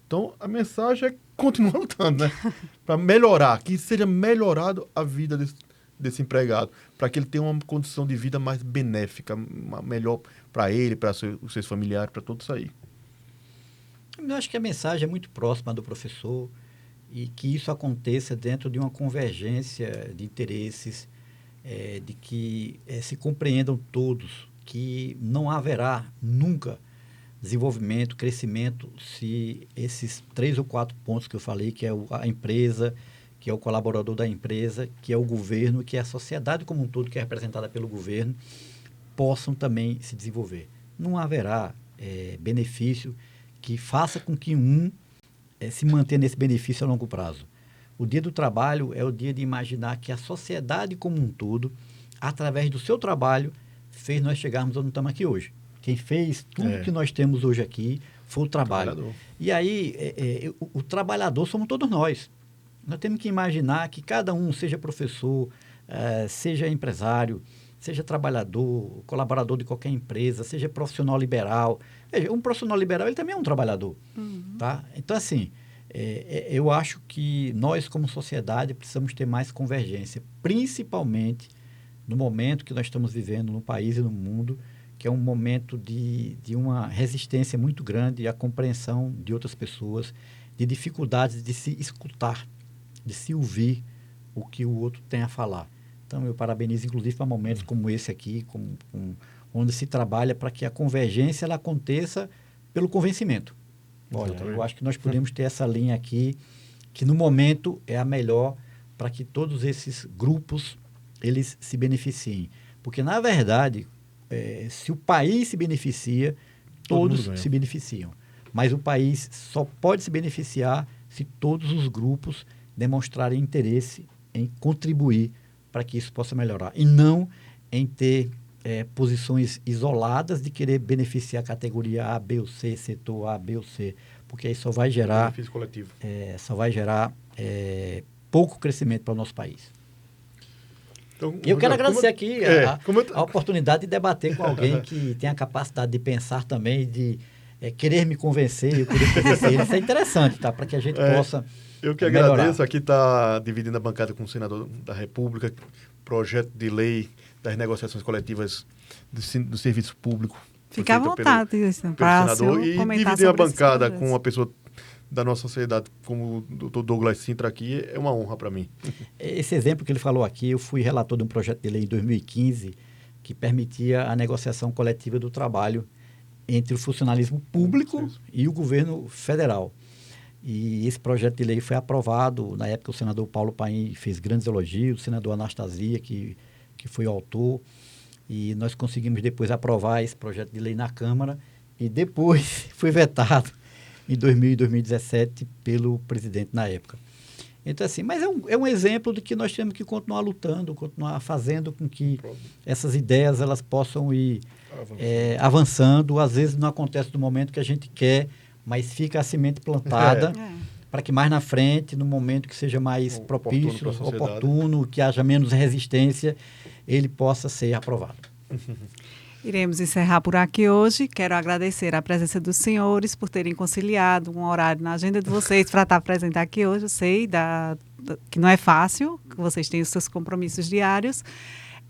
Então, a mensagem é continuar lutando, né? Para melhorar, que seja melhorado a vida desse empregado, para que ele tenha uma condição de vida mais benéfica, melhor para ele, para os seus familiares, para todos aí. Eu acho que a mensagem é muito próxima do professor e que isso aconteça dentro de uma convergência de interesses, de que se compreendam todos que não haverá nunca desenvolvimento, crescimento, se esses 3 ou 4 pontos que eu falei, que é a empresa, que é o colaborador da empresa, que é o governo, que é a sociedade como um todo, que é representada pelo governo, possam também se desenvolver. Não haverá benefício que faça com que se mantenha nesse benefício a longo prazo. O dia do trabalho é o dia de imaginar que a sociedade como um todo, através do seu trabalho, fez nós chegarmos onde estamos aqui hoje. Quem fez tudo que nós temos hoje aqui foi o trabalho. E aí, o trabalhador somos todos nós. Nós temos que imaginar que cada um, seja professor, seja empresário, seja trabalhador, colaborador de qualquer empresa, seja profissional liberal. Veja, um profissional liberal, ele também é um trabalhador. Tá? Então, assim, eu acho que nós, como sociedade, precisamos ter mais convergência, principalmente no momento que nós estamos vivendo no país e no mundo, que é um momento de uma resistência muito grande à compreensão de outras pessoas, de dificuldades de se escutar, de se ouvir o que o outro tem a falar. Então, eu parabenizo, inclusive, para momentos como esse aqui, onde se trabalha para que a convergência ela aconteça pelo convencimento. Olha, eu acho que nós podemos ter essa linha aqui, que no momento é a melhor para que todos esses grupos eles se beneficiem. Porque, na verdade, se o país se beneficia, todos se beneficiam. Mas o país só pode se beneficiar se todos os grupos demonstrarem interesse em contribuir para que isso possa melhorar. E não em ter posições isoladas de querer beneficiar a categoria A, B ou C, setor A, B ou C. Porque aí só vai gerar... benefício coletivo. Só vai gerar pouco crescimento para o nosso país. Então, eu quero agradecer aqui a oportunidade de debater com alguém que tem a capacidade de pensar também, de querer me convencer, eu querer convencer ele. Isso é interessante, tá? Para que a gente possa eu que melhorar. Agradeço. Aqui está dividindo a bancada com o senador da República, projeto de lei das negociações coletivas do serviço público. Fica à vontade, pelo senador. E dividir a bancada com uma pessoa da nossa sociedade, como o doutor Douglas Sintra aqui, é uma honra para mim. Esse exemplo que ele falou aqui, eu fui relator de um projeto de lei em 2015 que permitia a negociação coletiva do trabalho entre o funcionalismo público e o governo federal. E esse projeto de lei foi aprovado, na época o senador Paulo Paim fez grandes elogios, o senador Anastasia, que foi o autor, e nós conseguimos depois aprovar esse projeto de lei na Câmara, e depois foi vetado em 2000 e 2017 pelo presidente na época. Então, assim, mas é um exemplo de que nós temos que continuar lutando, continuar fazendo com que essas ideias elas possam ir avançando. Às vezes não acontece no momento que a gente quer, mas fica a semente plantada para que mais na frente, no momento que seja mais propício, oportuno, que haja menos resistência, ele possa ser aprovado. Iremos encerrar por aqui hoje. Quero agradecer a presença dos senhores por terem conciliado um horário na agenda de vocês para estar presente aqui hoje. Eu sei que não é fácil, que vocês têm os seus compromissos diários.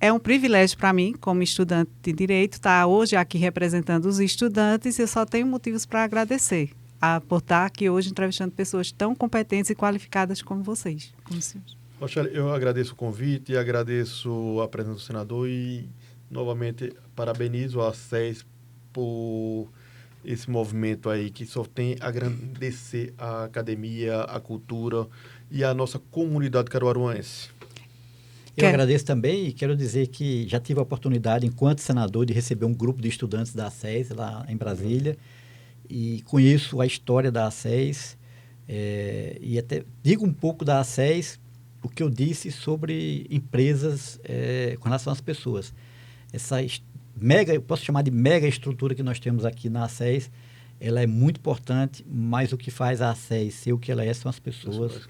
É um privilégio para mim, como estudante de Direito, estar hoje aqui representando os estudantes. Eu só tenho motivos para agradecer por estar aqui hoje entrevistando pessoas tão competentes e qualificadas como vocês. Rochelle, eu agradeço o convite, agradeço a presença do senador e, novamente, parabenizo a SES por esse movimento aí que só tem a agradecer a academia, a cultura e a nossa comunidade caruaruense. Eu agradeço também e quero dizer que já tive a oportunidade, enquanto senador, de receber um grupo de estudantes da ACES lá em Brasília e conheço a história da ACES e até digo um pouco da ACES, o que eu disse sobre empresas com relação às pessoas. Essa eu posso chamar de mega estrutura que nós temos aqui na ACES, ela é muito importante, mas o que faz a ACES ser o que ela é são as pessoas,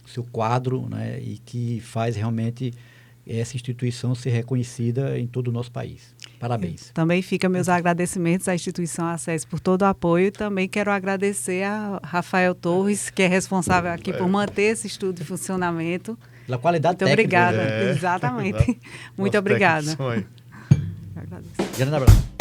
o seu quadro, né, e que faz realmente essa instituição ser reconhecida em todo o nosso país. Parabéns. Também fica meus agradecimentos à instituição ACES por todo o apoio. Também quero agradecer a Rafael Torres, que é responsável aqui por manter esse estudo em funcionamento. Pela qualidade muito técnica. Obrigada. Exatamente. Muito obrigada. Grande abraço.